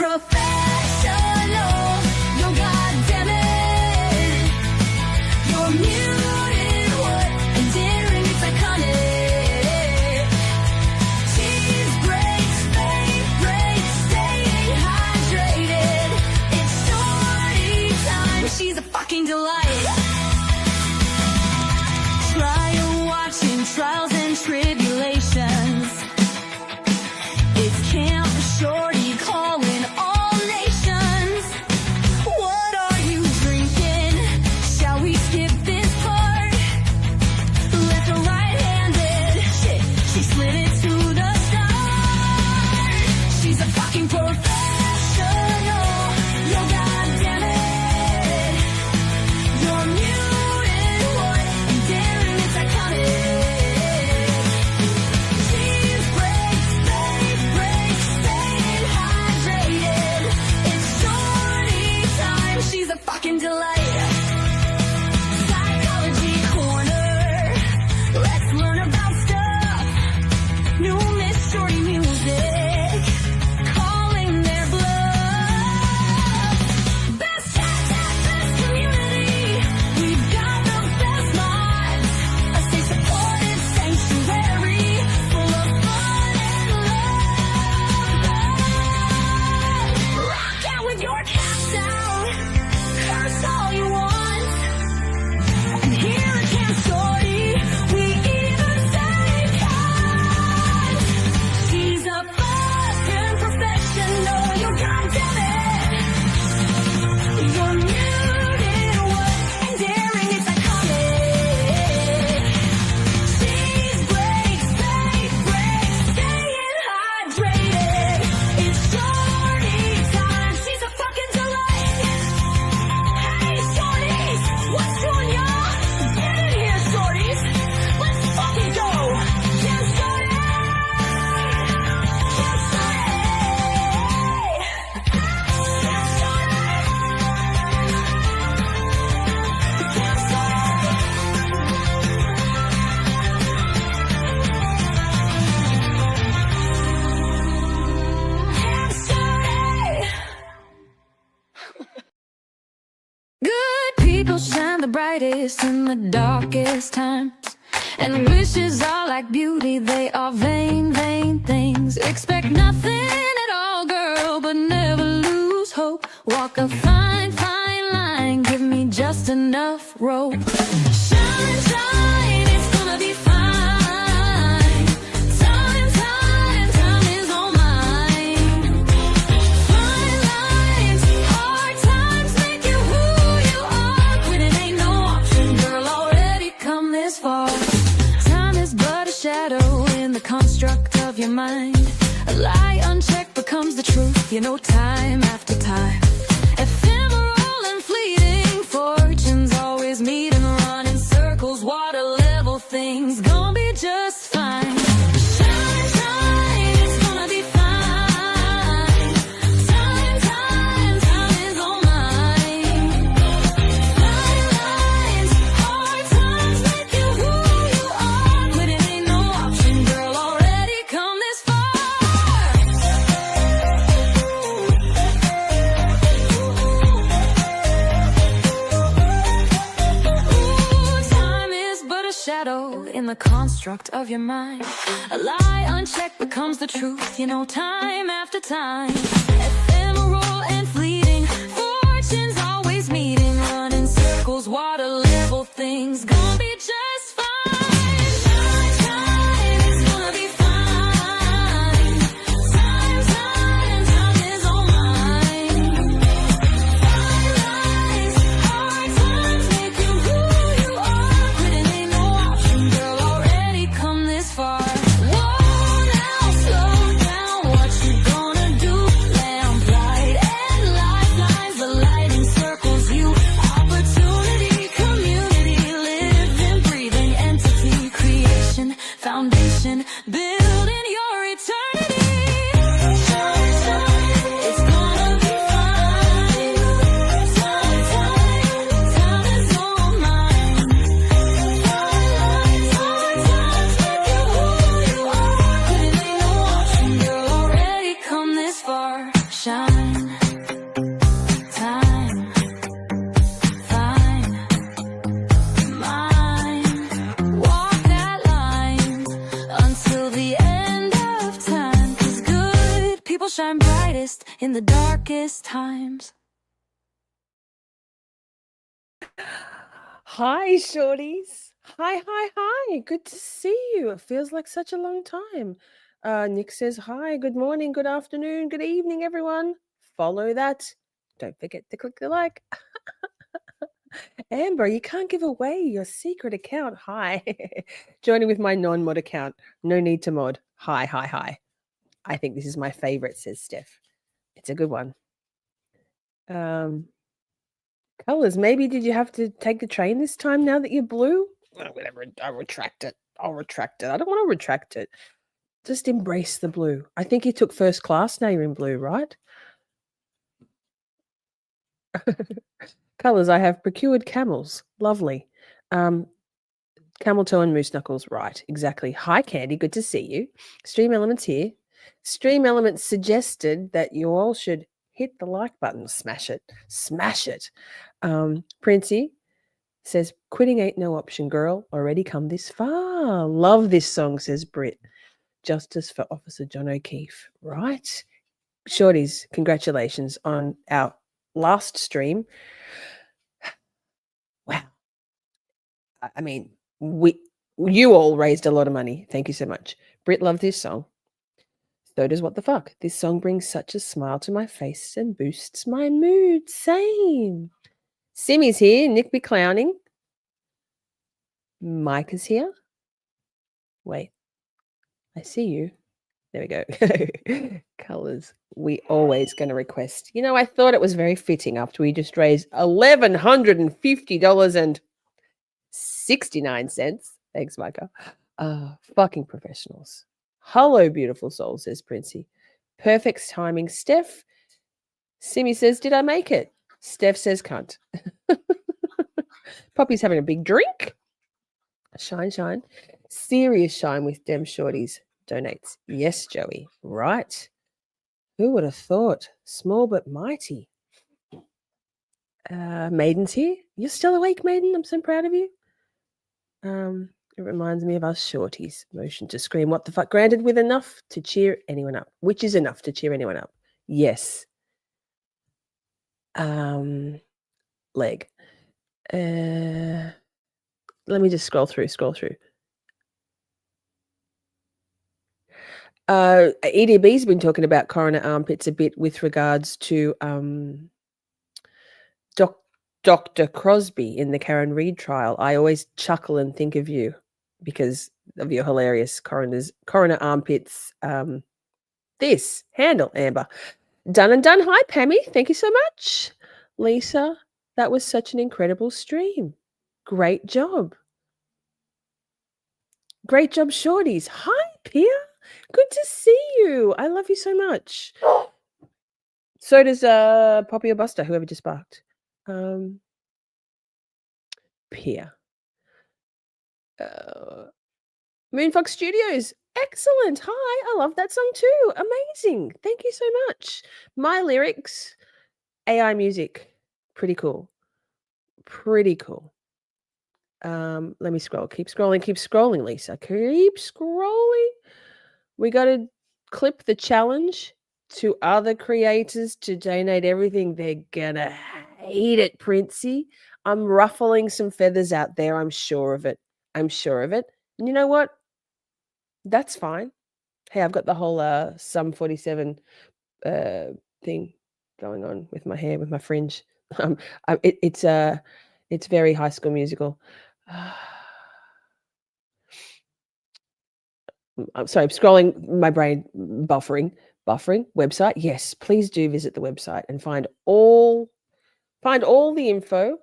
professional. Yo, goddamn it, you're muted, what? Endearing, it's iconic. Cheese breaks, fake breaks, staying hydrated. It's Shorty time, she's a fucking delight. Trial watching, trials and tribulations. It's Camp Shorty calling all nations. What are you drinking? Shall we skip this part? Left or right-handed? Shit, she slid it to the start. She's a fucking professional. Yo, goddamn it, you're muted, what? And daring, it's iconic. Cheese breaks, fake breaks, staying hydrated. It's Shorty time, she's a fucking delight. Psychology corner, let's learn about stuff. New Miss Shorty music, calling their bluff. Best chat, best community, we've got the best mods. A safe, supportive sanctuary, full of fun and love. Rock out with your cats down, curse all you want. And here at Camp Shorty, we even say cons. She's a fucking professional, you goddamn it. You're muted, what? And daring, it's iconic. Cheese breaks, fake breaks, staying hydrated. It's Shorty time, she's a fucking delight. Hey, Shorties, what's going on? Get in here, Shorties. Let's fucking go. Camp Shorty. Camp Shorty. Camp Shorty. Good people shine the brightest in the darkest times. And wishes are like beauty, they are vain, vain things. Expect nothing at all, girl, but never lose hope. Walk a fine, fine line, give me just enough rope. Shine, shine, it's gonna be fine. Time, time, time is all mine. Fine lines, hard times make you who you are. Quitting ain't no option, girl, already come this far. Time is but a shadow in the construct of your mind. A lie unchecked becomes the truth, you know, time after time. Ephemeral and fleeting, fortunes always meet and run in circles. Water level things, gonna be just fine. Shine, shine, it's gonna be fine. Time, time, time is all mine. Fine lines, hard times make you who you are. Quitting ain't no option, girl, already come this far. Ooh, time is but a shadow in the construct of your mind. A lie unchecked becomes the truth, you know, time after time. Ephemeral and fleeting, fortunes always meeting, run in circles, water level things, gonna be just fine. Shine, shine, it's gonna be fine. Time, time, time is all mine. Fine lines, hard times make you who you are. Quitting ain't no option, girl, already come this far. Whoa, now slow down, what you gonna do? Lamb brightest in the darkest times. Hi, Shorties. Hi. Good to see you. It feels like such a long time. Nick says hi. Good morning, good afternoon, good evening, everyone. Follow that. Don't forget to click the like. Amber, you can't give away your secret account. Hi. Joining with my non-mod account. No need to mod. Hi. I think this is my favorite, says Steph. It's a good one. Colors. Maybe did you have to take the train this time now that you're blue? Oh, whatever. I'll retract it. I don't want to retract it. Just embrace the blue. I think you took first class. Now you're in blue, right? Colors. I have procured camels. Lovely. Camel toe and moose knuckles. Right. Exactly. Hi, Candy. Good to see you. StreamElements here. StreamElements suggested that you all should hit the like button. Smash it. Princey says, quitting ain't no option, girl. Already come this far. Love this song, says Britt. Justice for Officer John O'Keefe. Right. Shorties, congratulations on our last stream. Wow. I mean, you all raised a lot of money. Thank you so much. Britt loved this song. So does What the Fuck. This song brings such a smile to my face and boosts my mood. Same. Simmy's here. Nick be clowning. Mike is here. Wait. I see you. There we go. Colors. We always going to request. You know, I thought it was very fitting after we just raised $1,150.69. Thanks, Micah. Fucking professionals. Hello, beautiful soul, says Princey. Perfect timing, Steph. Simi says, did I make it? Steph says, cunt. Poppy's having a big drink. Shine. Serious shine with dem shorties. Donates. Yes, Joey. Right. Who would have thought? Small but mighty. Maiden's here. You're still awake, Maiden. I'm so proud of you. It reminds me of us shorties. Motion to scream. What the fuck? Granted with enough to cheer anyone up. Which is enough to cheer anyone up. Yes. Leg. Let me just scroll through. EDB's been talking about coroner armpits a bit with regards to Dr. Crosby in the Karen Reid trial. I always chuckle and think of you because of your hilarious coroner armpits. This handle, Amber. Done and done. Hi, Pammy. Thank you so much. Lisa, that was such an incredible stream. Great job. Great job, Shorties. Hi, Pia. Good to see you. I love you so much. So does Poppy or Buster, whoever just barked. Pia. Moonfox Studios. Excellent. Hi. I love that song too. Amazing. Thank you so much. My lyrics. AI music. Pretty cool. Let me scroll. Keep scrolling, Lisa. Keep scrolling. We got to clip the challenge to other creators to donate everything. They're gonna hate it, Princey. I'm ruffling some feathers out there. I'm sure of it. And you know what? That's fine. Hey, I've got the whole Sum 47 thing going on with my hair, with my fringe. It's very High School Musical. I'm sorry, I'm scrolling, my brain buffering website. Yes, please do visit the website and find all the info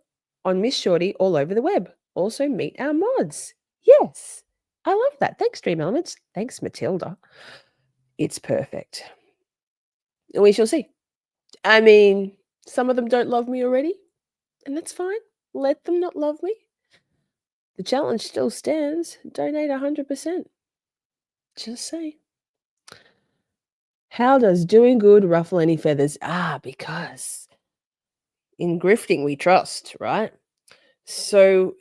on Miss Shorty all over the web. Also meet our mods. Yes, I love that. Thanks, StreamElements. Thanks, Matilda. It's perfect. We shall see. I mean, some of them don't love me already, and that's fine. Let them not love me. The challenge still stands. Donate 100%. Just say. How does doing good ruffle any feathers? Because in grifting we trust, right? So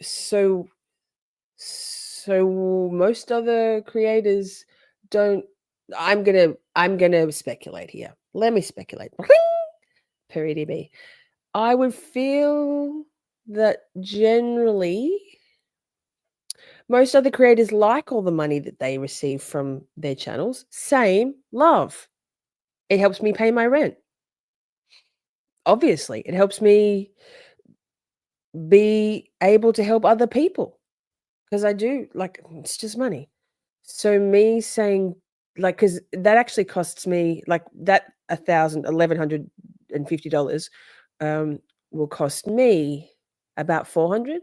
most other creators don't. I'm gonna speculate here. Let me speculate. Period B. I would feel that generally most other creators like all the money that they receive from their channels. Same love. It helps me pay my rent. Obviously, it helps me be able to help other people because I do, like, it's just money. So me saying, like, because that actually costs me, like, that $1,150 will cost me about 400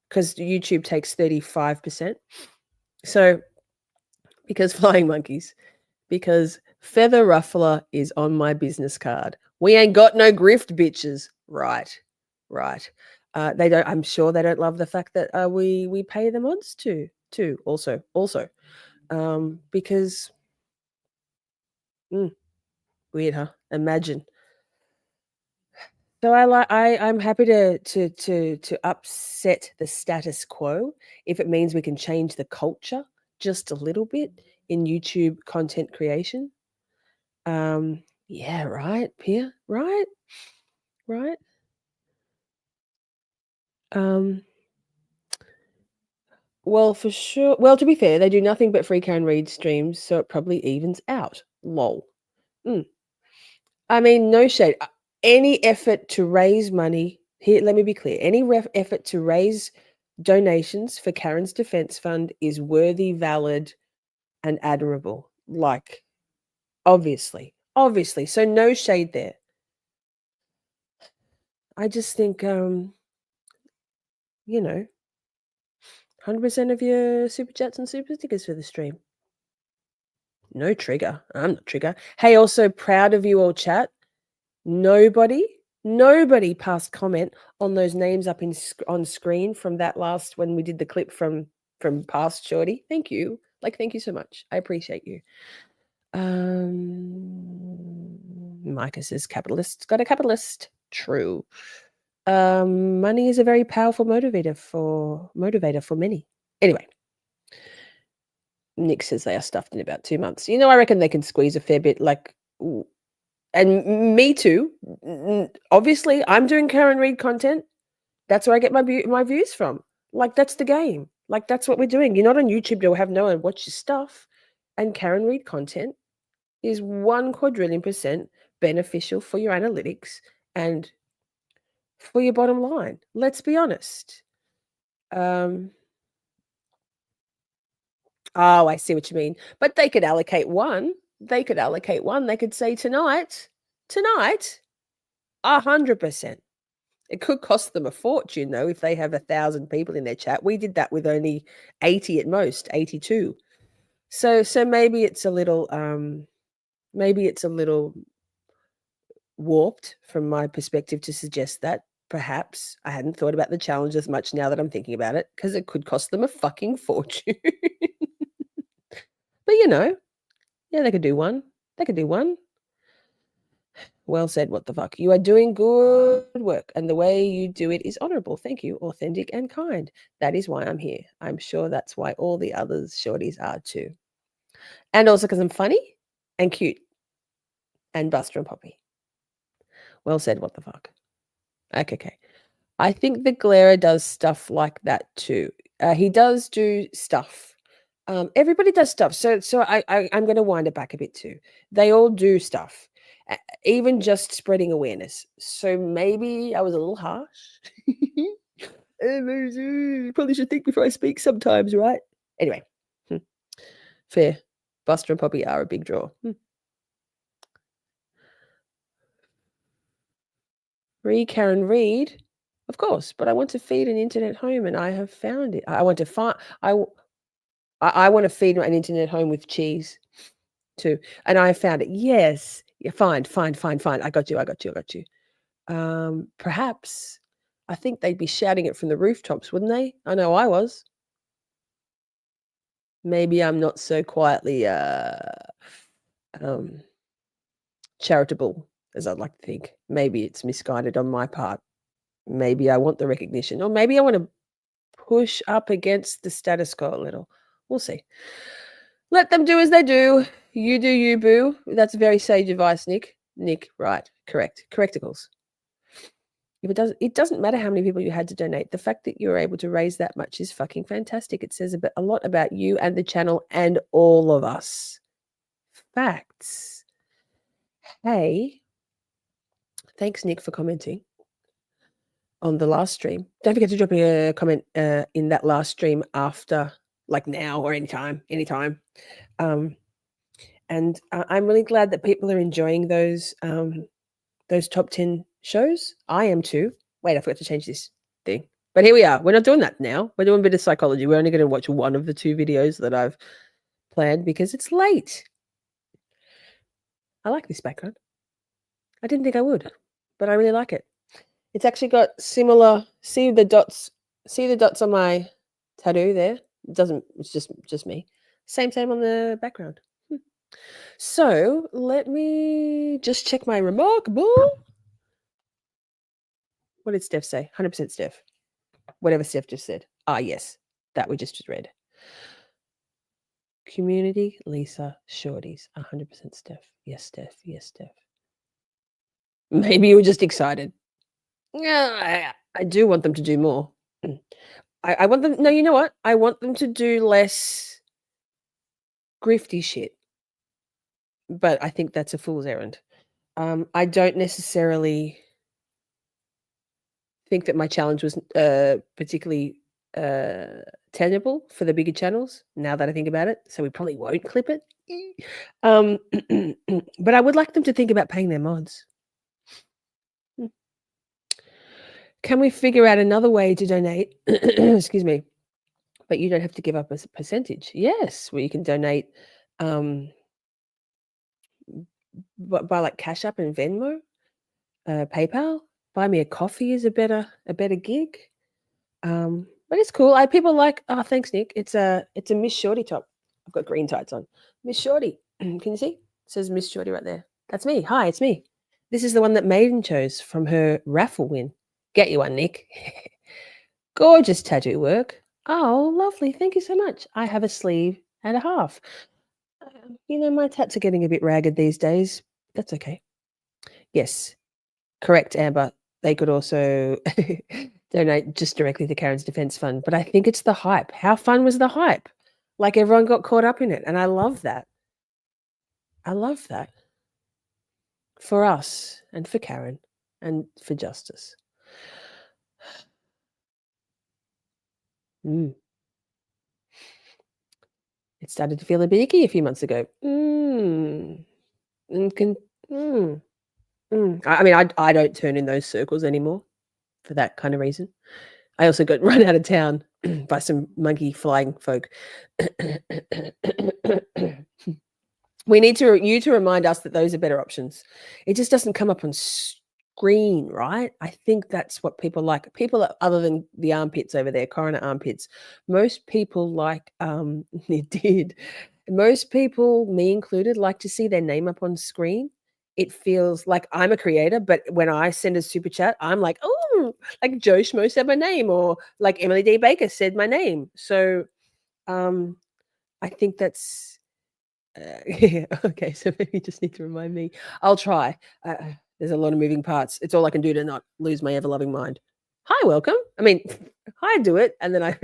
because YouTube takes 35%. So because flying monkeys, because feather ruffler is on my business card. We ain't got no grift, bitches. Right. They don't. I'm sure they don't love the fact that we pay the mods too. Also, because weird, huh? Imagine. So I'm happy to upset the status quo if it means we can change the culture just a little bit in YouTube content creation. Yeah, right, Pia, right. Well, for sure. Well, to be fair, they do nothing but free can read streams, so it probably evens out. Lol. I mean, no shade. Any effort to raise money here, let me be clear. Any effort to raise donations for Karen's Defense Fund is worthy, valid, and admirable. Like, obviously. So no shade there. I just think, 100% of your super chats and super stickers for the stream. No trigger. I'm not trigger. Hey, also proud of you all, chat. Nobody passed comment on those names up on screen from that last when we did the clip from past Shorty. Thank you. Thank you so much. I appreciate you. Micah says capitalist. Got a capitalist. True. Money is a very powerful motivator for many. Anyway. Nick says they are stuffed in about 2 months. I reckon they can squeeze a fair bit. And me too. Obviously, I'm doing Karen Read content. That's where I get my views from. That's the game. That's what we're doing. You're not on YouTube to have no one watch your stuff. And Karen Read content is 1,000,000,000% beneficial for your analytics and for your bottom line. Let's be honest. Oh, I see what you mean. But they could allocate one. They could say tonight, 100%. It could cost them a fortune, though, if they have 1,000 people in their chat. We did that with only 80 at most, 82. So maybe it's a little warped from my perspective to suggest that. Perhaps I hadn't thought about the challenge as much now that I'm thinking about it, because it could cost them a fucking fortune. But yeah, they could do one. Well said, what the fuck. You are doing good work, and the way you do it is honorable. Thank you, authentic and kind. That is why I'm here. I'm sure that's why all the others Shorties are too. And also because I'm funny and cute and Buster and Poppy. Well said, what the fuck. Okay. I think the Glare does stuff like that too. He does do stuff. Everybody does stuff. So I'm going to wind it back a bit too. They all do stuff. Even just spreading awareness. So maybe I was a little harsh. Probably should think before I speak sometimes, right? Anyway, fair. Buster and Poppy are a big draw. Karen Read, of course, but I want to feed an internet home, and I have found it. I want to find. I want to feed an internet home with cheese, too, and I found it. Yes, yeah, fine. I got you. Perhaps I think they'd be shouting it from the rooftops, wouldn't they? I know I was. Maybe I'm not so quietly charitable as I'd like to think. Maybe it's misguided on my part. Maybe I want the recognition, or maybe I want to push up against the status quo a little. We'll see. Let them do as they do. You do you, boo. That's very sage advice, Nick. Nick, right. Correct. Correcticals. If it doesn't matter how many people you had to donate. The fact that you're able to raise that much is fucking fantastic. It says a lot about you and the channel and all of us. Facts. Hey, thanks, Nick, for commenting on the last stream. Don't forget to drop me a comment in that last stream after, like now or anytime. And I'm really glad that people are enjoying those top 10 shows. I am too. Wait, I forgot to change this thing. But here we are. We're not doing that now. We're doing a bit of psychology. We're only going to watch one of the 2 videos that I've planned because it's late. I like this background. I didn't think I would, but I really like it. It's actually got similar. See the dots on my tattoo there? It's just me. Same on the background. So let me just check my remarkable. What did Steph say? 100% Steph. Whatever Steph just said. Yes, that we just read. Community, Lisa, Shorties. 100% Steph. Yes, Steph. Yes, Steph. Maybe you were just excited. Yeah, I do want them to do more. I want them. No, you know what? I want them to do less grifty shit. But I think that's a fool's errand. I don't necessarily think that my challenge was particularly tenable for the bigger channels, now that I think about it. So we probably won't clip it. But I would like them to think about paying their mods. Can we figure out another way to donate? Excuse me. But you don't have to give up a percentage. Yes, where you can donate by like Cash App and Venmo, PayPal. Buy me a coffee is a better gig. But it's cool. People like. Oh, thanks, Nick. It's a Miss Shorty top. I've got green tights on. Miss Shorty. Can you see? It says Miss Shorty right there. That's me. Hi, it's me. This is the one that Maiden chose from her raffle win. Get you one, Nick. Gorgeous tattoo work. Oh, lovely. Thank you so much. I have a sleeve and a half. My tats are getting a bit ragged these days. That's okay. Yes, correct, Amber. They could also donate just directly to Karen's Defense Fund. But I think it's the hype. How fun was the hype? Like everyone got caught up in it. And I love that. I love that. For us and for Karen and for justice. It started to feel a bit icky a few months ago. I mean, I don't turn in those circles anymore for that kind of reason. I also got run out of town by some monkey flying folk. We need you to remind us that those are better options. It just doesn't come up on screen, right? I think that's what people like. People other than the armpits over there, coroner armpits. Most people like it did. Most people, me included, like to see their name up on screen. It feels like I'm a creator, but when I send a super chat, I'm like, oh, like Joe Schmo said my name, or like Emily D. Baker said my name. So I think that's yeah, okay. So maybe you just need to remind me. I'll try. There's a lot of moving parts. It's all I can do to not lose my ever-loving mind. Hi, welcome. I mean, hi, do it. And then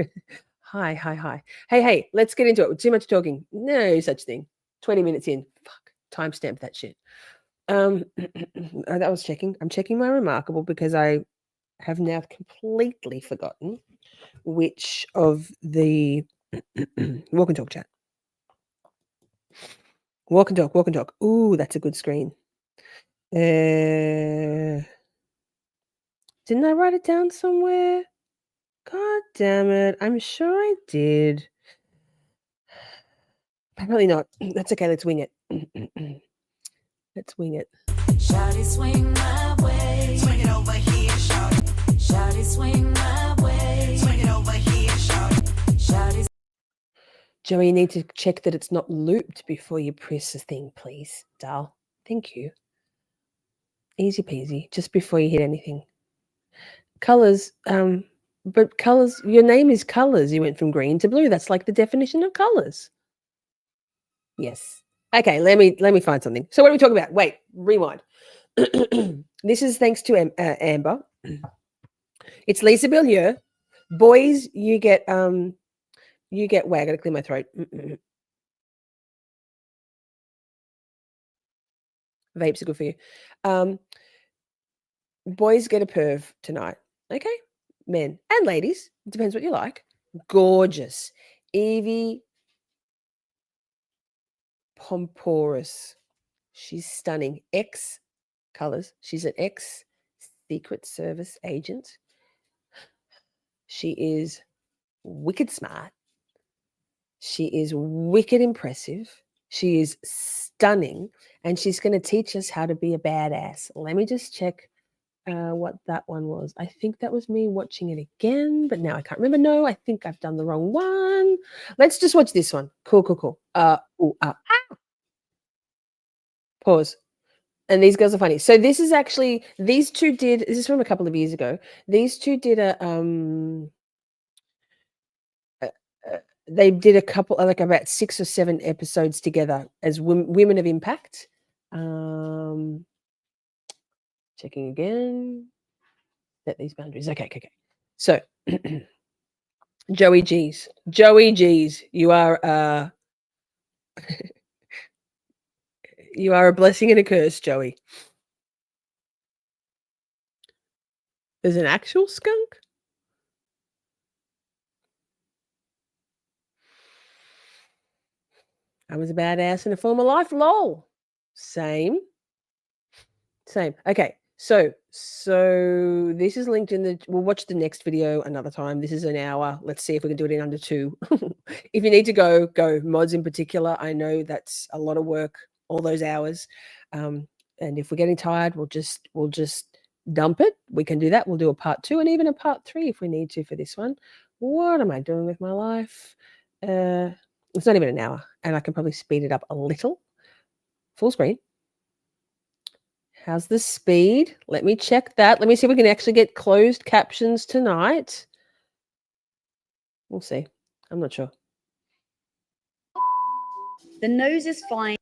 hi. Hey, let's get into it. Too much talking. No such thing. 20 minutes in. Fuck. Timestamp that shit. That was checking. I'm checking my remarkable because I have now completely forgotten which of the walk and talk chat. Walk and talk. Ooh, that's a good screen. Didn't I write it down somewhere? God damn it. I'm sure I did. Apparently not. That's okay. Let's wing it. Let's wing it. Shorty swing my way. Swing it over here, shorty. Shorty swing my way. Swing it over here, shorty. Shorty. Joey, you need to check that it's not looped before you press the thing, please, Dal. Thank you. Easy peasy. Just before you hit anything. Colors. But colors. Your name is colors. You went from green to blue. That's like the definition of colors. Yes. Okay, let me find something. So what are we talking about? Wait, rewind. This is thanks to Amber. It's Lisa Billieux. Boys, you get wait, I gotta clear my throat. Vapes are good for you. Boys get a perv tonight. Okay. Men and ladies. It depends what you like. Gorgeous. Evie Pomporus. She's stunning. Ex colors. She's an ex Secret Service agent. She is wicked smart. She is wicked impressive. She is stunning. And she's going to teach us how to be a badass. Let me just check what that one was. I think that was me watching it again, but now I can't remember. No, I think I've done the wrong one. Let's just watch this one. Cool. Pause. And these girls are funny. So this is actually, these two did, this is from a couple of years ago. These two did they did a couple, like about 6 or 7 episodes together as women of impact. Checking again. Set these boundaries. Okay. So Joey G's, you are you are a blessing and a curse, Joey. There's an actual skunk. I was a badass in a former life. Lol. Same. Okay. So this is linked in the. We'll watch the next video another time. This is an hour. Let's see if we can do it in under 2. If you need to go. Mods in particular. I know that's a lot of work. All those hours. And if we're getting tired, we'll just dump it. We can do that. We'll do a part 2 and even a part 3 if we need to for this one. What am I doing with my life? It's not even an hour, and I can probably speed it up a little. Full screen. How's the speed? Let me check that. Let me see if we can actually get closed captions tonight. We'll see. I'm not sure. The nose is fine.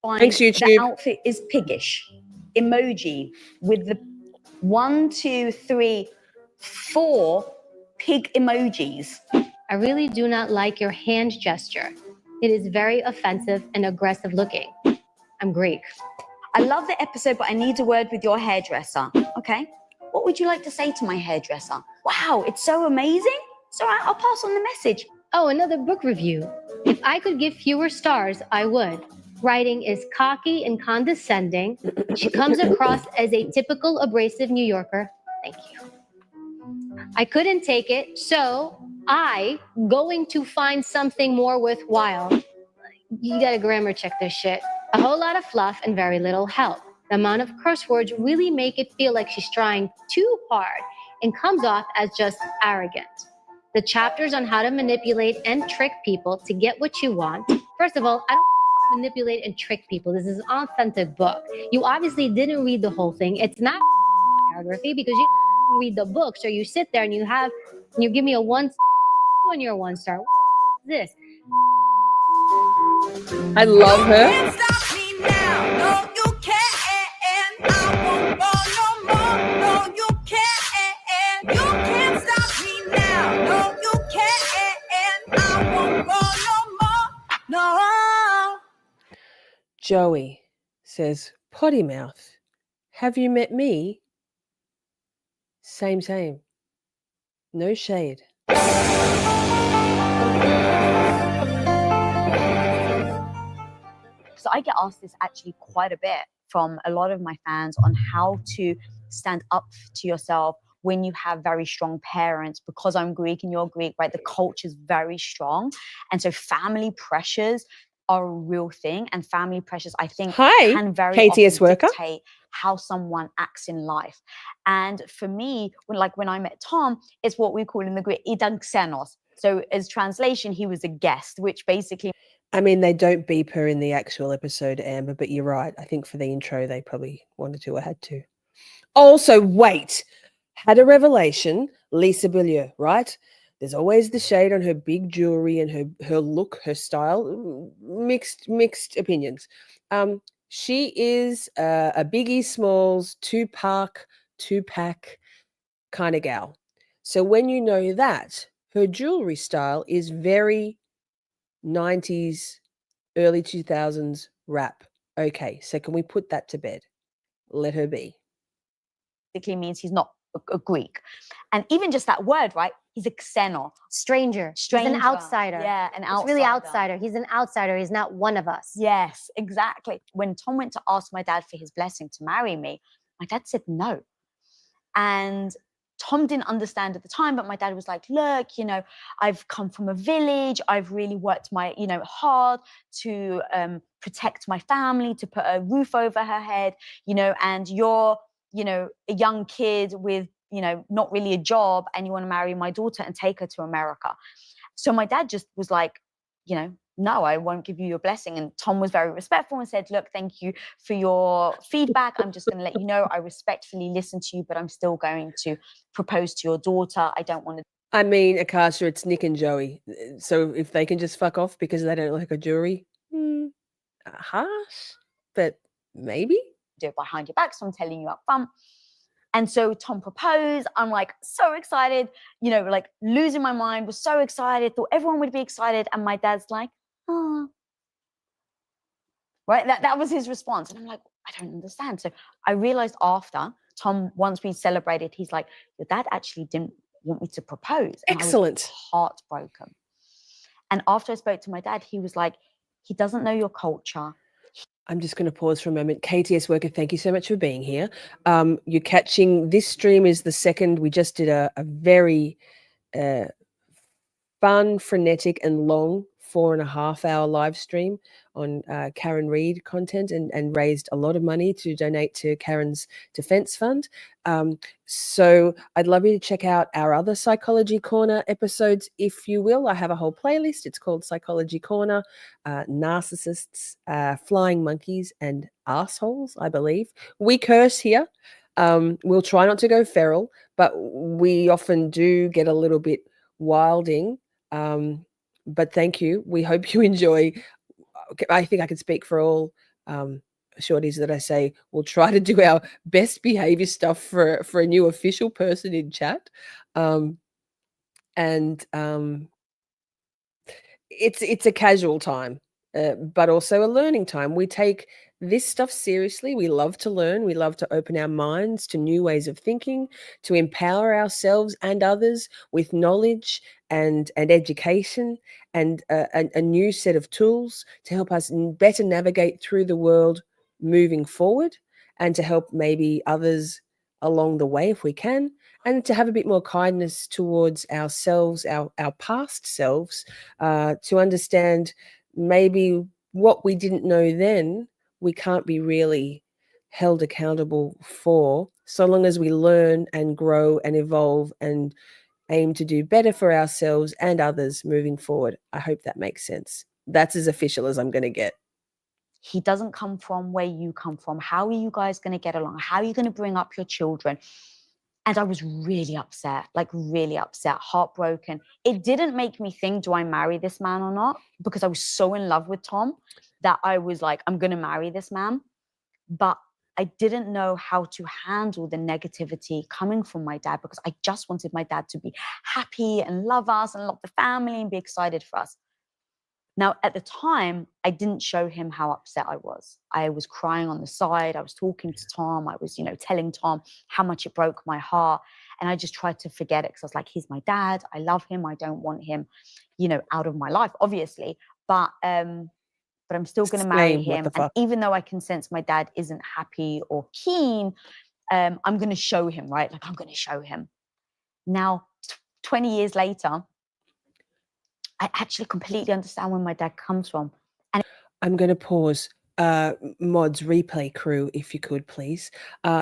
Thanks, YouTube. The outfit is piggish. Emoji with the 1, 2, 3, 4 pig emojis. I really do not like your hand gesture. It is very offensive and aggressive looking. I'm Greek. I love the episode, but I need a word with your hairdresser. Okay. What would you like to say to my hairdresser? Wow, it's so amazing. It's all right, I'll pass on the message. Oh, another book review. If I could give fewer stars, I would. Writing is cocky and condescending. She comes across as a typical abrasive New Yorker. Thank you. I couldn't take it, so I going to find something more worthwhile. You gotta grammar check this shit. A whole lot of fluff and very little help. The amount of curse words really make it feel like she's trying too hard and comes off as just arrogant. The chapters on how to manipulate and trick people to get what you want. First of all, I don't manipulate and trick people. This is an authentic book. You obviously didn't read the whole thing. It's not biography because you read the book. So you sit there and you give me a 1 on your 1 star. What is this? I love her. Joey says, potty mouth, have you met me? Same. No shade. So I get asked this actually quite a bit from a lot of my fans on how to stand up to yourself when you have very strong parents. Because I'm Greek and you're Greek, right? The culture is very strong. And so family pressures are a real thing. And family pressures, I think, can very often dictate how someone acts in life. And for me, when I met Tom, it's what we call in the Greek, idan xenos. So as translation, he was a guest, which basically... I mean, they don't beep her in the actual episode, Amber, but you're right. I think for the intro, they probably wanted to or had to. Also, wait, had a revelation, Lisa Billieux, right? There's always the shade on her big jewelry and her look, her style. Mixed opinions. She is a Biggie Smalls, Tupac kind of gal. So when you know that, her jewelry style is very 90s, early 2000s rap. Okay, so can we put that to bed? Let her be. Basically means he's not a Greek. And even just that word, right? He's a xeno. Stranger. He's an outsider. Yeah, an outsider. It's really outsider. He's an outsider. He's not one of us. Yes, exactly. When Tom went to ask my dad for his blessing to marry me, my dad said no. And Tom didn't understand at the time, but my dad was like, look, I've come from a village. I've really worked my, hard to protect my family, to put a roof over her head, and you're, a young kid with, not really a job, and you want to marry my daughter and take her to America. So my dad just was like, no, I won't give you your blessing. And Tom was very respectful and said, look, thank you for your feedback. I'm just going to let you know I respectfully listen to you, but I'm still going to propose to your daughter. I don't want to. I mean, Akasha, it's Nick and Joey. So if they can just fuck off because they don't like a jury, harsh, but maybe. Do it behind your back, so I'm telling you up front. And so Tom proposed. I'm like so excited, like losing my mind, was so excited, thought everyone would be excited. And my dad's like, oh. Right? That was his response. And I'm like, I don't understand. So I realized after, Tom, once we celebrated, he's like, your dad actually didn't want me to propose. And excellent. I was heartbroken. And after I spoke to my dad, he was like, he doesn't know your culture. I'm just going to pause for a moment. ktsworker, thank you so much for being here. You're catching, this stream is the second. We just did a very fun, frenetic, and long 4.5-hour live stream on Karen Reed content and raised a lot of money to donate to Karen's defense fund. So I'd love you to check out our other Psychology Corner episodes, if you will. I have a whole playlist. It's called Psychology Corner, Narcissists, Flying Monkeys, and Assholes, I believe. We curse here. We'll try not to go feral, but we often do get a little bit wilding. But thank you. We hope you enjoy. I think I can speak for all shorties that I say we'll try to do our best behavior stuff for a new official person in chat. It's a casual time, but also a learning time. We take this stuff seriously. We love to learn. We love to open our minds to new ways of thinking, to empower ourselves and others with knowledge and education and a new set of tools to help us better navigate through the world moving forward, and to help maybe others along the way if we can, and to have a bit more kindness towards ourselves, our past selves, to understand maybe what we didn't know then, we can't be really held accountable for, so long as we learn and grow and evolve and aim to do better for ourselves and others moving forward. I hope that makes sense. That's as official as I'm going to get. He doesn't come from where you come from. How are you guys going to get along? How are you going to bring up your children? And I was really upset, like really upset, heartbroken. It didn't make me think, do I marry this man or not? Because I was so in love with Tom that I was like, I'm going to marry this man. But I didn't know how to handle the negativity coming from my dad, because I just wanted my dad to be happy and love us and love the family and be excited for us. Now, at the time, I didn't show him how upset I was. I was crying on the side. I was talking to Tom. I was, telling Tom how much it broke my heart. And I just tried to forget it because I was like, he's my dad. I love him. I don't want him, out of my life, obviously. But I'm still going to marry him. And even though I can sense my dad isn't happy or keen, I'm going to show him, right? Like, I'm going to show him. Now, 20 years later, I actually completely understand where my dad comes from. And I'm going to pause. Mods, replay crew, if you could, please.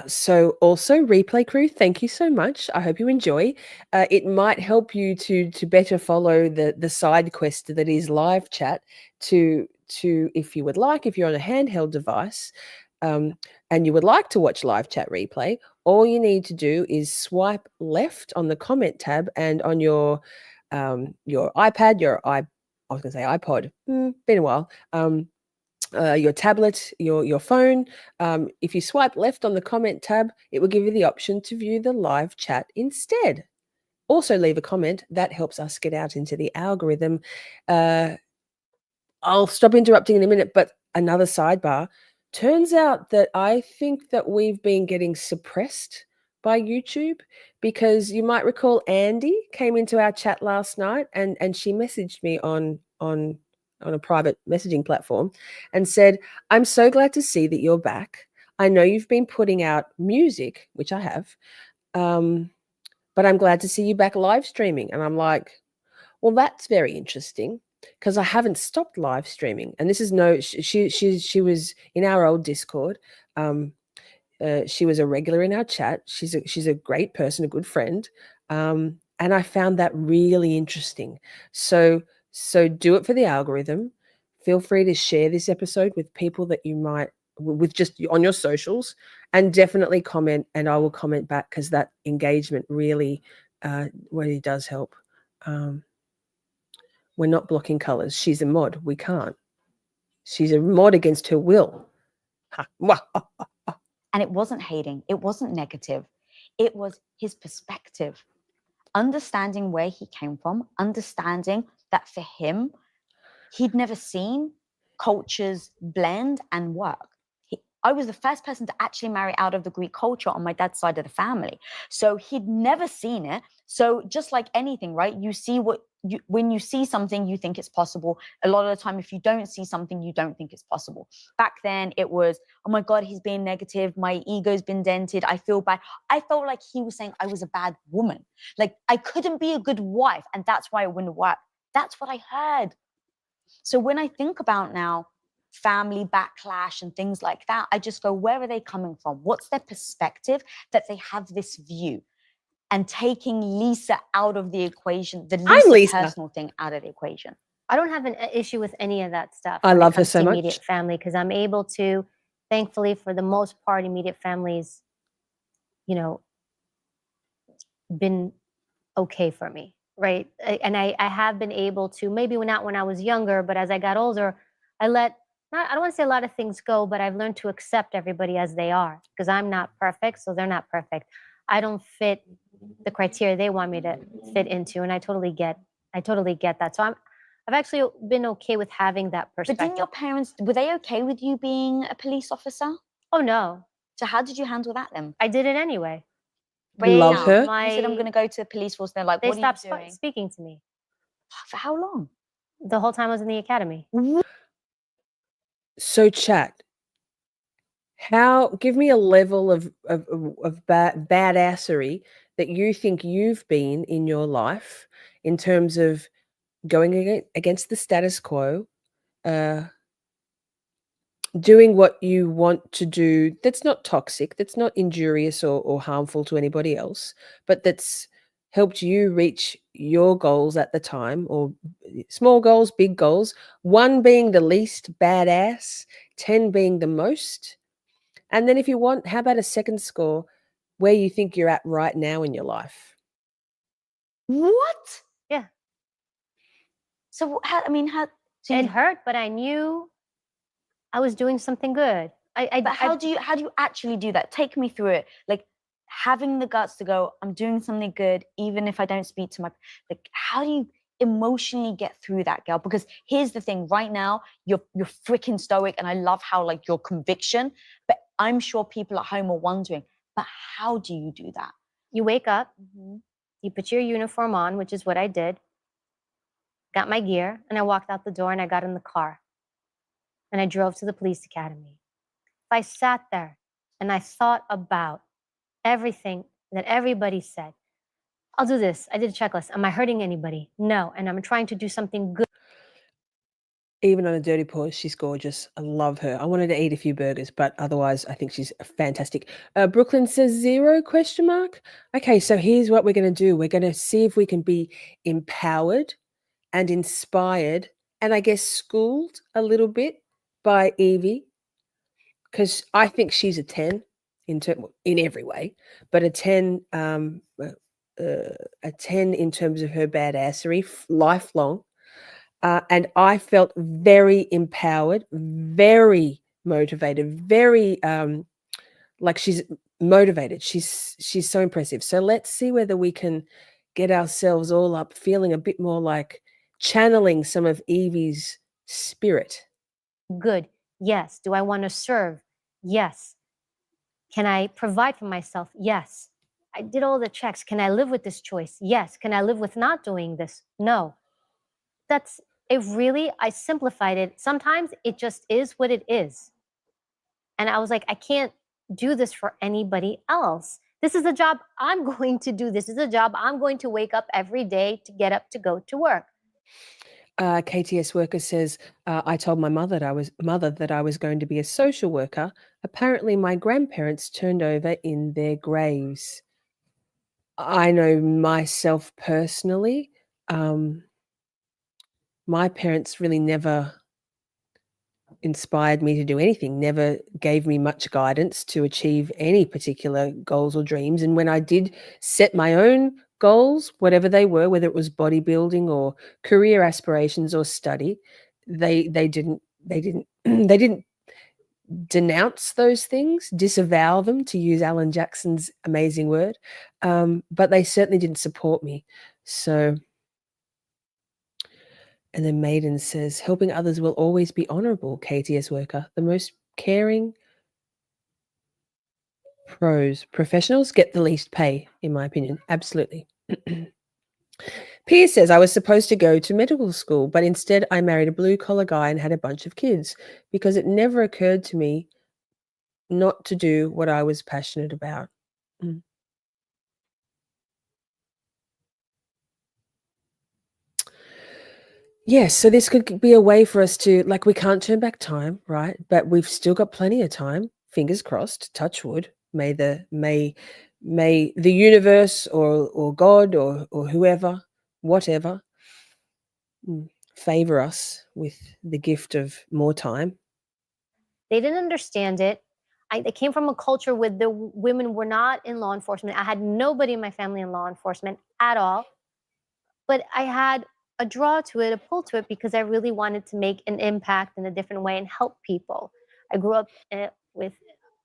So also, replay crew, thank you so much. I hope you enjoy. It might help you to better follow the side quest that is live chat to if you would like, if you're on a handheld device and you would like to watch live chat replay, all you need to do is swipe left on the comment tab, and on your your iPad, I was going to say iPod, been a while, your tablet, your phone. If you swipe left on the comment tab, it will give you the option to view the live chat instead. Also leave a comment. That helps us get out into the algorithm. I'll stop interrupting in a minute, but another sidebar. Turns out that I think that we've been getting suppressed by YouTube, because you might recall Andy came into our chat last night and she messaged me on a private messaging platform and said, "I'm so glad to see that you're back. I know you've been putting out music," which I have, "but I'm glad to see you back live streaming." And I'm like, well, that's very interesting, because I haven't stopped live streaming. And this is she was in our old Discord. She was a regular in our chat. She's a great person, a good friend. And I found that really interesting. So do it for the algorithm. Feel free to share this episode with people that you might, with just on your socials, and definitely comment, and I will comment back, because that engagement really does help. We're not blocking colors. She's a mod. We can't. She's a mod against her will. And it wasn't hating. It wasn't negative. It was his perspective. Understanding where he came from, understanding that for him, he'd never seen cultures blend and work. I was the first person to actually marry out of the Greek culture on my dad's side of the family. So he'd never seen it. So just like anything, right? You see when you see something, you think it's possible. A lot of the time, if you don't see something, you don't think it's possible. Back then it was, oh my God, he's being negative. My ego's been dented. I feel bad. I felt like he was saying I was a bad woman. Like I couldn't be a good wife. And that's why it wouldn't work. That's what I heard. So when I think about now, family backlash and things like that, I just go, where are they coming from? What's their perspective that they have this view? And taking Lisa out of the equation, the Lisa personal thing out of the equation. I don't have an issue with any of that stuff. I love her so much. Immediate family, because I'm able to, thankfully, for the most part, immediate families, been okay for me, right? And I have been able to, maybe not when I was younger, but as I got older, I don't want to say a lot of things go, but I've learned to accept everybody as they are, because I'm not perfect, so they're not perfect. I don't fit the criteria they want me to fit into, and I totally get that. So I've actually been okay with having that perspective. But didn't your parents, were they okay with you being a police officer? Oh no. So how did you handle that then? I did it anyway. Love her. You said, I'm going to go to the police force. They're like, what are you doing? They stopped speaking to me. For how long? The whole time I was in the academy. So chat, give me a level of badassery that you think you've been in your life, in terms of going against the status quo, doing what you want to do, that's not toxic, that's not injurious or harmful to anybody else, but that's helped you reach your goals at the time, or small goals, big goals, 1 being the least badass, 10 being the most. And then if you want, how about a second score where you think you're at right now in your life? What? Yeah. So it hurt, but I knew I was doing something good. But how do you actually do that? Take me through it. Like having the guts to go, I'm doing something good, even if I don't speak to how do you emotionally get through that, girl? Because here's the thing, right now, you're freaking stoic, and I love how your conviction, but I'm sure people at home are wondering, but how do you do that? You wake up, you put your uniform on, which is what I did, got my gear, and I walked out the door, and I got in the car. And I drove to the police academy. If I sat there and I thought about everything that everybody said, I'll do this. I did a checklist. Am I hurting anybody? No. And I'm trying to do something good. Even on a dirty pause, she's gorgeous. I love her. I wanted to eat a few burgers, but otherwise I think she's fantastic. Brooklyn says 0 ? Okay, so here's what we're going to do. We're going to see if we can be empowered and inspired, and I guess schooled a little bit by Evie, because I think she's a 10 in every way, but a 10 a 10 in terms of her badassery, lifelong. And I felt very empowered, very motivated, very like she's motivated. She's so impressive. So let's see whether we can get ourselves all up feeling a bit more like channeling some of Evie's spirit. Good. Yes. Do I want to serve? Yes. Can I provide for myself? Yes. I did all the checks. Can I live with this choice? Yes. Can I live with not doing this? No. That's it. Really, I simplified it. Sometimes it just is what it is. And I was like, I can't do this for anybody else. This is a job I'm going to do. This is a job I'm going to wake up every day to get up to go to work. ktsworker says, I told my mother that I was going to be a social worker. Apparently, my grandparents turned over in their graves. I know myself personally, my parents really never inspired me to do anything, never gave me much guidance to achieve any particular goals or dreams. And when I did set my own goals, whatever they were, whether it was bodybuilding or career aspirations or study, they didn't they didn't denounce those things, disavow them, to use Alan Jackson's amazing word, but they certainly didn't support me. So, and then Maiden says, helping others will always be honorable, ktsworker. The most caring professionals get the least pay, in my opinion. Absolutely. Piers says, I was supposed to go to medical school, but instead I married a blue-collar guy and had a bunch of kids because it never occurred to me not to do what I was passionate about. Yes, so this could be a way for us to, like, we can't turn back time, right? But we've still got plenty of time. Fingers crossed, touch wood. May the universe or God or whoever, whatever, favor us with the gift of more time. They didn't understand it. I came from a culture where the women were not in law enforcement. I had nobody in my family in law enforcement at all. But I had a draw to it, a pull to it, because I really wanted to make an impact in a different way and help people. I grew up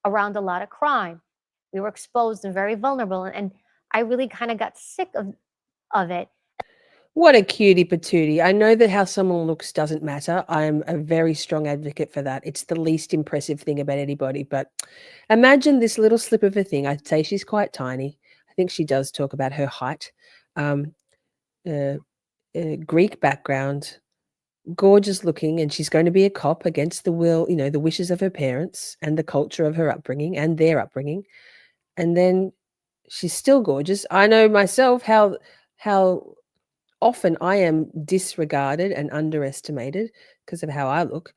around a lot of crime. We were exposed and very vulnerable, and I really kind of got sick of it. What a cutie patootie. I know that how someone looks doesn't matter. I'm a very strong advocate for that. It's the least impressive thing about anybody. But imagine this little slip of a thing. I'd say she's quite tiny. I think she does talk about her height. Greek background, gorgeous looking, and she's going to be a cop against the will, the wishes of her parents and the culture of her upbringing and their upbringing. And then she's still gorgeous. I know myself how often I am disregarded and underestimated because of how I look.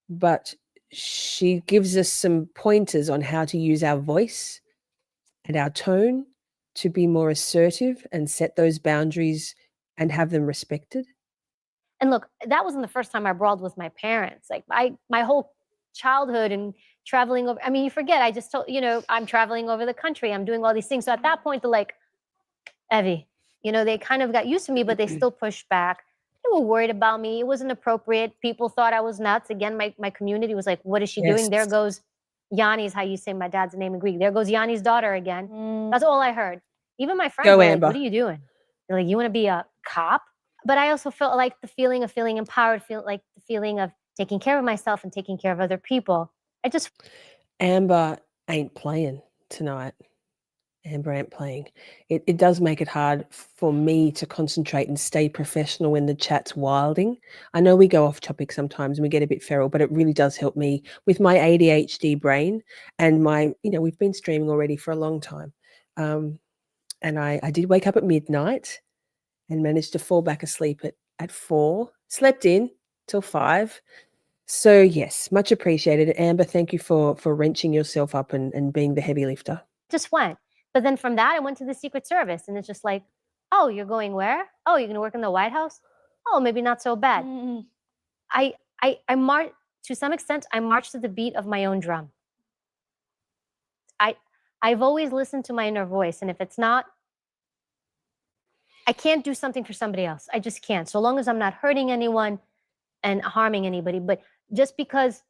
But she gives us some pointers on how to use our voice and our tone to be more assertive and set those boundaries and have them respected. And look, that wasn't the first time I brawled with my parents. Like my whole childhood and traveling over. I mean, you forget, I just told, I'm traveling over the country. I'm doing all these things. So at that point, they're like, Evie, they kind of got used to me, but they still pushed back. They were worried about me. It wasn't appropriate. People thought I was nuts. Again, my community was like, what is she doing? There goes Yanni's, how you say my dad's name in Greek. There goes Yanni's daughter again. That's all I heard. Even my friends were like, what are you doing? They're like, you want to be a cop? But I also felt like the feeling of feeling empowered, feel like the feeling of taking care of myself and taking care of other people. Amber ain't playing tonight. Amber ain't playing. It does make it hard for me to concentrate and stay professional when the chat's wilding. I know we go off topic sometimes and we get a bit feral, but it really does help me with my ADHD brain and we've been streaming already for a long time. And I did wake up at midnight and managed to fall back asleep at 4, slept in till 5. So yes, much appreciated. Amber, thank you for wrenching yourself up and being the heavy lifter. Just went. But then from that, I went to the Secret Service, and it's just like, oh, you're going where? Oh, you're going to work in the White House? Oh, maybe not so bad. I marched, to some extent, I marched to the beat of my own drum. I've always listened to my inner voice. And if it's not, I can't do something for somebody else. I just can't. So long as I'm not hurting anyone and harming anybody. But just because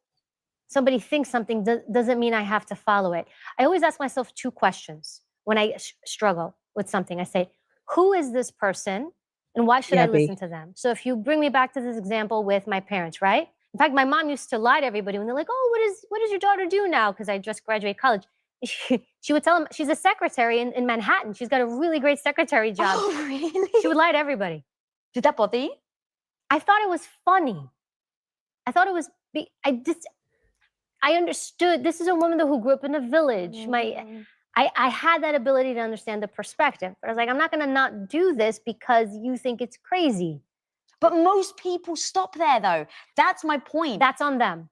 somebody thinks something doesn't mean I have to follow it. I always ask myself two questions when I struggle with something. I say, who is this person and why should I listen to them? So if you bring me back to this example with my parents, right? In fact, my mom used to lie to everybody when they're like, oh, what does your daughter do now? Because I just graduated college. She would tell them she's a secretary in Manhattan. She's got a really great secretary job. Oh, really? She would lie to everybody. Did that bother you? I thought it was funny. I thought it was, I understood. This is a woman who grew up in a village. I had that ability to understand the perspective. But I was like, I'm not going to not do this because you think it's crazy. But most people stop there, though. That's my point. That's on them.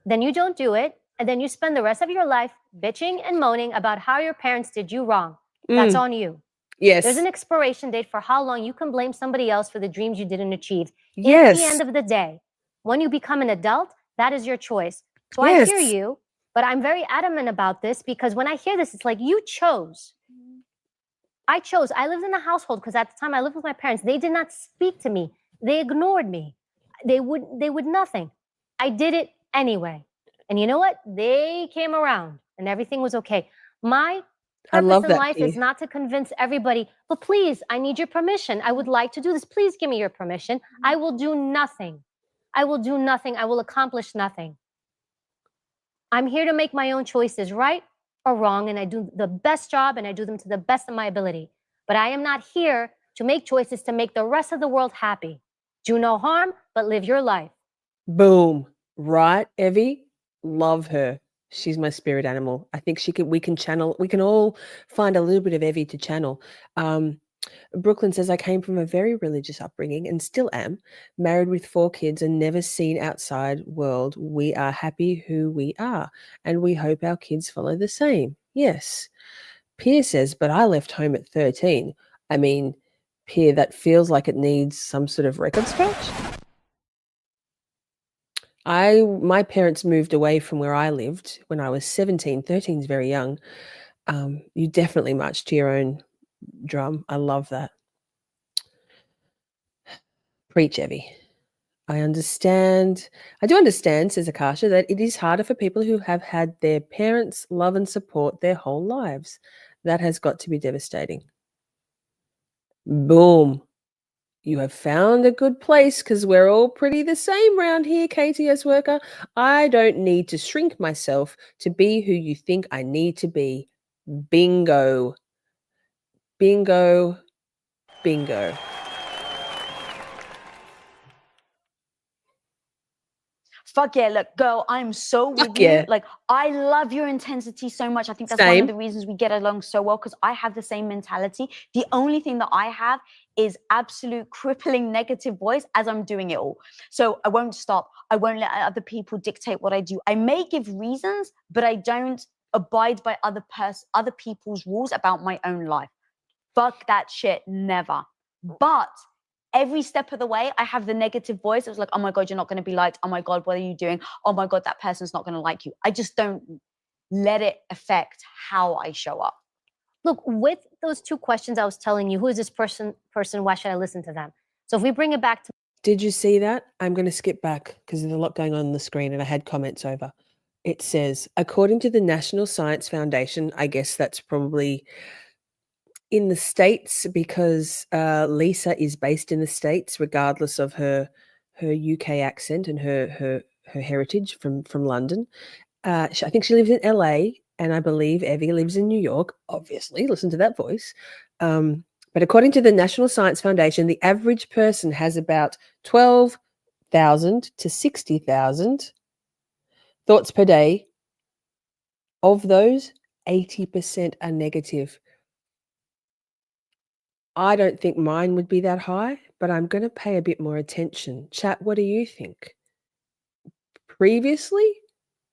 Then you don't do it. And then you spend the rest of your life bitching and moaning about how your parents did you wrong. That's on you. Yes. There's an expiration date for how long you can blame somebody else for the dreams you didn't achieve. Yes. At the end of the day, when you become an adult, that is your choice. So I hear you, but I'm very adamant about this because when I hear this, it's like you chose. I chose. I lived in a household because at the time I lived with my parents. They did not speak to me. They ignored me. They would nothing. I did it anyway. And you know what? They came around and everything was okay. My purpose in life is not to convince everybody, but please, I need your permission. I would like to do this. Please give me your permission. I will do nothing. I will do nothing. I will accomplish nothing. I'm here to make my own choices, right or wrong, and I do the best job and I do them to the best of my ability. But I am not here to make choices to make the rest of the world happy. Do no harm, but live your life. Boom. Right, Evie? Love her. She's my spirit animal. I think we can all find a little bit of Evie to channel. Brooklyn says, I came from a very religious upbringing and still am, married with 4 kids and never seen outside world. We are happy who we are and we hope our kids follow the same. Yes. Pierre says, but I left home at 13. I mean, Pierre, that feels like it needs some sort of record scratch. My parents moved away from where I lived when I was 17. 13 is very young. You definitely march to your own drum. I love that. Preach, Evie. I do understand, says Akasha, that it is harder for people who have had their parents' love and support their whole lives. That has got to be devastating. Boom. You have found a good place because we're all pretty the same round here, ktsworker. I don't need to shrink myself to be who you think I need to be. Bingo. Bingo. Bingo. Fuck yeah, look, girl, I'm so with you. Like, I love your intensity so much. I think that's one of the reasons we get along so well, because I have the same mentality. The only thing that I have is absolute crippling negative voice as I'm doing it all. So I won't stop. I won't let other people dictate what I do. I may give reasons, but I don't abide by other people's rules about my own life. Fuck that shit, never. But every step of the way, I have the negative voice. It was like, oh my God, you're not going to be liked. Oh my God, what are you doing? Oh my God, that person's not going to like you. I just don't let it affect how I show up. Look, with those 2 questions I was telling you, who is this person, why should I listen to them? So if we bring it back to... Did you see that? I'm going to skip back because there's a lot going on the screen and I had comments over. It says, according to the National Science Foundation, I guess that's probably in the States because Lisa is based in the States, regardless of her UK accent and her heritage from London. I think she lives in LA, and I believe Evie lives in New York. Obviously, listen to that voice. But according to the National Science Foundation, the average person has about 12,000 to 60,000 thoughts per day. Of those, 80% are negative. I don't think mine would be that high, but I'm going to pay a bit more attention. Chat, what do you think? Previously,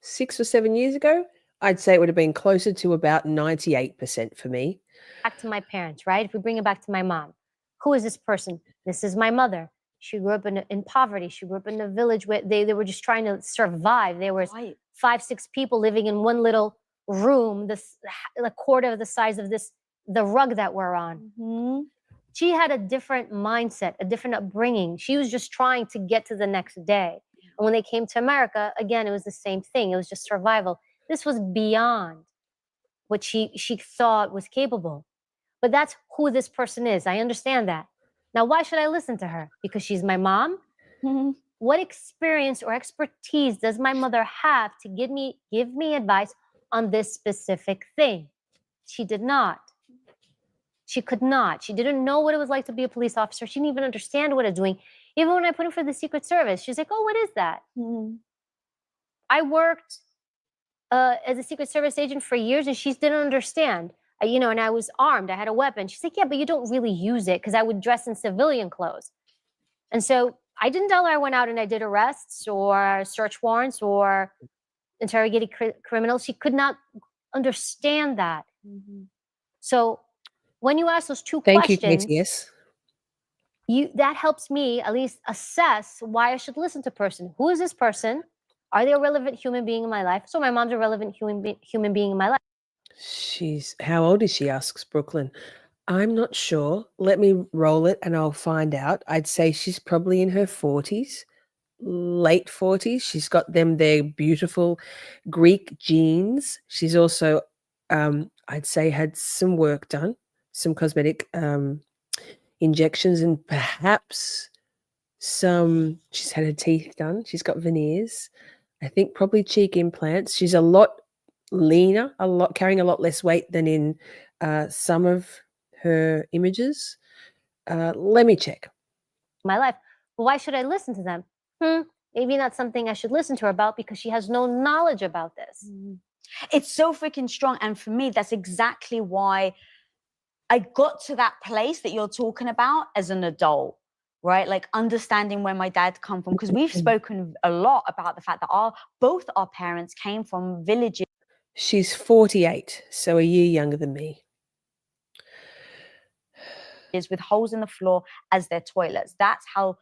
6 or 7 years ago, I'd say it would have been closer to about 98% for me. Back to my parents, right? If we bring it back to my mom, who is this person? This is my mother. She grew up in poverty. She grew up in a village where they were just trying to survive. There was 5, 6 people living in one little room, a quarter of the size of the rug that we're on. Mhm. She had a different mindset, a different upbringing. She was just trying to get to the next day. And when they came to America, again, it was the same thing. It was just survival. This was beyond what she thought was capable. But that's who this person is. I understand that. Now, why should I listen to her? Because she's my mom? Mhm. What experience or expertise does my mother have to give me advice on this specific thing? She did not. She could not. She didn't know what it was like to be a police officer. She didn't even understand what I was doing. Even when I put in for the Secret Service, she's like, oh, what is that? Mhm. I worked as a Secret Service agent for years, and she didn't understand. And I was armed. I had a weapon. She's like, yeah, but you don't really use it, because I would dress in civilian clothes. And so I didn't tell her I went out and I did arrests or search warrants or interrogated criminals. She could not understand that. Mhm. So when you ask those two Thank you, questions, KTS. that helps me at least assess why I should listen to a person. Who is this person? Are they a relevant human being in my life? So my mom's a relevant human being in my life. How old is she? Asks Brooklyn. I'm not sure. Let me roll it and I'll find out. I'd say she's probably in her 40s, late 40s. She's got their beautiful Greek genes. She's also, I'd say, had some work done, some cosmetic injections, and perhaps she's had her teeth done. She's got veneers. I think probably cheek implants. She's a lot leaner, carrying a lot less weight than in some of her images. Let me check. My life. But why should I listen to them? Maybe not something I should listen to her about, because she has no knowledge about this. It's so freaking strong. And for me, that's exactly why I got to that place that you're talking about as an adult, right? Like understanding where my dad come from, because we've spoken a lot about the fact that both our parents came from villages. She's 48, so a year younger than me. With holes in the floor as their toilets. That's how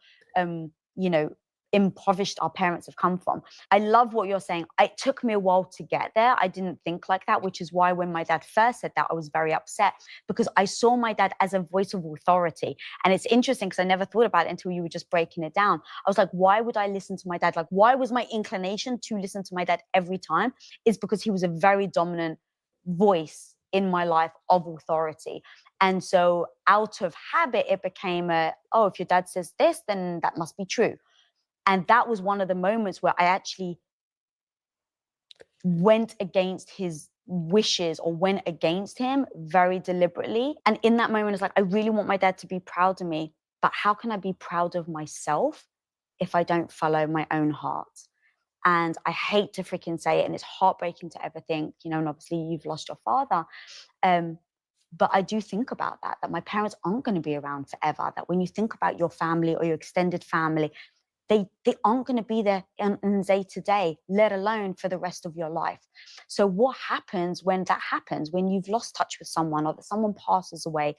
impoverished our parents have come from. I love what you're saying. It took me a while to get there. I didn't think like that, which is why when my dad first said that, I was very upset, because I saw my dad as a voice of authority. And it's interesting because I never thought about it until you were just breaking it down. I was like, why would I listen to my dad? Like, why was my inclination to listen to my dad every time? Is because he was a very dominant voice in my life of authority. And so out of habit, it became if your dad says this, then that must be true. And that was one of the moments where I actually went against his wishes or went against him very deliberately. And in that moment, it's like, I really want my dad to be proud of me, but how can I be proud of myself if I don't follow my own heart? And I hate to freaking say it, and it's heartbreaking to ever think, and obviously you've lost your father. But I do think about that my parents aren't going to be around forever, that when you think about your family or your extended family, they aren't going to be there in day to day, let alone for the rest of your life. So what happens when that happens, when you've lost touch with someone or that someone passes away?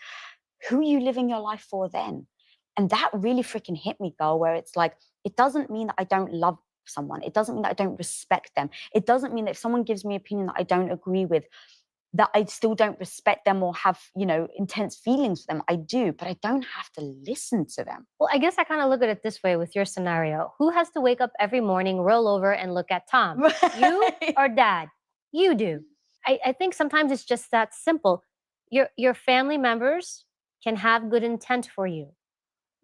Who are you living your life for then? And that really freaking hit me, girl, where it's like, it doesn't mean that I don't love someone. It doesn't mean that I don't respect them. It doesn't mean that if someone gives me an opinion that I don't agree with, that I still don't respect them or have, intense feelings for them. I do, but I don't have to listen to them. Well, I guess I kind of look at it this way with your scenario. Who has to wake up every morning, roll over, and look at Tom? You or dad? You do. I think sometimes it's just that simple. Your family members can have good intent for you.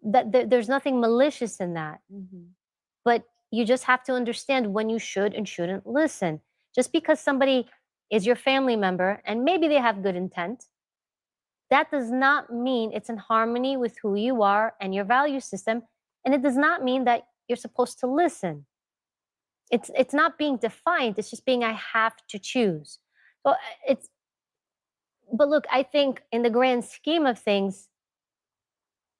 There's nothing malicious in that. But you just have to understand when you should and shouldn't listen. Just because somebody is your family member and maybe they have good intent, that does not mean it's in harmony with who you are and your value system. And it does not mean that you're supposed to listen. It's not being defiant. It's just being, I have to choose. But look, I think in the grand scheme of things,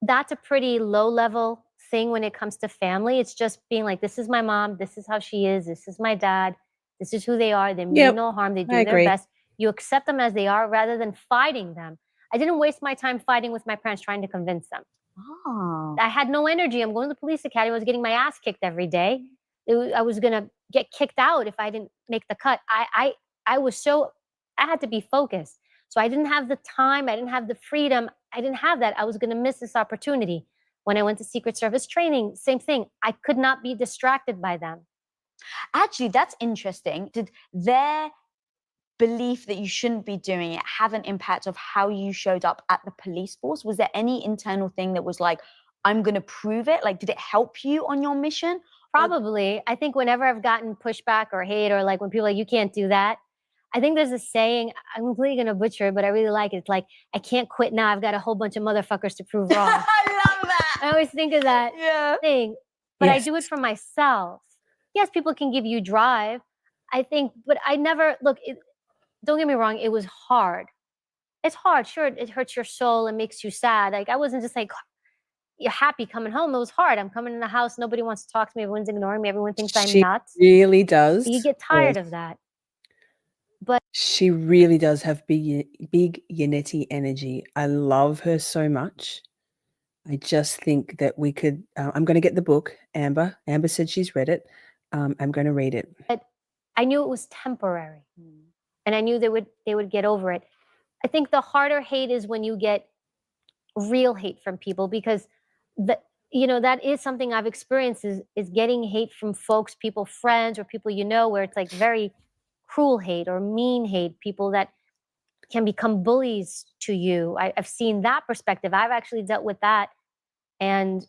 that's a pretty low level thing when it comes to family. It's just being like, this is my mom. This is how she is. This is my dad. This is who they are. They mean no harm. They do their best. You accept them as they are rather than fighting them. I didn't waste my time fighting with my parents trying to convince them. I had no energy. I'm going to the police academy. I was getting my ass kicked every day. I was going to get kicked out if I didn't make the cut. I had to be focused. So I didn't have the time, I didn't have the freedom, I didn't have that. I was going to miss this opportunity. When I went to Secret Service training, same thing. I could not be distracted by them. Actually, that's interesting. Did their belief that you shouldn't be doing it have an impact of how you showed up at the police force? Was there any internal thing that was like, I'm going to prove it? Like, did it help you on your mission? Probably. I think whenever I've gotten pushback or hate, or like when people are like, you can't do that, I think there's a saying, I'm completely going to butcher it, but I really like it. It's like, I can't quit now. I've got a whole bunch of motherfuckers to prove wrong. I love that. I always think of that thing, but I do it for myself. Yes, people can give you drive, I think, but I never, look, don't get me wrong, it was hard. It's hard. Sure, it hurts your soul and makes you sad. Like, I wasn't just like, you're happy coming home. It was hard. I'm coming in the house. Nobody wants to talk to me. Everyone's ignoring me. Everyone thinks I'm nuts. She really does. You get tired of that. But she really does have big Yannetti energy. I love her so much. I just think that we could, I'm going to get the book, Amber. Amber said she's read it. I'm going to read it. But I knew it was temporary. And I knew they would get over it. I think the harder hate is when you get real hate from people, because that is something I've experienced is getting hate from folks, people, friends, or people where it's like very cruel hate or mean hate, people that can become bullies to you. I've seen that perspective. I've actually dealt with that, and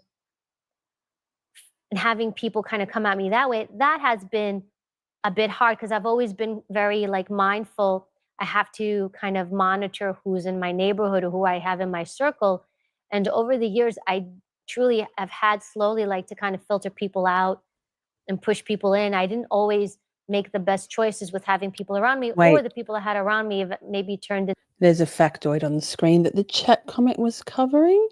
having people kind of come at me that way, that has been a bit hard, because I've always been very like mindful. I have to kind of monitor who's in my neighborhood or who I have in my circle. And over the years, I truly have had slowly like to kind of filter people out and push people in. I didn't always make the best choices with having people around me, or the people I had around me maybe turned into. There's a factoid on the screen that the chat comment was covering.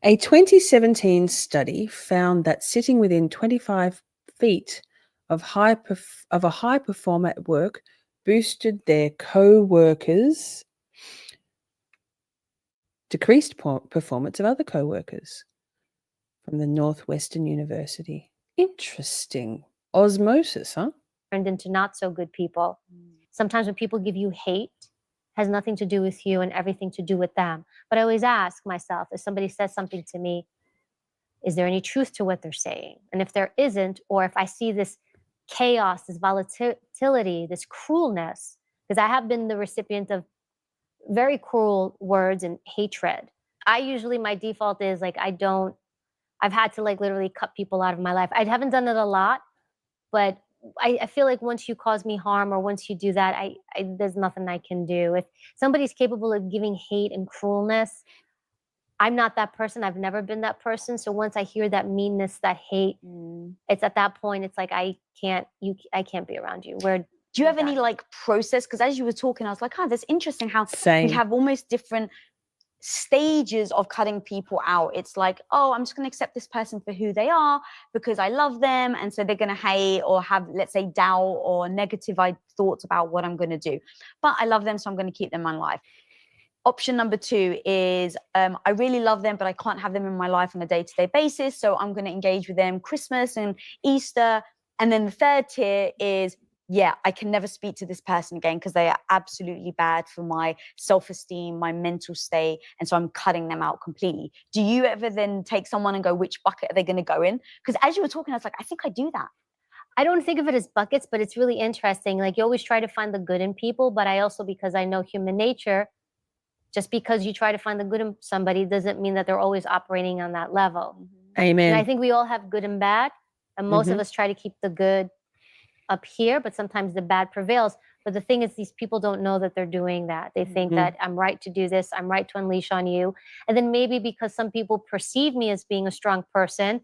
A 2017 study found that sitting within 25 feet of a high performer at work boosted their co-workers, decreased performance of other co-workers, from the Northwestern University. Interesting. Osmosis, huh? Turned into not so good people. Sometimes when people give you hate, has nothing to do with you and everything to do with them. But I always ask myself, if somebody says something to me, is there any truth to what they're saying? And if there isn't, or if I see this chaos, this volatility, this cruelness, because I have been the recipient of very cruel words and hatred. My default is like, I've had to like literally cut people out of my life. I haven't done it a lot, but I feel like once you cause me harm, or once you do that, there's nothing I can do. If somebody's capable of giving hate and cruelness, I'm not that person. I've never been that person. So once I hear that meanness, that hate, it's at that point, it's like, I can't be around you. Do you have any like process? Because as you were talking, I was like, that's interesting how we have almost different stages of cutting people out. It's like, I'm just going to accept this person for who they are because I love them, and so they're going to hate or have, let's say, doubt or negative thoughts about what I'm going to do, but I love them, so I'm going to keep them in my life. Option number 2 is I really love them, but I can't have them in my life on a day-to-day basis, so I'm going to engage with them Christmas and Easter. And then the third tier is, I can never speak to this person again because they are absolutely bad for my self-esteem, my mental state, and so I'm cutting them out completely. Do you ever then take someone and go, which bucket are they going to go in? Because as you were talking, I was like, I think I do that. I don't think of it as buckets, but it's really interesting. Like, you always try to find the good in people, but I also, because I know human nature, just because you try to find the good in somebody doesn't mean that they're always operating on that level. Amen. And I think we all have good and bad, and most of us try to keep the good up here, but sometimes the bad prevails. But the thing is, these people don't know that they're doing that. They think that I'm right to do this, I'm right to unleash on you. And then maybe because some people perceive me as being a strong person,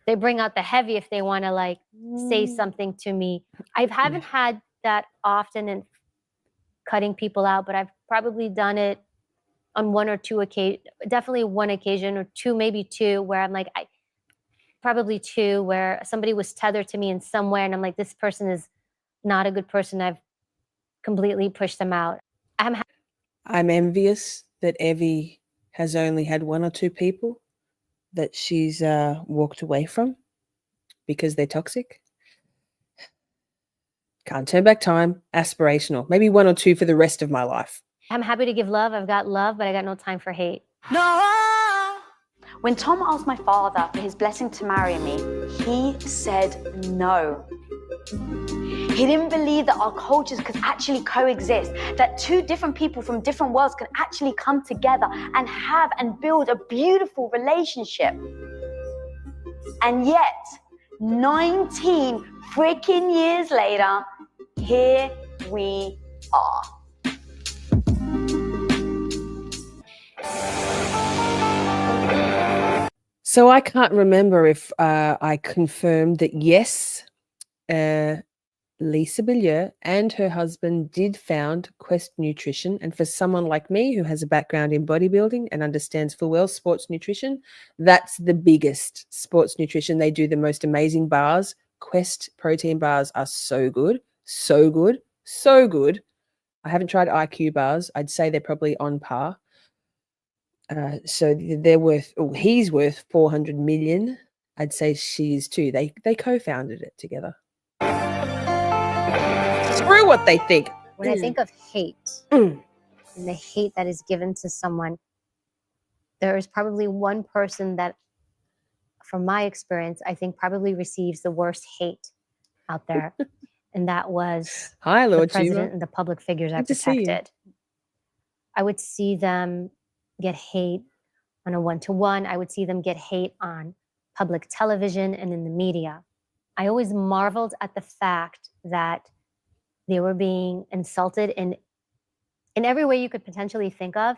they bring out the heavy if they want to like say something to me. I haven't had that often in cutting people out, but I've probably done it on one or two occasions, definitely one occasion or two, maybe two, where I'm like, probably two, where somebody was tethered to me in some way, and I'm like, this person is not a good person. I've completely pushed them out. I'm envious that Evie has only had one or two people that she's walked away from because they're toxic. Can't turn back time. Aspirational. Maybe 1 or 2 for the rest of my life. I'm happy to give love. I've got love, but I got no time for hate. No! When Tom asked my father for his blessing to marry me, he said no. He didn't believe that our cultures could actually coexist, that 2 different people from different worlds can actually come together and have and build a beautiful relationship. And yet, 19 freaking years later, here we are. So I can't remember if I confirmed that yes, Lisa Billier and her husband did found Quest Nutrition. And for someone like me who has a background in bodybuilding and understands full well sports nutrition, that's the biggest sports nutrition. They do the most amazing bars. Quest protein bars are so good, so good, so good. I haven't tried IQ bars. I'd say they're probably on par. So they're worth, he's worth 400 million. I'd say she is too. They co-founded it together. Screw what they think. When I think of hate and the hate that is given to someone, there is probably one person that, from my experience, I think probably receives the worst hate out there. And that was Hi, Lord the president Shiva. and the public figures I Good to see you. protected. I would see them get hate on a one-to-one. I would see them get hate on public television and in the media. I always marveled at the fact that they were being insulted in every way you could potentially think of.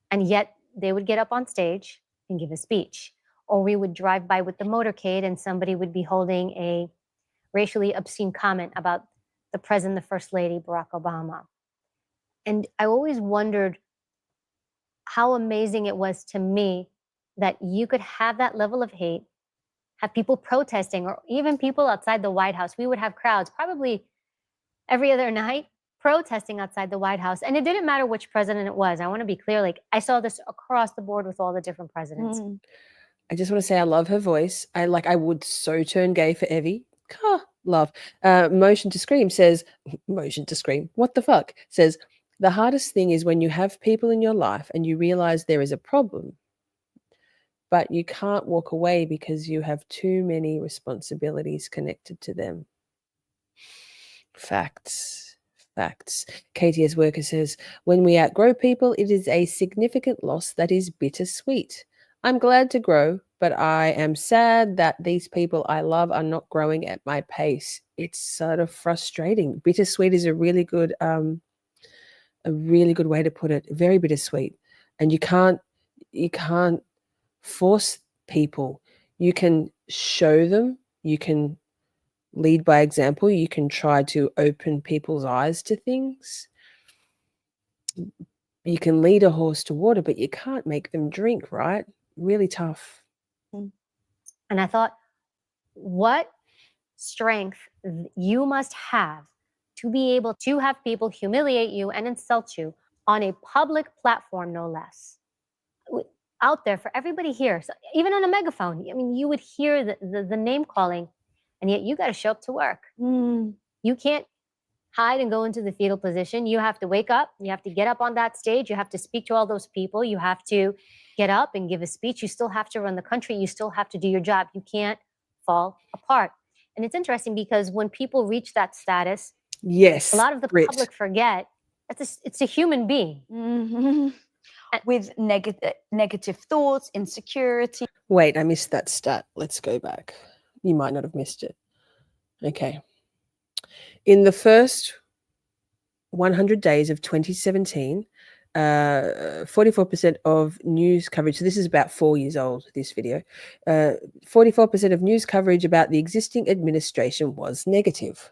And yet they would get up on stage and give a speech. Or we would drive by with the motorcade and somebody would be holding a racially obscene comment about the president, the first lady, Barack Obama. And I always wondered how amazing it was to me that you could have that level of hate, have people protesting, or even people outside the White House. We would have crowds probably every other night protesting outside the White House. And it didn't matter which president it was. I want to be clear, like I saw this across the board with all the different presidents. I just want to say I love her voice. I would so turn gay for Evie. Love. Motion to Scream says, motion to scream, what the fuck? Says, the hardest thing is when you have people in your life and you realize there is a problem, but you can't walk away because you have too many responsibilities connected to them. Facts. ktsworker says, when we outgrow people, it is a significant loss that is bittersweet. I'm glad to grow, but I am sad that these people I love are not growing at my pace. It's sort of frustrating. Bittersweet is a really good way to put it. Very bittersweet. And you can't force people. You can show them, you can lead by example, you can try to open people's eyes to things. You can lead a horse to water, but you can't make them drink, right? Really tough. And I thought, what strength you must have to be able to have people humiliate you and insult you on a public platform, no less. Out there for everybody here, so even on a megaphone. I mean, you would hear the name calling, and yet you got to show up to work. You can't hide and go into the fetal position. You have to wake up. You have to get up on that stage. You have to speak to all those people. You have to get up and give a speech. You still have to run the country. You still have to do your job. You can't fall apart. And it's interesting because when people reach that status, yes, a lot of the public forget it's a human being. With negative thoughts, insecurity. Wait, I missed that stat. Let's go back. You might not have missed it. Okay. In the first 100 days of 2017, 44% of news coverage, so this is about 4 years old, this video, 44% of news coverage about the existing administration was negative.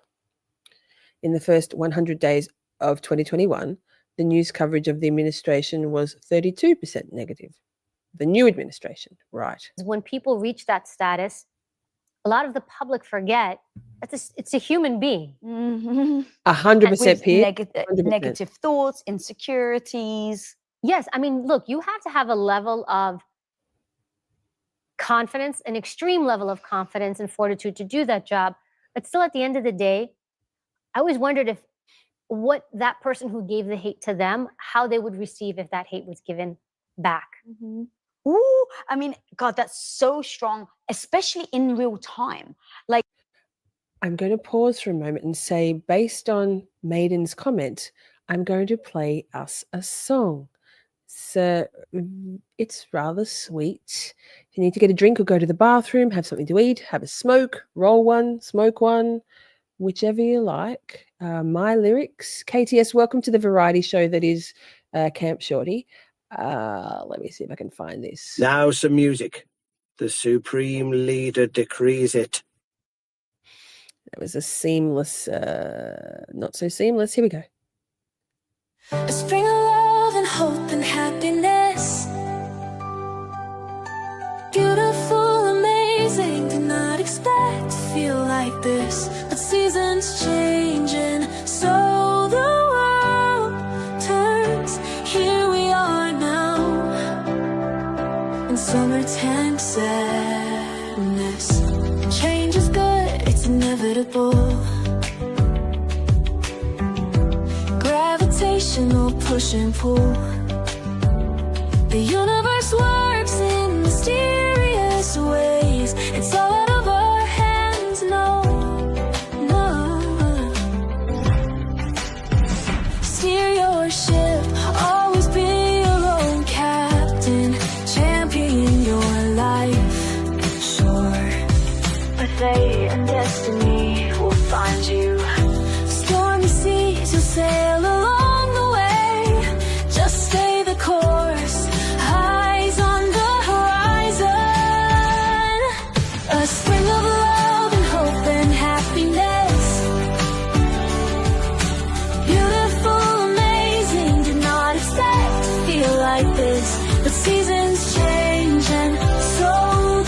In the first 100 days of 2021, the news coverage of the administration was 32% negative. The new administration, right. When people reach that status, a lot of the public forget it's a human being. 100% Pierre. Negative thoughts, insecurities. Yes, I mean, look, you have to have a level of confidence, an extreme level of confidence and fortitude to do that job. But still, at the end of the day, I always wondered if what that person who gave the hate to them, how they would receive if that hate was given back. Mm-hmm. Ooh, I mean, God, that's so strong, especially in real time. Like, I'm going to pause for a moment and say, based on Maiden's comment, I'm going to play us a song. So it's rather sweet. If you need to get a drink or go to the bathroom, have something to eat, have a smoke, roll one, smoke one, whichever you like. My lyrics, KTS, welcome to the variety show that is Camp Shorty. Let me see if I can find this. Now some music. The supreme leader decrees it. That was a seamless, not so seamless. Here we go. A spring of love and hope and happiness. Beautiful, amazing. Did not expect to feel like this. But seasons changing, so the world turns. Here we are now, in summertime sadness. Change is good, it's inevitable. Gravitational push and pull. The universe works in mysterious ways. It's all out of our hands, no, no. Steer your ship, always be your own captain. Champion your life, sure. But fate and destiny will find you. Stormy seas, you'll sail along the way. Just stay the course, eyes on the horizon. A spring of love and hope and happiness. Beautiful, amazing, did not expect to feel like this. But seasons change and so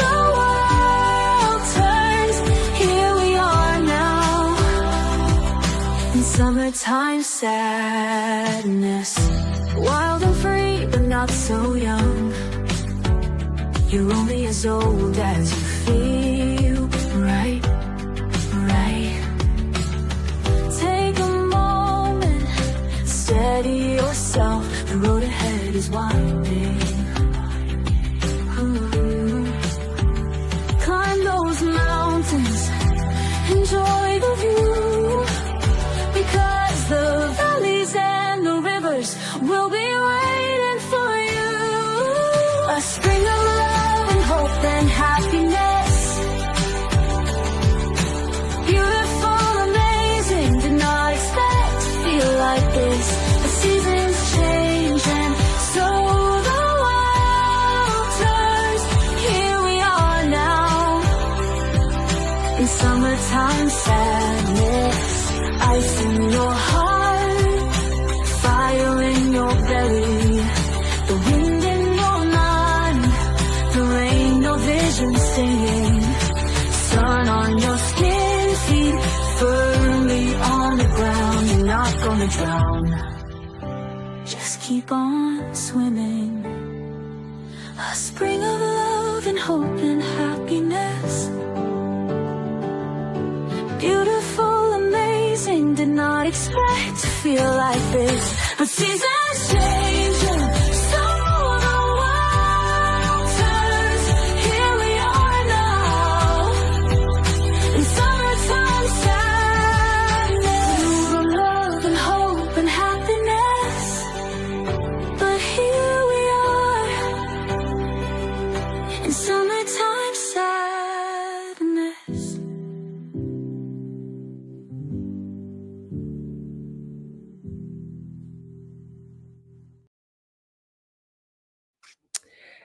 the world turns. Here we are now, in summertime sadness. Wild and free, but not so young. You're only as old as you feel, right, right. Take a moment, steady yourself. The road ahead is winding. Climb those mountains, enjoy the view, because the valleys and the rivers will be waiting for you. A spring of love and hope and happiness. Beautiful, amazing, did not expect to feel like this. The seasons change and so the world turns. Here we are now, in summertime sadness. Ice in your heart, fire in your belly, the wind in your mind, the rain, no vision singing, sun on your skin, feet firmly on the ground. You're not gonna drown, just keep on swimming. A spring of love and hope and happiness. Beautiful, amazing, did not expect to feel like this. But seasons change and so the world turns. Here we are now, in summertime sadness. Love and hope and happiness. But here we are, in summertime sadness.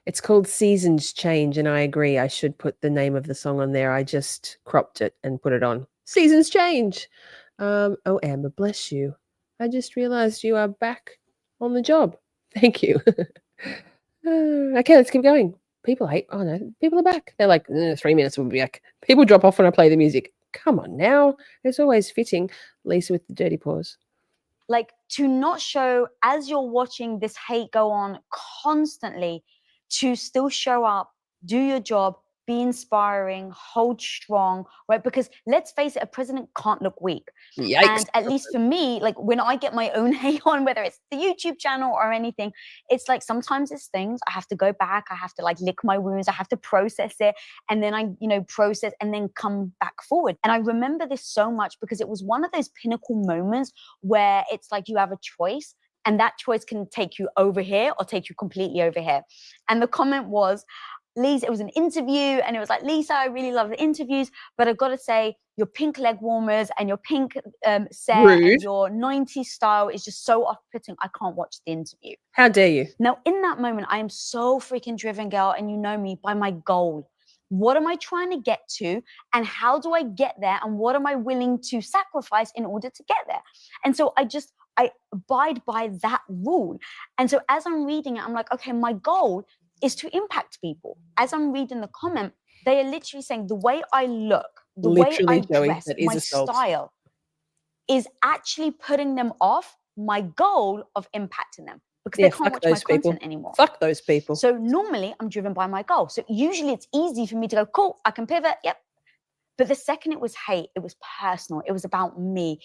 It's called Seasons Change, and I agree. I should put the name of the song on there. I just cropped it and put it on. Seasons Change. Oh, Amber, bless you. I just realized you are back on the job. Thank you. Okay, let's keep going. People hate. Oh no, people are back. They're like 3 minutes. We'll be back. People drop off when I play the music. Come on now. It's always fitting. Lisa with the dirty paws. like, to not show, as you're watching this hate go on constantly, to still show up, do your job, be inspiring, hold strong, right? Because let's face it, a president can't look weak. Yikes. And at least for me, like when I get my own hate on, whether it's the YouTube channel or anything, it's like sometimes it's things I have to go back, I have to like lick my wounds, I have to process it, and then I, process and then come back forward. And I remember this so much because it was one of those pinnacle moments where it's like you have a choice, and that choice can take you over here or take you completely over here. And the comment was, Lisa, it was an interview, and it was like, Lisa, I really love the interviews, but I've got to say, your pink leg warmers and your pink set and your 90s style is just so off-putting. I can't watch the interview. How dare you? Now, in that moment, I am so freaking driven, girl, and you know me, by my goal. What am I trying to get to, and how do I get there, and what am I willing to sacrifice in order to get there? And so I abide by that rule. And so as I'm reading it, I'm like, okay, my goal is to impact people. As I'm reading the comment, they are literally saying the way I look, the Literally, way I Joey, dress, that is my assault. style is actually putting them off my goal of impacting them, because they can't watch my content anymore. Fuck those people. So normally I'm driven by my goal. So usually it's easy for me to go, cool, I can pivot, yep. But the second it was hate, it was personal, it was about me.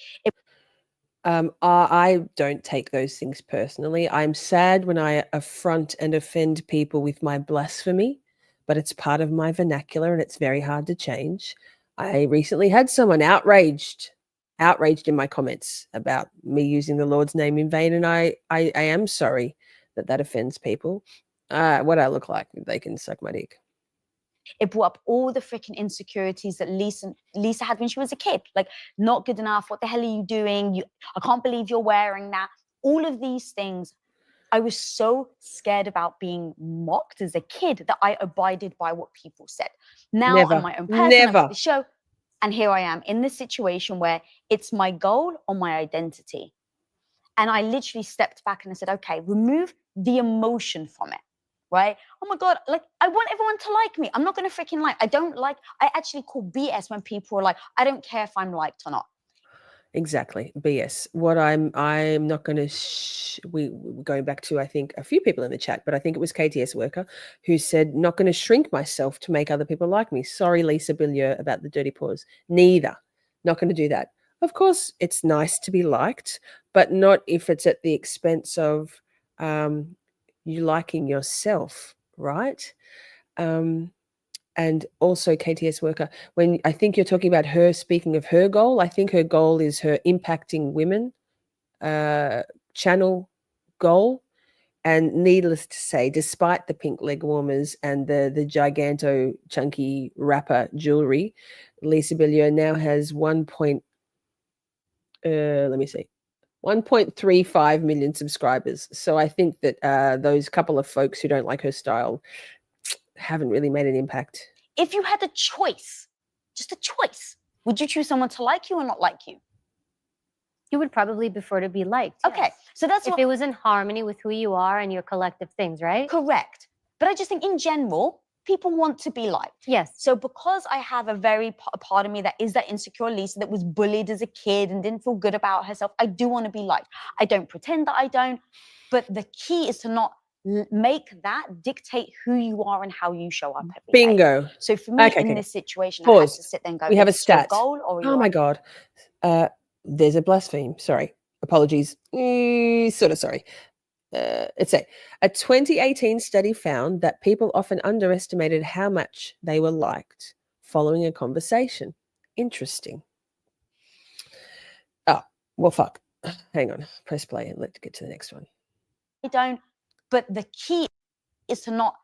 I don't take those things personally. I'm sad when I affront and offend people with my blasphemy, but it's part of my vernacular and it's very hard to change. I recently had someone outraged in my comments about me using the Lord's name in vain, and I am sorry that offends people. What I look like, they can suck my dick. It brought up all the freaking insecurities that Lisa had when she was a kid. Like, not good enough. What the hell are you doing? I can't believe you're wearing that. All of these things. I was so scared about being mocked as a kid that I abided by what people said. Now I'm my own person. I'm the show. And here I am in this situation where it's my goal or my identity. And I literally stepped back and I said, okay, remove the emotion from it. Right? Oh my God, like, I want everyone to like me. I'm not going to freaking like. I actually call BS when people are like, I don't care if I'm liked or not. Exactly. BS. What I'm not going to, we're going back to, I think, a few people in the chat, but I think it was ktsworker who said, not going to shrink myself to make other people like me. Sorry, Lisa Billier, about the dirty paws. Neither. Not going to do that. Of course, it's nice to be liked, but not if it's at the expense of, you liking yourself, right? And also ktsworker, when I think you're talking about her, speaking of her goal, I think her goal is her impacting women channel goal. And needless to say, despite the pink leg warmers and the giganto chunky wrapper jewelry, Lisa Billier now has 1.35 million subscribers. So I think that those couple of folks who don't like her style haven't really made an impact. If you had a choice, just a choice, would you choose someone to like you or not like you? You would probably prefer to be liked. Okay, yes. So that's if it was in harmony with who you are and your collective things, right? Correct. But I just think in general, people want to be liked. Yes. So because I have a very part of me that is that insecure Lisa that was bullied as a kid and didn't feel good about herself, I do want to be liked. I don't pretend that I don't, but the key is to not make that dictate who you are and how you show up every day. Bingo. So for me, in this situation, Pause. I had to sit there and go, we have a stat. Goal or oh my God. There's a blaspheme. Sorry. Apologies. Sort of sorry. It's a 2018 study found that people often underestimated how much they were liked following a conversation. Interesting. Oh, well, fuck. Hang on. Press play and let's get to the next one. I don't, but the key is to not.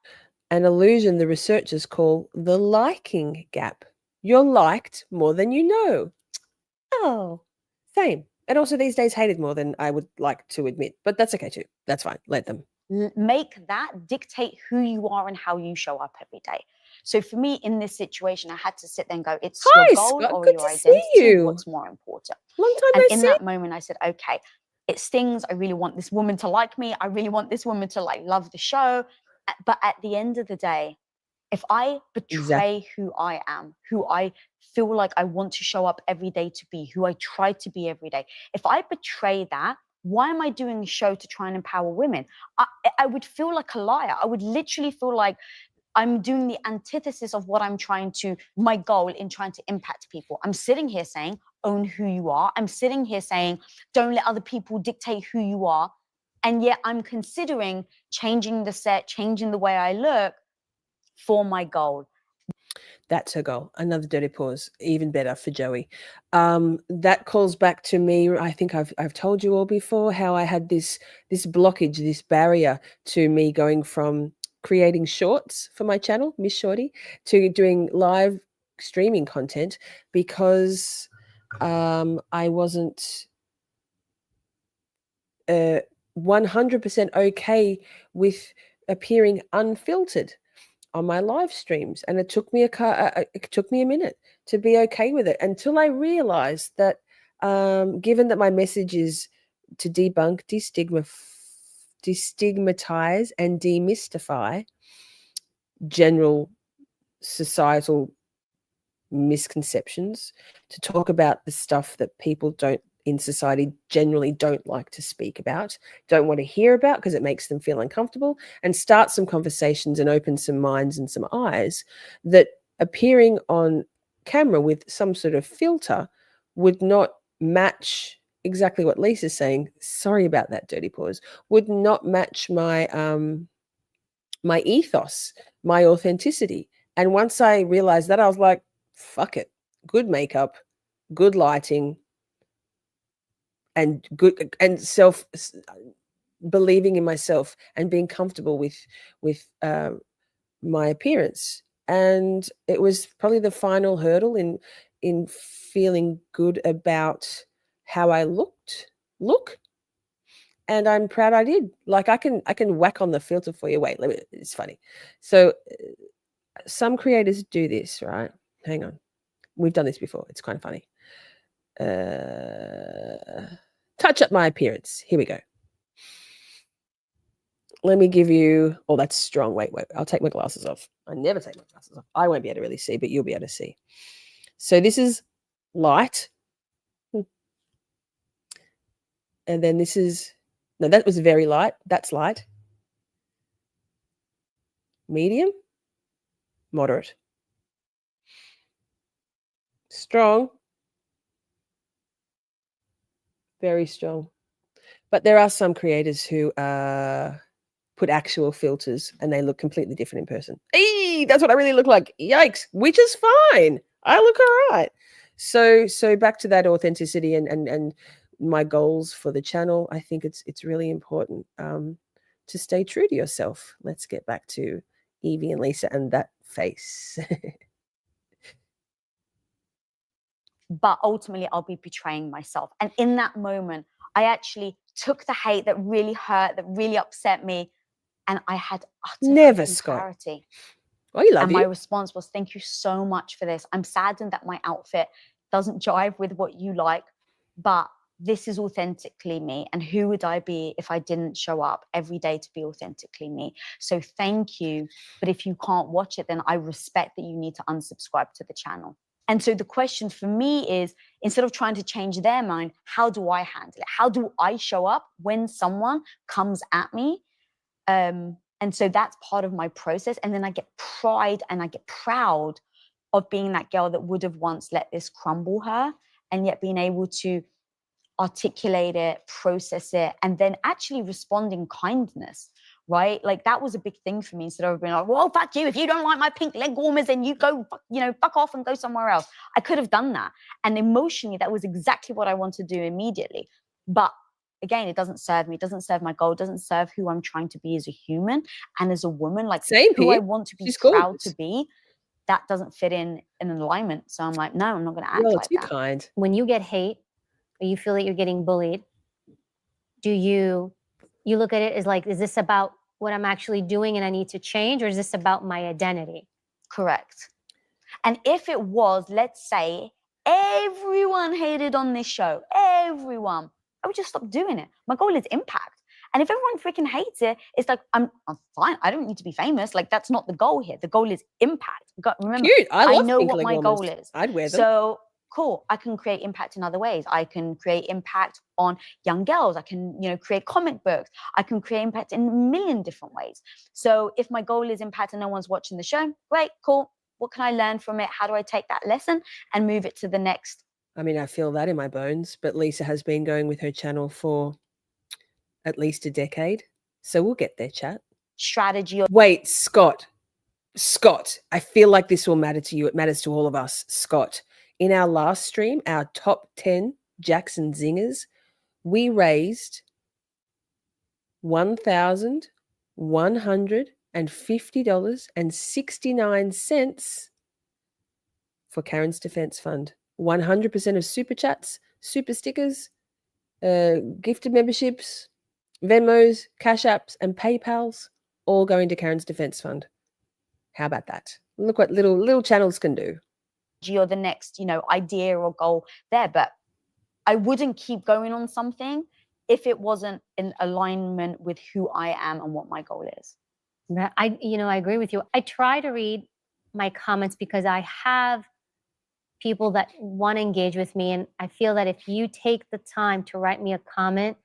An illusion the researchers call the liking gap. You're liked more than you know. Oh, same. And also these days hated more than I would like to admit, but that's okay too. That's fine. Let them. Make that dictate who you are and how you show up every day. So for me in this situation, I had to sit there and go, it's your goal Scott, or good your to identity, see you. what's more important? Long time and no in see. that moment, I said, okay, it stings. I really want this woman to like me. I really want this woman to like love the show. But at the end of the day, if I betray who I am, who I feel like I want to show up every day to be, who I try to be every day, if I betray that, why am I doing a show to try and empower women? I would feel like a liar. I would literally feel like I'm doing the antithesis of what I'm trying to, my goal in trying to impact people. I'm sitting here saying, own who you are. I'm sitting here saying, don't let other people dictate who you are. And yet I'm considering changing the set, changing the way I look for my goal. That's her goal. Another dirty pause, even better for Joey. That calls back to me. I think I've told you all before how I had this blockage, this barrier to me going from creating shorts for my channel, Miss Shorty, to doing live streaming content because I wasn't 100% okay with appearing unfiltered on my live streams, and it took me a minute to be okay with it until I realized that given that my message is to debunk, destigmatize and demystify general societal misconceptions, to talk about the stuff that people in society generally don't like to speak about, don't want to hear about because it makes them feel uncomfortable, and start some conversations and open some minds and some eyes, that appearing on camera with some sort of filter would not match exactly what Lisa's saying. Sorry about that, dirty pause. Would not match my my ethos, my authenticity. And once I realized that, I was like, fuck it. Good makeup, good lighting, and good and self believing in myself and being comfortable with my appearance. And it was probably the final hurdle in feeling good about how I look. And I'm proud I did. Like I can whack on the filter for you. Wait, it's funny. So some creators do this, right? Hang on. We've done this before. It's kind of funny. Touch up my appearance. Here we go. Let me give you, oh, that's strong. Wait, I'll take my glasses off. I never take my glasses off. I won't be able to really see, but you'll be able to see. So this is light. And then this is, no, that was very light. That's light. Medium, moderate. Strong. Very strong. But there are some creators who put actual filters and they look completely different in person. Eee, that's what I really look like. Yikes, which is fine. I look all right. So back to that authenticity and my goals for the channel. I think it's really important to stay true to yourself. Let's get back to Evie and Lisa and that face. But ultimately I'll be betraying myself. And in that moment, I actually took the hate that really hurt, that really upset me, and I had utter clarity. Oh, you love and you. My response was, thank you so much for this. I'm saddened that my outfit doesn't jive with what you like, but this is authentically me. And who would I be if I didn't show up every day to be authentically me? So thank you. But if you can't watch it, then I respect that you need to unsubscribe to the channel. And so the question for me is, instead of trying to change their mind, how do I handle it? How do I show up when someone comes at me? And so that's part of my process. And then I get pride and I get proud of being that girl that would have once let this crumble her, and yet being able to articulate it, process it, and then actually respond in kindness, right? Like that was a big thing for me. Instead of being like, well, fuck you, if you don't like my pink leg warmers, then you go, fuck off and go somewhere else. I could have done that. And emotionally, that was exactly what I wanted to do immediately. But again, it doesn't serve me. It doesn't serve my goal. It doesn't serve who I'm trying to be as a human and as a woman. Like who I want to be proud to be. That doesn't fit in alignment. So I'm like, no, I'm not going to act like that. Kind. When you get hate, or you feel that you're getting bullied, do you look at it as like, is this about what I'm actually doing and I need to change, or is this about my identity? Correct. And if it was, let's say, everyone hated on this show, everyone, I would just stop doing it. My goal is impact. And if everyone freaking hates it, it's like, I'm fine. I don't need to be famous. Like, that's not the goal here. The goal is impact. Remember, Cute. I know what my goal is. I'd wear them. So cool, I can create impact in other ways. I can create impact on young girls. I can, create comic books. I can create impact in a million different ways. So if my goal is impact and no one's watching the show, great, cool. What can I learn from it? How do I take that lesson and move it to the next? I mean, I feel that in my bones, but Lisa has been going with her channel for at least a decade. So we'll get there, chat. Strategy. Wait, Scott, I feel like this will matter to you. It matters to all of us. Scott, in our last stream, our top 10 Jackson Zingers, we raised $1,150.69 for Karen's Defense Fund. 100% of super chats, super stickers, gifted memberships, Venmos, Cash Apps, and PayPals all going to Karen's Defense Fund. How about that? Look what little channels can do. Or the next, idea or goal there. But I wouldn't keep going on something if it wasn't in alignment with who I am and what my goal is. I agree with you. I try to read my comments because I have people that want to engage with me. And I feel that if you take the time to write me a comment,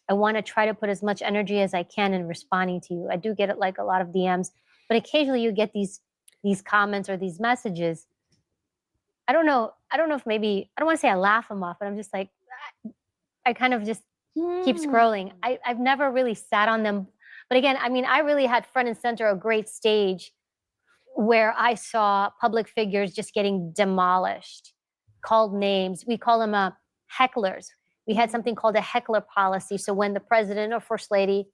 I want to try to put as much energy as I can in responding to you. I do get it like a lot of DMs, but occasionally you get these comments or these messages. I don't know if maybe, I don't want to say I laugh them off, but I'm just like, I kind of just keep scrolling. I've never really sat on them. But again, I mean, I really had front and center a great stage where I saw public figures just getting demolished, called names. We call them hecklers. We had something called a heckler policy. So when the president or first lady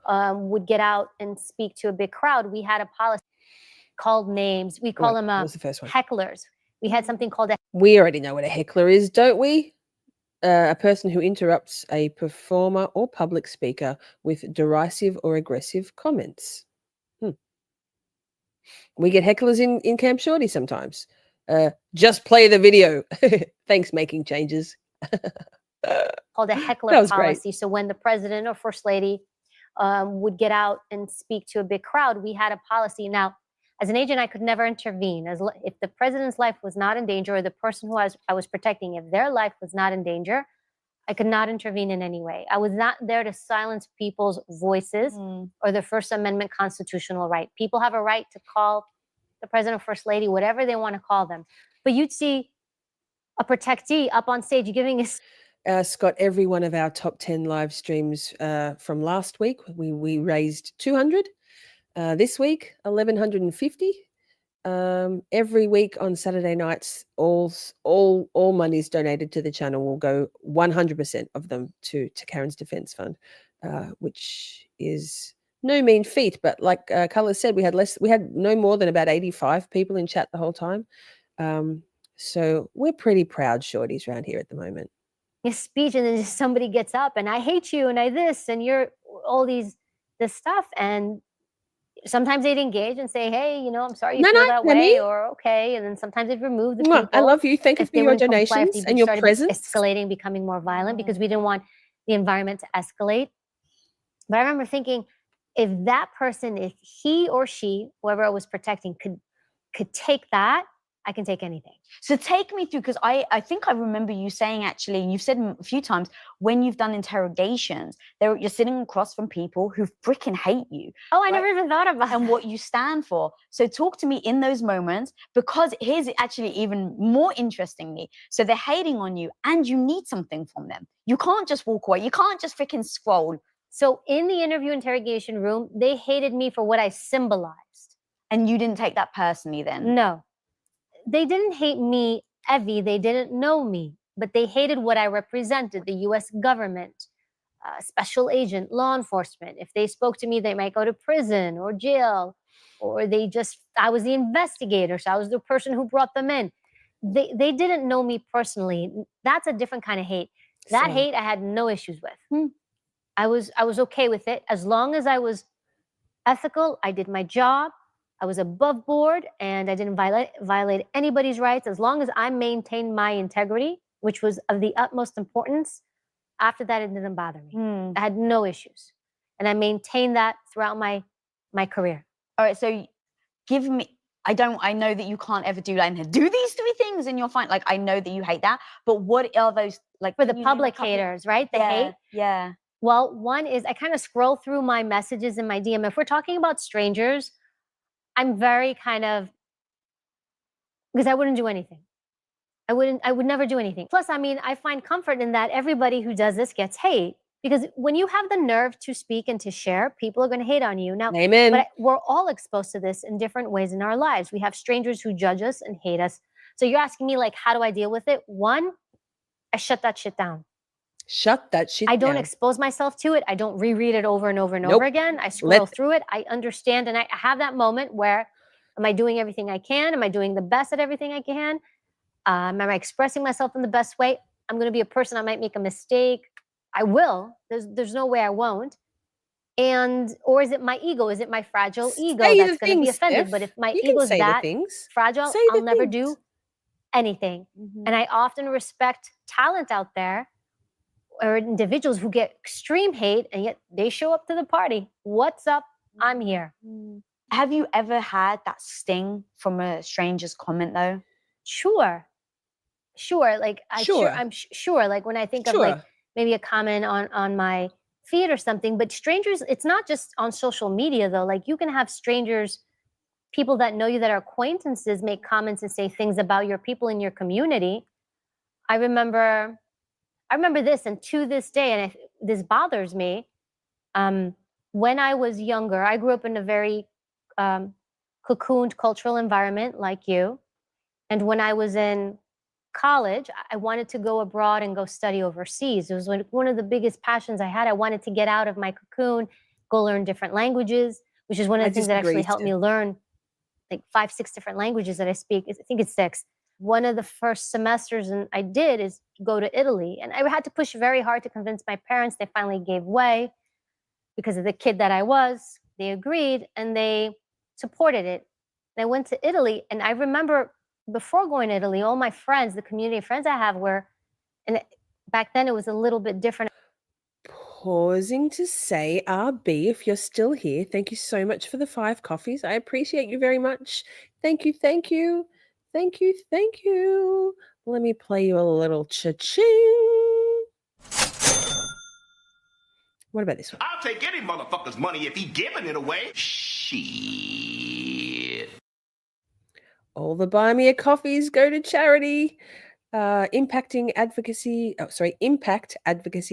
would get out and speak to a big crowd, we had a policy called names. We call them what was the first one? hecklers. We had something called We already know what a heckler is, don't we? A person who interrupts a performer or public speaker with derisive or aggressive comments. We get hecklers in Camp Shorty sometimes. Just play the video. Thanks, making changes. called a heckler That was policy. great. So when the president or first lady would get out and speak to a big crowd, we had a policy. Now, as an agent, I could never intervene. If the president's life was not in danger, or the person who I was protecting, if their life was not in danger, I could not intervene in any way. I was not there to silence people's voices or the First Amendment constitutional right. People have a right to call the president or first lady whatever they want to call them. But you'd see a protectee up on stage giving us. Scott, every one of our top 10 live streams from last week, we raised 200. This week, 1,150. Every week on Saturday nights, all monies donated to the channel will go 100% of them to Karen's Defense Fund, which is no mean feat. But like Carla said, we had no more than about 85 people in chat the whole time. So we're pretty proud Shorties around here at the moment. A speech, and then just somebody gets up and I hate you and I this and you're all this stuff, and sometimes they'd engage and say, hey, I'm sorry you feel that way, or okay, and then sometimes they'd remove the people. I love you. Thank you for your donations and your presence. Escalating, becoming more violent because we didn't want the environment to escalate. But I remember thinking, if that person, if he or she, whoever I was protecting, could take that, I can take anything. So take me through, because I think I remember you saying, actually, and you've said a few times, when you've done interrogations, you're sitting across from people who freaking hate you. Oh, I never even thought about that. And what you stand for. So talk to me in those moments, because here's actually even more interestingly. So they're hating on you and you need something from them. You can't just walk away. You can't just freaking scroll. So in the interview interrogation room, they hated me for what I symbolized. And you didn't take that personally then? No. They didn't hate me, Evie. They didn't know me, but they hated what I represented, the U.S. government, special agent, law enforcement. If they spoke to me, they might go to prison or jail, or I was the investigator, so I was the person who brought them in. They didn't know me personally. That's a different kind of hate. That hate I had no issues with. I was okay with it. As long as I was ethical, I did my job. I was above board and I didn't violate anybody's rights. As long as I maintained my integrity, which was of the utmost importance, after that, it didn't bother me. I had no issues. And I maintained that throughout my career. All right, so give me, I know that you can't ever do like, do these 3 things and you're fine. Like, I know that you hate that, but what are those, like, For the can you name a public couple? haters, right? The hate. Yeah. Well, one is I kind of scroll through my messages in my DM. If we're talking about strangers, I'm very kind of, because I wouldn't do anything. I would never do anything. Plus, I mean, I find comfort in that everybody who does this gets hate, because when you have the nerve to speak and to share, people are going to hate on you. Now, Amen. but we're all exposed to this in different ways in our lives. We have strangers who judge us and hate us. So you're asking me, like, how do I deal with it? One, I shut that shit down. Shut that shit I don't down. expose myself to it. I don't reread it over and over and Nope. over again. I scroll through it. I understand. And I have that moment where, am I doing everything I can? Am I doing the best at everything I can? Am I expressing myself in the best way? I'm going to be a person. I might make a mistake. I will. There's no way I won't. Or is it my ego? Is it my fragile ego that's going to be offended? But if my ego is that fragile, I'll never do anything. Mhm. And I often respect talent out there, or individuals who get extreme hate, and yet they show up to the party. What's up? I'm here. Have you ever had that sting from a stranger's comment though? Sure. Like I'm sure. Like when I think of like maybe a comment on my feed or something, but strangers, it's not just on social media though. Like you can have strangers, people that know you that are acquaintances, make comments and say things about your people in your community. I remember this, and to this day, and this bothers me. When I was younger, I grew up in a very cocooned cultural environment like you. And when I was in college, I wanted to go abroad and go study overseas. It was one of the biggest passions I had. I wanted to get out of my cocoon, go learn different languages, which is one of the things that actually helped me learn like 5-6 different languages that I speak. I think it's 6. One of the first semesters I did is go to Italy. And I had to push very hard to convince my parents. They finally gave way because of the kid that I was. They agreed and they supported it. And I went to Italy, and I remember before going to Italy, all my friends, the community of friends I have and back then it was a little bit different. Pausing to say, RB, if you're still here, thank you so much for the 5 coffees. I appreciate you very much. Thank you. Let me play you a little cha-ching. What about this one? I'll take any motherfucker's money if he giving it away. Shit. All the Buy Me a Coffees go to charity. Impact Advocacy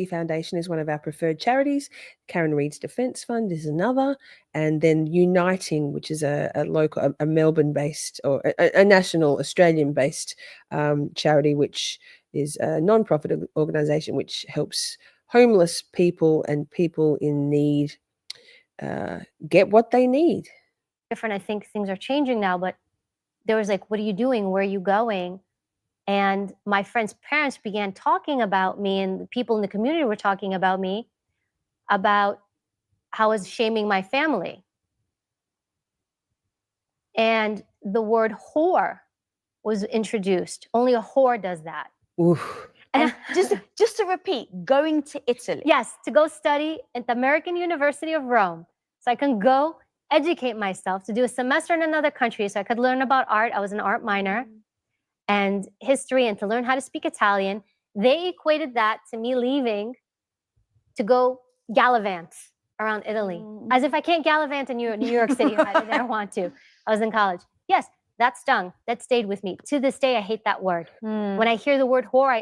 Foundation is one of our preferred charities. Karen Reid's Defence Fund is another, and then Uniting, which is a local, a Melbourne-based or a national Australian-based charity, which is a non-profit organisation which helps homeless people and people in need get what they need. Different. I think things are changing now, but there was like, what are you doing? Where are you going? And my friends' parents began talking about me, and the people in the community were talking about me, about how I was shaming my family. And the word whore was introduced. Only a whore does that. Oof. And just to repeat, going to Italy. Yes, to go study at the American University of Rome. So I can go educate myself, to do a semester in another country so I could learn about art. I was an art minor. And history, and to learn how to speak Italian. They equated that to me leaving to go gallivant around Italy. As if I can't gallivant in New York City if I didn't want to. I was in college. Yes, that stung. That stayed with me. To this day, I hate that word. When I hear the word whore,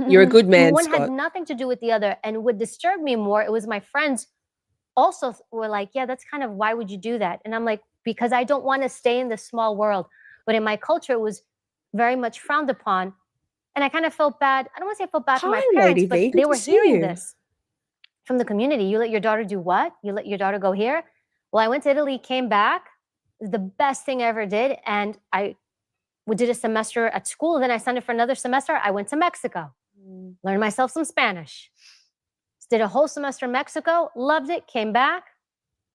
You're a good man, one Scott. had nothing to do with the other. And what disturbed me more, it was my friends also were like, yeah, that's kind of, why would you do that? And I'm like, because I don't want to stay in this small world. But in my culture, it was very much frowned upon. And I kind of felt bad. I don't want to say I felt bad for my parents, Lady but V, they were hearing this from the community. You let your daughter do what? You let your daughter go here? Well, I went to Italy, came back. It was the best thing I ever did. And I did a semester at school. Then I signed up for another semester. I went to Mexico, learned myself some Spanish. Did a whole semester in Mexico, loved it, came back.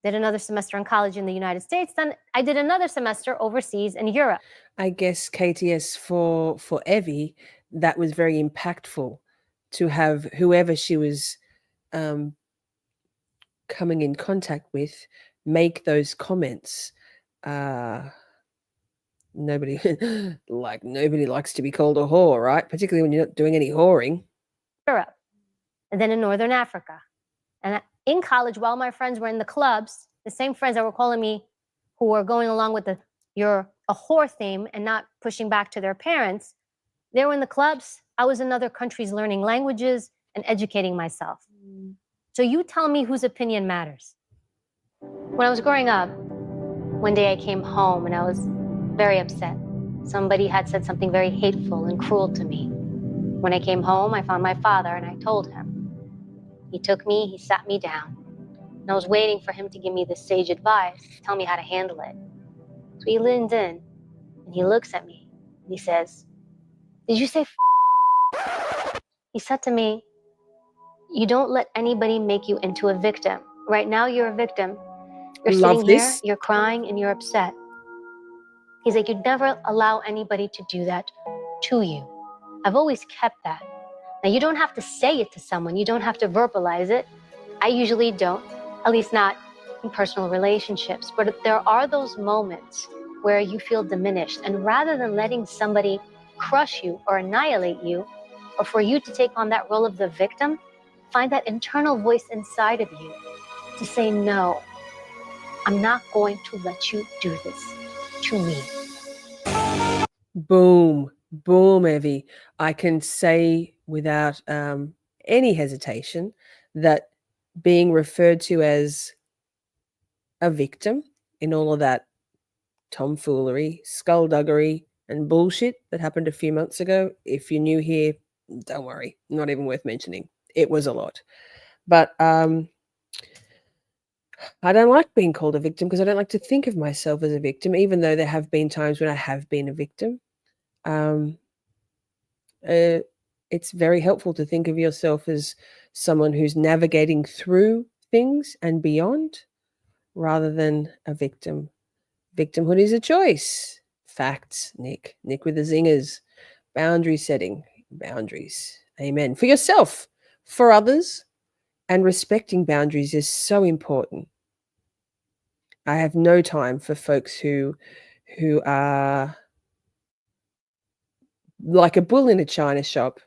Did another semester in college in the United States. Then I did another semester overseas in Europe. I guess KTS for Evie, that was very impactful to have whoever she was coming in contact with make those comments. Nobody nobody likes to be called a whore, right? Particularly when you're not doing any whoring. Europe, and then in Northern Africa. And in college, while my friends were in the clubs, the same friends that were calling me, who were going along with the "you're a whore" theme and not pushing back to their parents, they were in the clubs. I was in other countries learning languages and educating myself. So you tell me whose opinion matters. When I was growing up, one day I came home and I was very upset. Somebody had said something very hateful and cruel to me. When I came home, I found my father and I told him. He took me, he sat me down, and I was waiting for him to give me the sage advice, tell me how to handle it. So he leaned in and he looks at me and he says, "Did you say f-?" He said to me, "You don't let anybody make you into a victim. Right now you're a victim. You're Love sitting this. here, you're crying and you're upset." He's like, "You'd never allow anybody to do that to you." I've always kept that. Now, you don't have to say it to someone. You don't have to verbalize it. I usually don't, at least not in personal relationships. But there are those moments where you feel diminished. And rather than letting somebody crush you or annihilate you, or for you to take on that role of the victim, find that internal voice inside of you to say, "No, I'm not going to let you do this to me." Boom. Boom, Evie. I can say without any hesitation that being referred to as a victim in all of that tomfoolery, skullduggery, and bullshit that happened a few months ago, if you're new here, don't worry, not even worth mentioning. It was a lot. But I don't like being called a victim because I don't like to think of myself as a victim, even though there have been times when I have been a victim. It's very helpful to think of yourself as someone who's navigating through things and beyond rather than a victim. Victimhood is a choice. Facts, Nick. Nick with the zingers. Boundary setting. Boundaries. Amen. For yourself, for others, and respecting boundaries is so important. I have no time for folks who are like a bull in a china shop,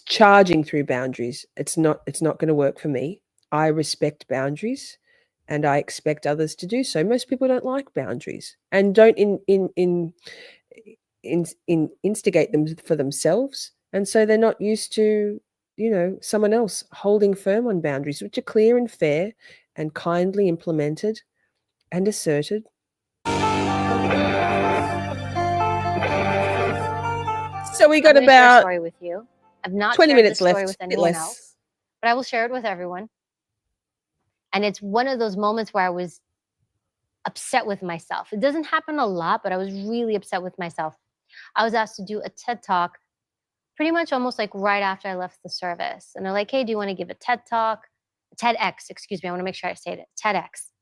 charging through boundaries. It's not going to work for me. I respect boundaries and I expect others to do so. Most people don't like boundaries and don't instigate them for themselves, and so they're not used to, someone else holding firm on boundaries which are clear and fair and kindly implemented and asserted. So we got I'm gonna share a about story with you. I've not 20 shared minutes this story left, with a bit anyone less. else, but I will share it with everyone. And it's one of those moments where I was upset with myself. It doesn't happen a lot, but I was really upset with myself. I was asked to do a TED Talk pretty much almost like right after I left the service. And they're like, "Hey, do you want to give a TED Talk?" TEDx, excuse me. I want to make sure I say it. TEDx.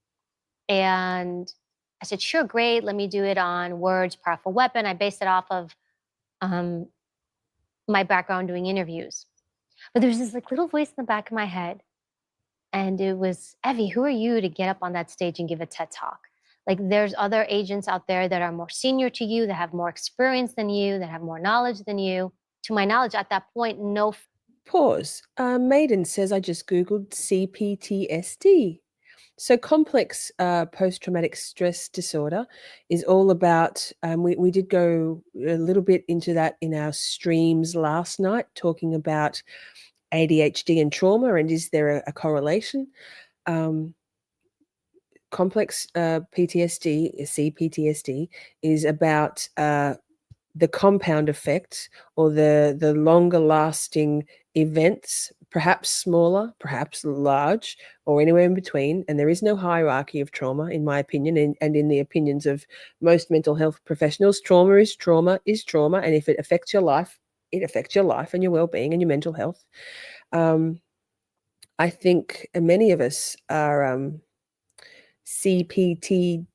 And I said, "Sure, great. Let me do it on words, powerful weapon." I based it off of my background doing interviews. But there's this like little voice in the back of my head. And it was, "Evie, who are you to get up on that stage and give a TED Talk? Like there's other agents out there that are more senior to you, that have more experience than you, that have more knowledge than you." To my knowledge, at that point, no. Pause. Maiden says, I just Googled CPTSD. So complex post-traumatic stress disorder is all about, we did go a little bit into that in our streams last night, talking about ADHD and trauma, and is there a correlation? Complex PTSD, CPTSD, is about the compound effect or the longer lasting events, perhaps smaller, perhaps large, or anywhere in between. And there is no hierarchy of trauma, in my opinion, and in the opinions of most mental health professionals. Trauma is trauma is trauma. And if it affects your life, it affects your life and your well-being and your mental health. I think many of us are CPTSD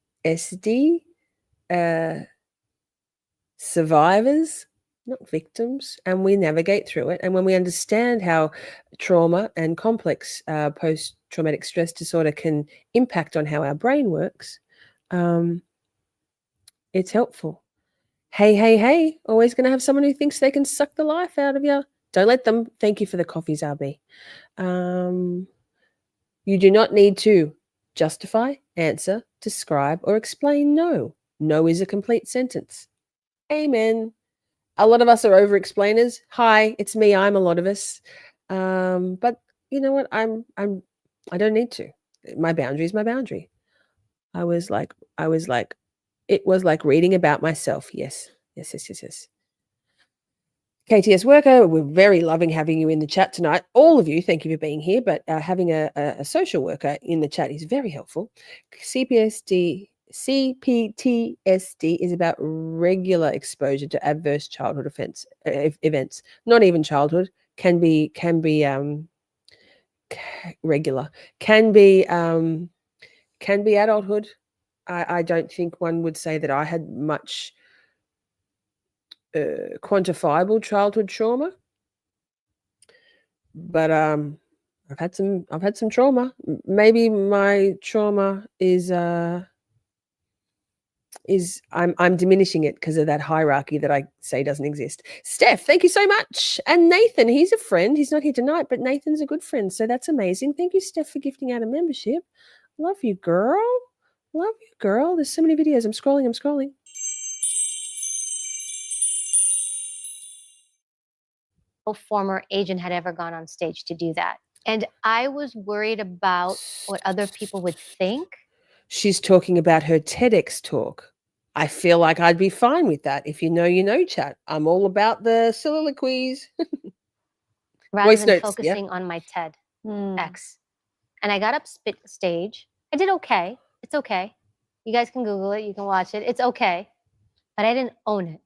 survivors, not victims, and we navigate through it. And when we understand how trauma and complex post-traumatic stress disorder can impact on how our brain works, It's helpful. Hey, hey, hey. Always going to have someone who thinks they can suck the life out of you. Don't let them. Thank you for the coffees, RB. You do not need to justify, answer, describe, or explain no. No is a complete sentence. Amen. A lot of us are over explainers. Hi, it's me. I'm a lot of us. But you know what? I don't need to. My boundary is my boundary. It was like reading about myself. Yes. KTS worker, we're very loving having you in the chat tonight. All of you, thank you for being here, but having a social worker in the chat is very helpful. CPTSD is about regular exposure to adverse childhood events. Not even childhood, can be regular, can be adulthood. I don't think one would say that I had much quantifiable childhood trauma, but I've had some trauma. Maybe my trauma is I'm diminishing it because of that hierarchy that I say doesn't exist. Steph, thank you so much. And Nathan, he's a friend. He's not here tonight, but Nathan's a good friend, so that's amazing. Thank you, Steph, for gifting out a membership. Love you, girl. Love you, girl. There's so many videos. I'm scrolling. No former agent had ever gone on stage to do that. And I was worried about what other people would think. She's talking about her TEDx talk. I feel like I'd be fine with that. If you know, chat. I'm all about the soliloquies. Rather than focusing on my TEDx. And I got up stage. I did okay. It's okay. You guys can Google it. You can watch it. It's okay. But I didn't own it.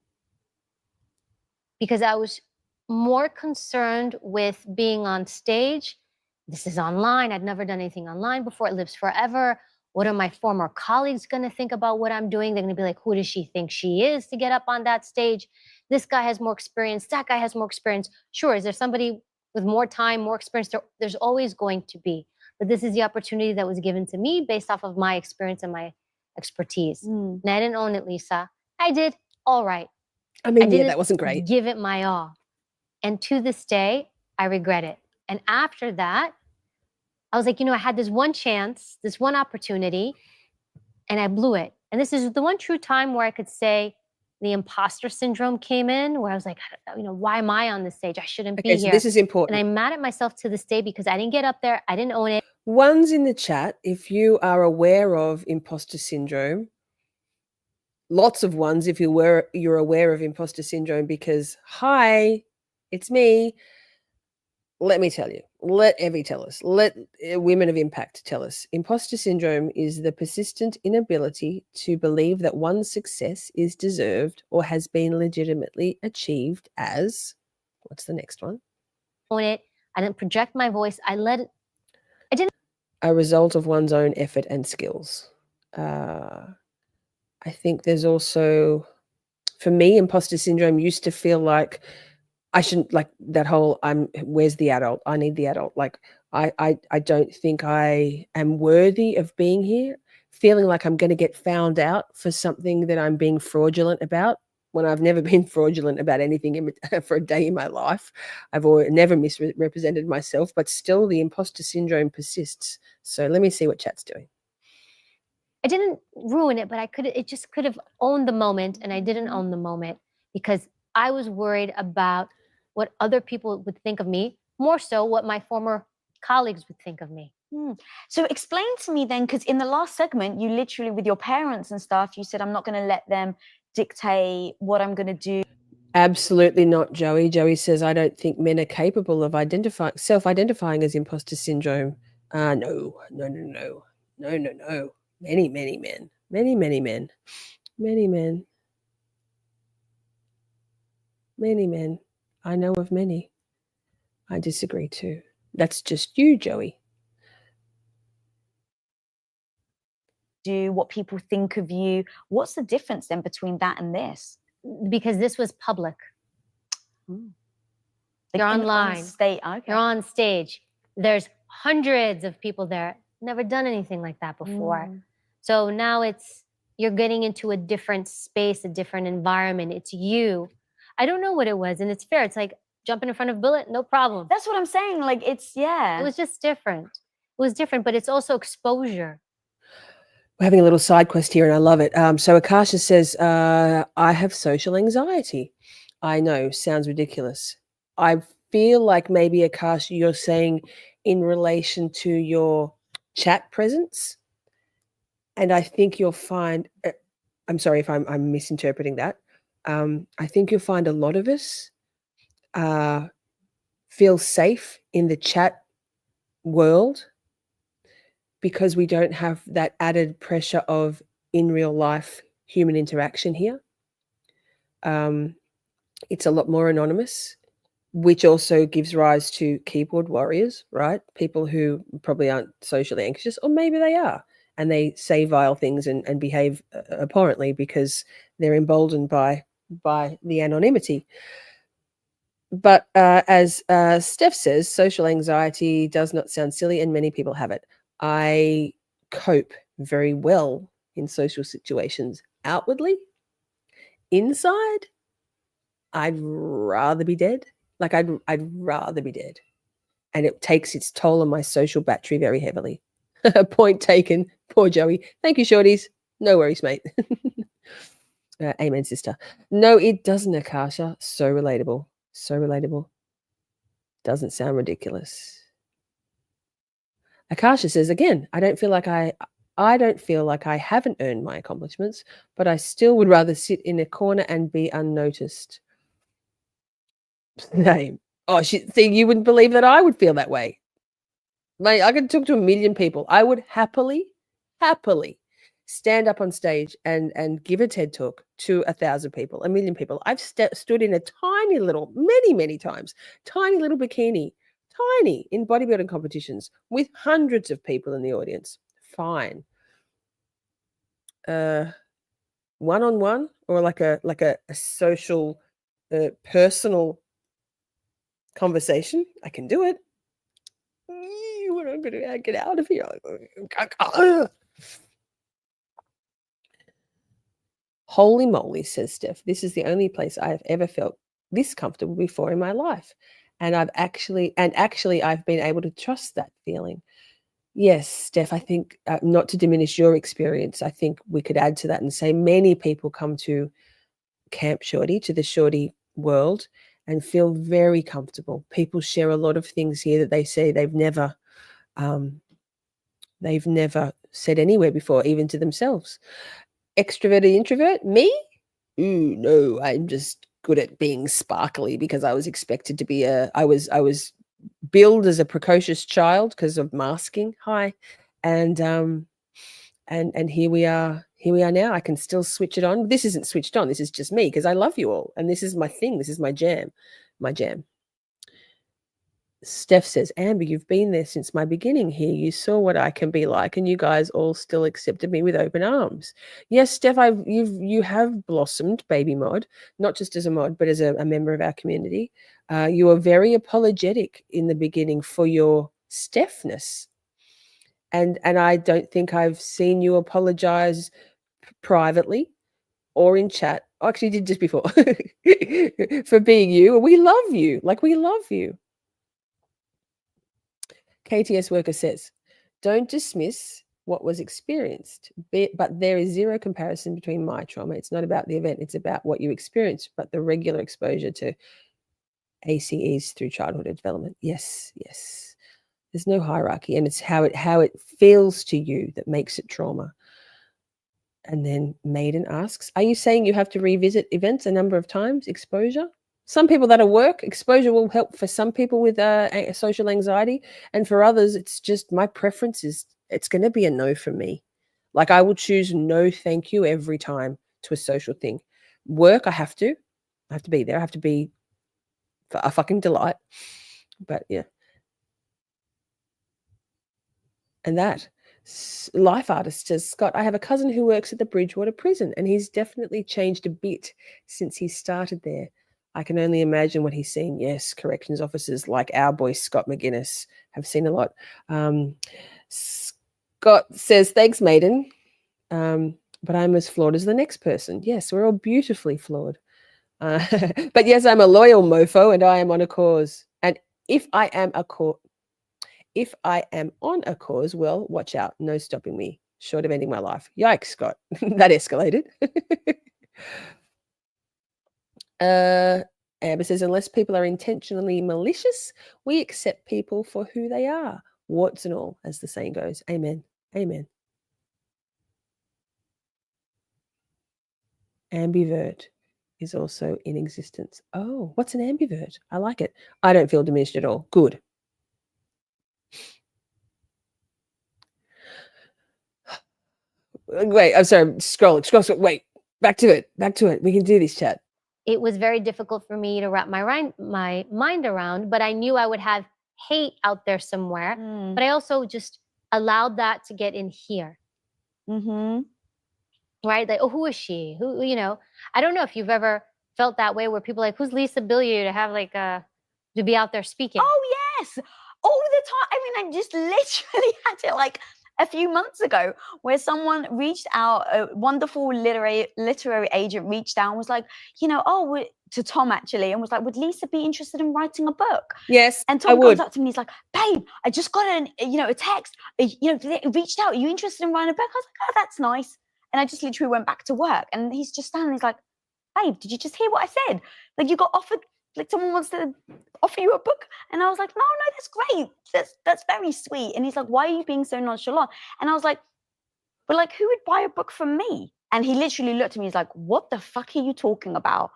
Because I was more concerned with being on stage. This is online. I'd never done anything online before. It lives forever. What are my former colleagues going to think about what I'm doing? They're going to be like, who does she think she is to get up on that stage? This guy has more experience. That guy has more experience. Sure, is there somebody with more time, more experience? There's always going to be. But this is the opportunity that was given to me based off of my experience and my expertise. And I didn't own it, Lisa. I did all right. I mean, yeah, that wasn't great. Give it my all. And to this day, I regret it. And after that, I was like, I had this one chance, this one opportunity, and I blew it. And this is the one true time where I could say the imposter syndrome came in, where I was like, why am I on this stage? I shouldn't be here. So this is important. And I'm mad at myself to this day because I didn't get up there. I didn't own it. One's in the chat, if you are aware of imposter syndrome, lots of ones if you're aware of imposter syndrome, because hi, it's me. Let me tell you. Let Evie tell us. Let women of impact tell us. Imposter syndrome is the persistent inability to believe that one's success is deserved or has been legitimately achieved as, what's the next one? Own it. I didn't project my voice. I didn't. A result of one's own effort and skills. I think there's also, for me, imposter syndrome used to feel like I shouldn't, like that whole where's the adult? I need the adult. Like I don't think I am worthy of being here, feeling like I'm going to get found out for something that I'm being fraudulent about, when I've never been fraudulent about anything for a day in my life. I've never misrepresented myself, but still the imposter syndrome persists. So let me see what chat's doing. I didn't ruin it, but it just could have owned the moment, and I didn't own the moment because I was worried about what other people would think of me, more so what my former colleagues would think of me. So explain to me then, because in the last segment, you literally, with your parents and stuff, you said, I'm not going to let them dictate what I'm going to do. Absolutely not, Joey. Joey says, I don't think men are capable of self-identifying as imposter syndrome. No. Many men. Many men. I know of many. I disagree too. That's just you, Joey. Do what people think of you. What's the difference then between that and this? Because this was public. You're online. Okay. You're on stage. There's hundreds of people there. Never done anything like that before. So now it's you're getting into a different space, a different environment. It's you. I don't know what it was, and it's fair. It's like jumping in front of a bullet, no problem. That's what I'm saying. Like, it's, yeah. It was just different. It was different, but it's also exposure. We're having a little side quest here, and I love it. So Akasha says, I have social anxiety. I know, sounds ridiculous. I feel like maybe, Akasha, you're saying in relation to your chat presence. And I think you'll find, I'm sorry if I'm misinterpreting that. I think you'll find a lot of us feel safe in the chat world because we don't have that added pressure of in real life human interaction here. It's a lot more anonymous, which also gives rise to keyboard warriors, right? People who probably aren't socially anxious, or maybe they are, and they say vile things and behave abhorrently because they're emboldened by the anonymity. But as Steph says, social anxiety does not sound silly, and many people have it. I cope very well in social situations outwardly. Inside, I'd rather be dead. Like I'd rather be dead. And it takes its toll on my social battery very heavily. Point taken. Poor Joey. Thank you, Shorties. No worries, mate. Amen, sister. No, it doesn't, Akasha. So relatable. So relatable. Doesn't sound ridiculous. Akasha says, again, I don't feel like I haven't earned my accomplishments, but I still would rather sit in a corner and be unnoticed. Same. Oh, see, you wouldn't believe that I would feel that way. Mate, I could talk to 1 million people. I would happily stand up on stage and give a TED talk to 1,000 people, 1 million people. I've stood in a tiny little, many times, tiny little bikini, tiny, in bodybuilding competitions with hundreds of people in the audience. Fine. One-on-one or like a social, personal conversation, I can do it. When I'm going to get out of here. Holy moly, says Steph. This is the only place I have ever felt this comfortable before in my life. And I've actually been able to trust that feeling. Yes, Steph, I think not to diminish your experience, I think we could add to that and say many people come to Camp Shorty, to the Shorty world, and feel very comfortable. People share a lot of things here that they say they've never said anywhere before, even to themselves. Extroverted introvert, me? Ooh, no, I'm just good at being sparkly because I was expected to be I was billed as a precocious child because of masking. Hi. And here we are now. I can still switch it on. This isn't switched on. This is just me because I love you all. And this is my thing. This is my jam. Steph says, Amber, you've been there since my beginning here. You saw what I can be like, and you guys all still accepted me with open arms. Yes, Steph, you have blossomed, baby mod, not just as a mod, but as a member of our community. You were very apologetic in the beginning for your Stephness. And I don't think I've seen you apologize privately or in chat. I actually did just before for being you. We love you. Like, we love you. ktsworker says, don't dismiss what was experienced, but there is zero comparison between my trauma. It's not about the event. It's about what you experienced, but the regular exposure to ACEs through childhood development. Yes. There's no hierarchy, and it's how it feels to you that makes it trauma. And then Maiden asks, are you saying you have to revisit events a number of times? Exposure? Some people that'll work. Exposure will help for some people with social anxiety, and for others, it's just my preference is it's going to be a no from me. Like, I will choose no, thank you every time to a social thing. Work, I have to be there. I have to be a fucking delight. But yeah. And that life artist says, Scott, I have a cousin who works at the Bridgewater prison, and he's definitely changed a bit since he started there. I can only imagine what he's seen. Yes, corrections officers like our boy Scott McGuinness have seen a lot. Scott says, thanks, Maiden. but I'm as flawed as the next person. Yes, we're all beautifully flawed. But yes, I'm a loyal mofo and I am on a cause. And if I am on a cause, well, watch out. No stopping me, short of ending my life. Yikes, Scott. That escalated. Amber says, unless people are intentionally malicious, we accept people for who they are. Warts and all, as the saying goes. Amen. Amen. Ambivert is also in existence. Oh, what's an ambivert? I like it. I don't feel diminished at all. Good. Wait, I'm sorry. Scroll. Wait, back to it. We can do this, chat. It was very difficult for me to wrap my mind around, but I knew I would have hate out there somewhere. But I also just allowed that to get in here. Right? Like, oh, who is she? Who, you know, I don't know if you've ever felt that way where people are like, who's Lisa Billier to have like to be out there speaking? Oh, yes. All the time. I mean, I just literally had it like a few months ago where someone reached out, a wonderful literary agent reached out and was like, you know, to Tom actually, and was like, would Lisa be interested in writing a book? Yes, and I Tom would. comes up to me and he's like, babe, I just got a text, they reached out, are you interested in writing a book? I was like, oh, that's nice. And I just literally went back to work and he's just standing, he's like, babe, did you just hear what I said? Like, you got offered, like someone wants to offer you a book. And I was like, no, that's great. That's very sweet. And he's like, why are you being so nonchalant? And I was like, but like, who would buy a book from me? And he literally looked at me, he's like, what the fuck are you talking about?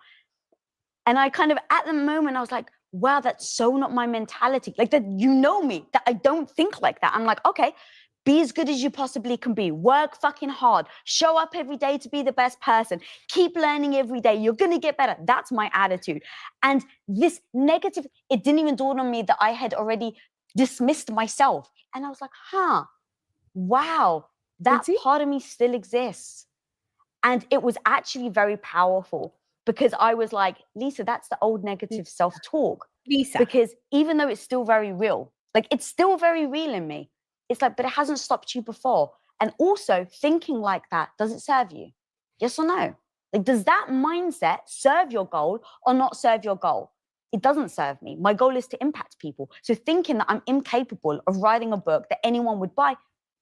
And I kind of, at the moment, I was like, wow, that's so not my mentality. Like, that, you know me, that I don't think like that. I'm like, okay, be as good as you possibly can be. Work fucking hard. Show up every day to be the best person. Keep learning every day. You're going to get better. That's my attitude. And this negative, it didn't even dawn on me that I had already dismissed myself. And I was like, wow, that part of me still exists. And it was actually very powerful because I was like, Lisa, that's the old negative self-talk. Lisa. Because even though it's still very real, like it's still very real in me, it's like, but it hasn't stopped you before. And also thinking like that, does it serve you? Yes or no? Like, does that mindset serve your goal or not serve your goal? It doesn't serve me. My goal is to impact people. So thinking that I'm incapable of writing a book that anyone would buy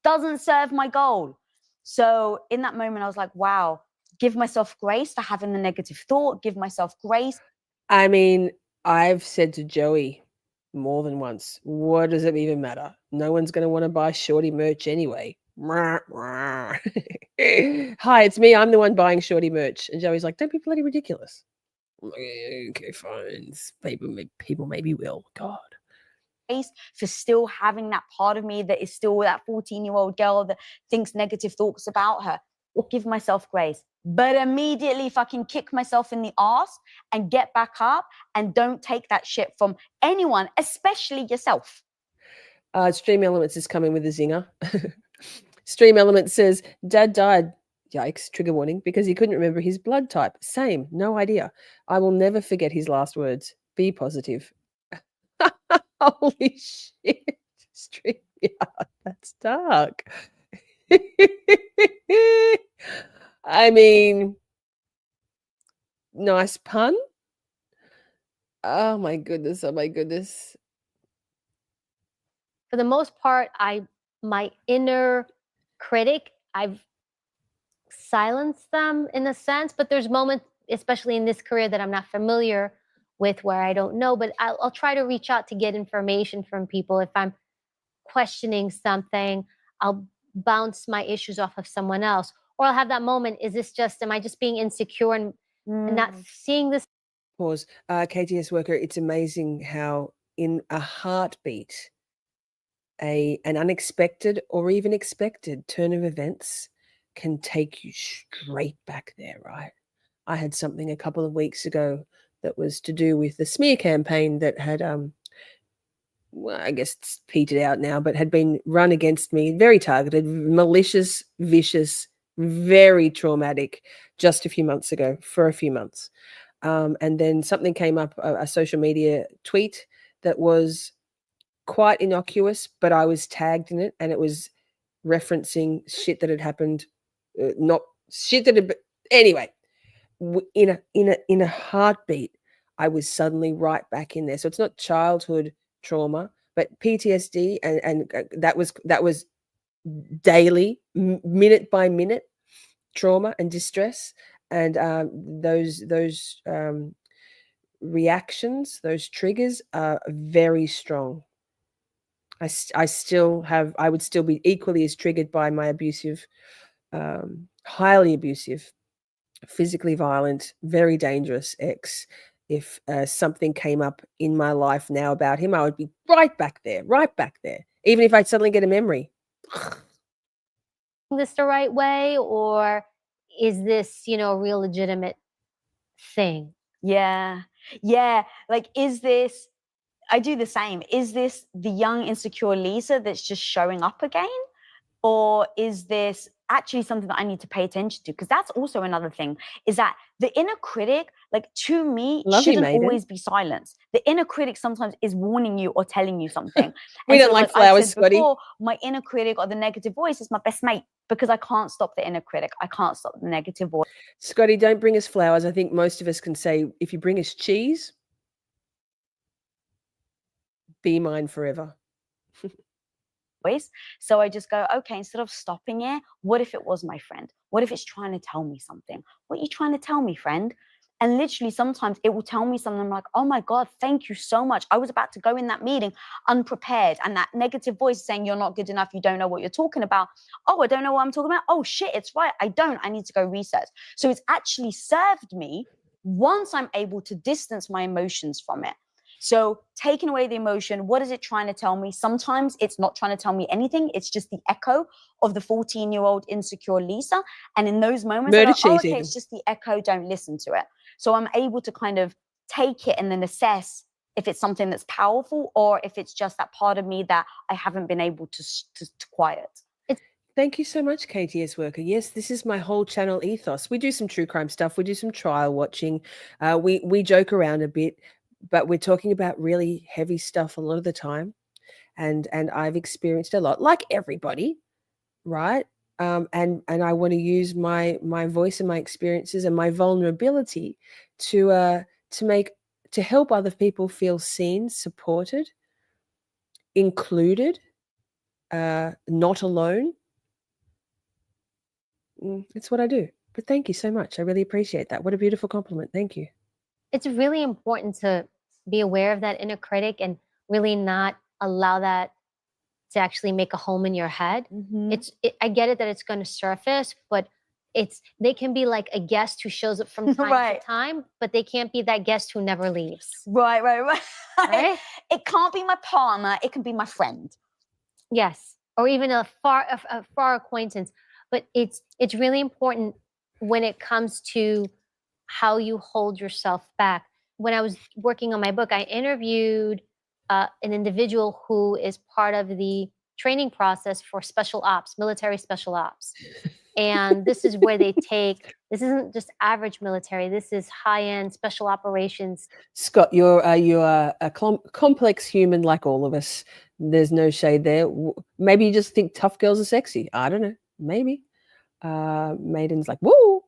doesn't serve my goal. So in that moment, I was like, wow, give myself grace for having the negative thought, give myself grace. I mean, I've said to Joey more than once, what does it even matter? No one's going to want to buy Shorty merch anyway. Hi, it's me. I'm the one buying Shorty merch. And Joey's like, don't be bloody ridiculous. I'm like, okay, fine. People maybe will. God. For still having that part of me that is still that 14-year-old girl that thinks negative thoughts about her. Give myself grace, but immediately fucking kick myself in the ass and get back up and don't take that shit from anyone, especially yourself. StreamElements is coming with a zinger. StreamElements says, Dad died, yikes, trigger warning, because he couldn't remember his blood type. Same, no idea. I will never forget his last words. Be positive. Holy shit. StreamYard, that's dark. I mean, nice pun. Oh my goodness. For the most part, my inner critic, I've silenced them in a sense, but there's moments, especially in this career, that I'm not familiar with, where I don't know, but I'll try to reach out to get information from people. If I'm questioning something, I'll bounce my issues off of someone else, or I'll have that moment, am I just being insecure and not seeing this? Pause. KTSworker, it's amazing how in a heartbeat, an unexpected or even expected turn of events can take you straight back there, right? I had something a couple of weeks ago that was to do with the smear campaign that had, well, I guess it's petered out now, but had been run against me, very targeted, malicious, vicious, very traumatic, just a few months ago, for a few months. And then something came up, a social media tweet that was quite innocuous, but I was tagged in it, and it was referencing shit that had happened not shit that. Anyway, in a heartbeat, I was suddenly right back in there. So it's not childhood trauma, but PTSD, and that was daily, minute by minute trauma and distress, and those reactions, those triggers are very strong. I still have, I would still be equally as triggered by my abusive, highly abusive, physically violent, very dangerous ex. If something came up in my life now about him, I would be right back there, even if I suddenly get a memory. This the right way, or is this, you know, a real legitimate thing? Yeah. Like, is this, I do the same. Is this the young, insecure Lisa that's just showing up again? Or is this actually something that I need to pay attention to? Because that's also another thing, is that the inner critic, like, to me, Love you, shouldn't Maiden. always be silenced. The inner critic sometimes is warning you or telling you something. We And don't so, like I've flowers, said Scotty. before, my inner critic or the negative voice is my best mate, because I can't stop the inner critic. I can't stop the negative voice. Scotty, don't bring us flowers. I think most of us can say, if you bring us cheese, be mine forever. So I just go, okay, instead of stopping it, what if it was my friend? What if it's trying to tell me something? What are you trying to tell me, friend? And literally sometimes it will tell me something. I'm like, oh my God, thank you so much. I was about to go in that meeting unprepared, and that negative voice saying you're not good enough, you don't know what you're talking about. Oh, I don't know what I'm talking about. Oh shit, it's right. I need to go research. So it's actually served me once I'm able to distance my emotions from it. So taking away the emotion, what is it trying to tell me? Sometimes it's not trying to tell me anything. It's just the echo of the 14-year-old insecure Lisa. And in those moments, I go, oh, okay, it's just the echo. Don't listen to it. So I'm able to kind of take it and then assess if it's something that's powerful, or if it's just that part of me that I haven't been able to quiet. Thank you so much, ktsworker. Yes, this is my whole channel ethos. We do some true crime stuff. We do some trial watching. We joke around a bit, but we're talking about really heavy stuff a lot of the time. And I've experienced a lot, like everybody, right? And I want to use my voice and my experiences and my vulnerability to help other people feel seen, supported, included, not alone. It's what I do. But thank you so much. I really appreciate that. What a beautiful compliment. Thank you. It's really important to be aware of that inner critic and really not allow that to actually make a home in your head. I get it that it's going to surface, but they can be like a guest who shows up from time to time, but they can't be that guest who never leaves. Right. Right? It can't be my partner. It can be my friend. Yes, or even a far acquaintance. But it's really important when it comes to how you hold yourself back. When I was working on my book, I interviewed an individual who is part of the training process for special ops, military special ops. And this is where they this isn't just average military, this is high-end special operations. Scott, you're a complex human like all of us. There's no shade there. Maybe you just think tough girls are sexy. I don't know. Maybe. Maiden's like, woo.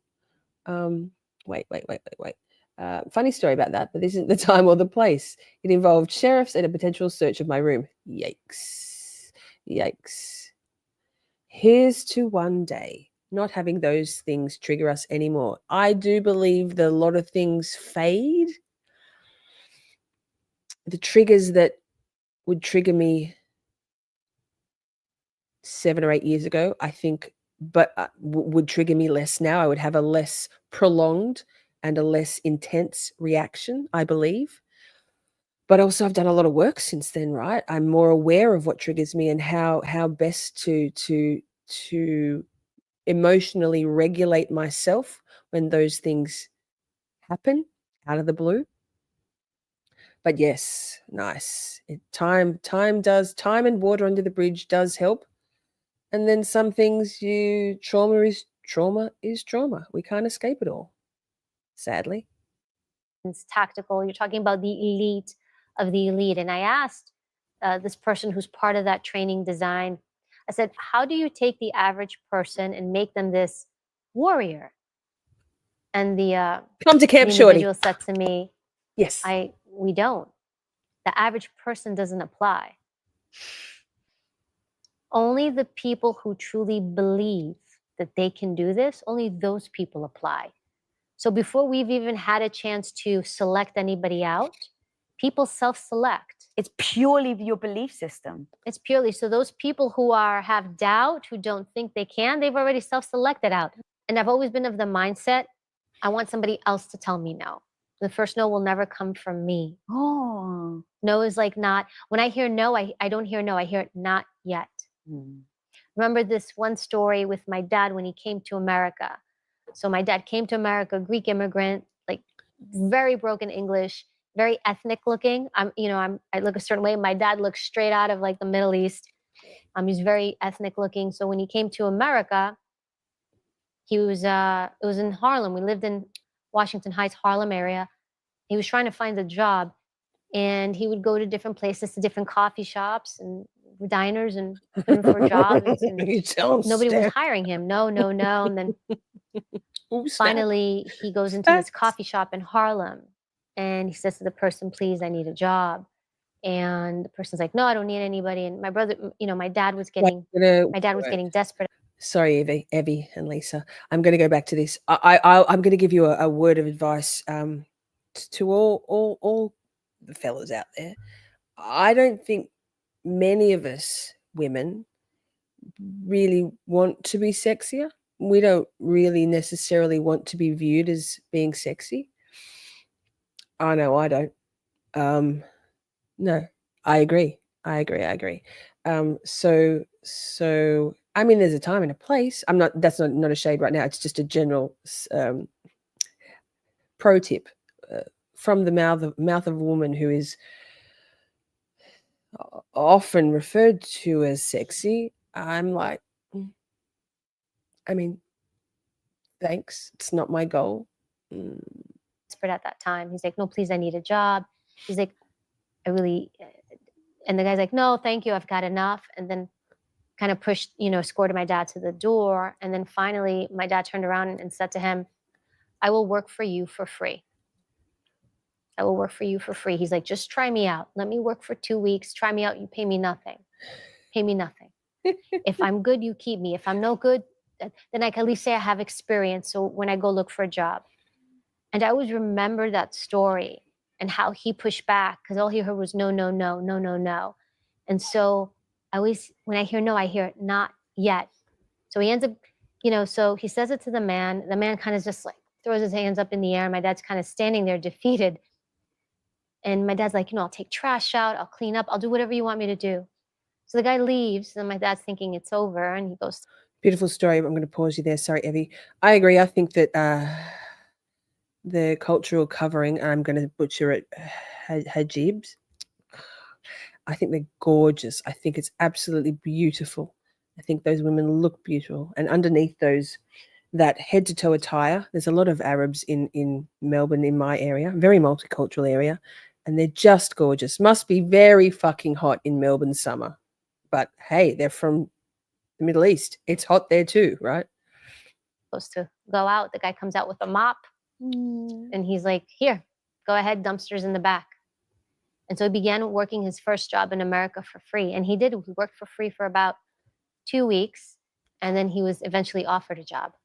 Wait. Funny story about that, but this isn't the time or the place. It involved sheriffs and a potential search of my room. Yikes. Here's to one day not having those things trigger us anymore. I do believe that a lot of things fade. The triggers that would trigger me 7 or 8 years ago, I think, but would trigger me less now. I would have a less prolonged and a less intense reaction, I believe. But also I've done a lot of work since then, right? I'm more aware of what triggers me and how best to emotionally regulate myself when those things happen out of the blue. But yes, nice. Time and water under the bridge does help. And then some things trauma is trauma. We can't escape it all, sadly. It's tactical. You're talking about the elite of the elite. And I asked this person who's part of that training design, I said, how do you take the average person and make them this warrior. And the Come to Camp Shorty. individual said to me, Yes. we don't. The average person doesn't apply. Only the people who truly believe that they can do this, only those people apply. So before we've even had a chance to select anybody out, people self-select. It's purely your belief system. It's purely, so those people who have doubt, who don't think they can, they've already self-selected out. And I've always been of the mindset, I want somebody else to tell me no. The first no will never come from me. Oh. No is like not, when I hear no, I don't hear no, I hear not yet. Remember this one story with my dad when he came to America. So my dad came to America, Greek immigrant, like very broken English, very ethnic looking. I look a certain way. My dad looks straight out of like the Middle East. He's very ethnic looking. So when he came to America, it was in Harlem. We lived in Washington Heights, Harlem area. He was trying to find a job, and he would go to different places, to different coffee shops and diners, and looking for jobs. And nobody was hiring him. No. And then finally, he goes into this coffee shop in Harlem, and he says to the person, "Please, I need a job." And the person's like, "No, I don't need anybody." And my brother, my dad was getting desperate. Sorry, Evie and Lisa. I'm going to go back to this. I'm going to give you a word of advice to all the fellas out there. I don't think many of us women really want to be sexier. We don't really necessarily want to be viewed as being sexy. I know I don't. No, I agree. So I mean, there's a time and a place. That's not a shade right now. It's just a general pro tip from the mouth of a woman who is often referred to as sexy. I'm like, I mean, thanks. It's not my goal. At that time, he's like, "No, please, I need a job." He's like, "I really," and the guy's like, "No, thank you, I've got enough." And then kind of pushed, escorted my dad to the door. And then finally, my dad turned around and said to him, "I will work for you for free. I will work for you for free." He's like, "Just try me out. Let me work for 2 weeks. Try me out. You pay me nothing. Pay me nothing. If I'm good, you keep me. If I'm no good, then I can at least say I have experience. So when I go look for a job." And I always remember that story and how he pushed back, because all he heard was no. And so I always, when I hear no, I hear not yet. So he ends up, so he says it to the man. The man kind of just like throws his hands up in the air. And my dad's kind of standing there defeated. And my dad's like, "I'll take trash out. I'll clean up. I'll do whatever you want me to do." So the guy leaves, and my dad's thinking it's over. And he goes. Beautiful story. I'm going to pause you there. Sorry, Evie. I agree. I think that the cultural covering, and I'm going to butcher it, hijabs, I think they're gorgeous. I think it's absolutely beautiful. I think those women look beautiful. And underneath that head-to-toe attire, there's a lot of Arabs in Melbourne, in my area, very multicultural area, and they're just gorgeous. Must be very fucking hot in Melbourne summer. But hey, they're from the Middle East. It's hot there too, right? Supposed to go out. The guy comes out with a mop. And he's like, "Here, go ahead, dumpsters in the back." And so he began working his first job in America for free. And he worked for free for about 2 weeks. And then he was eventually offered a job.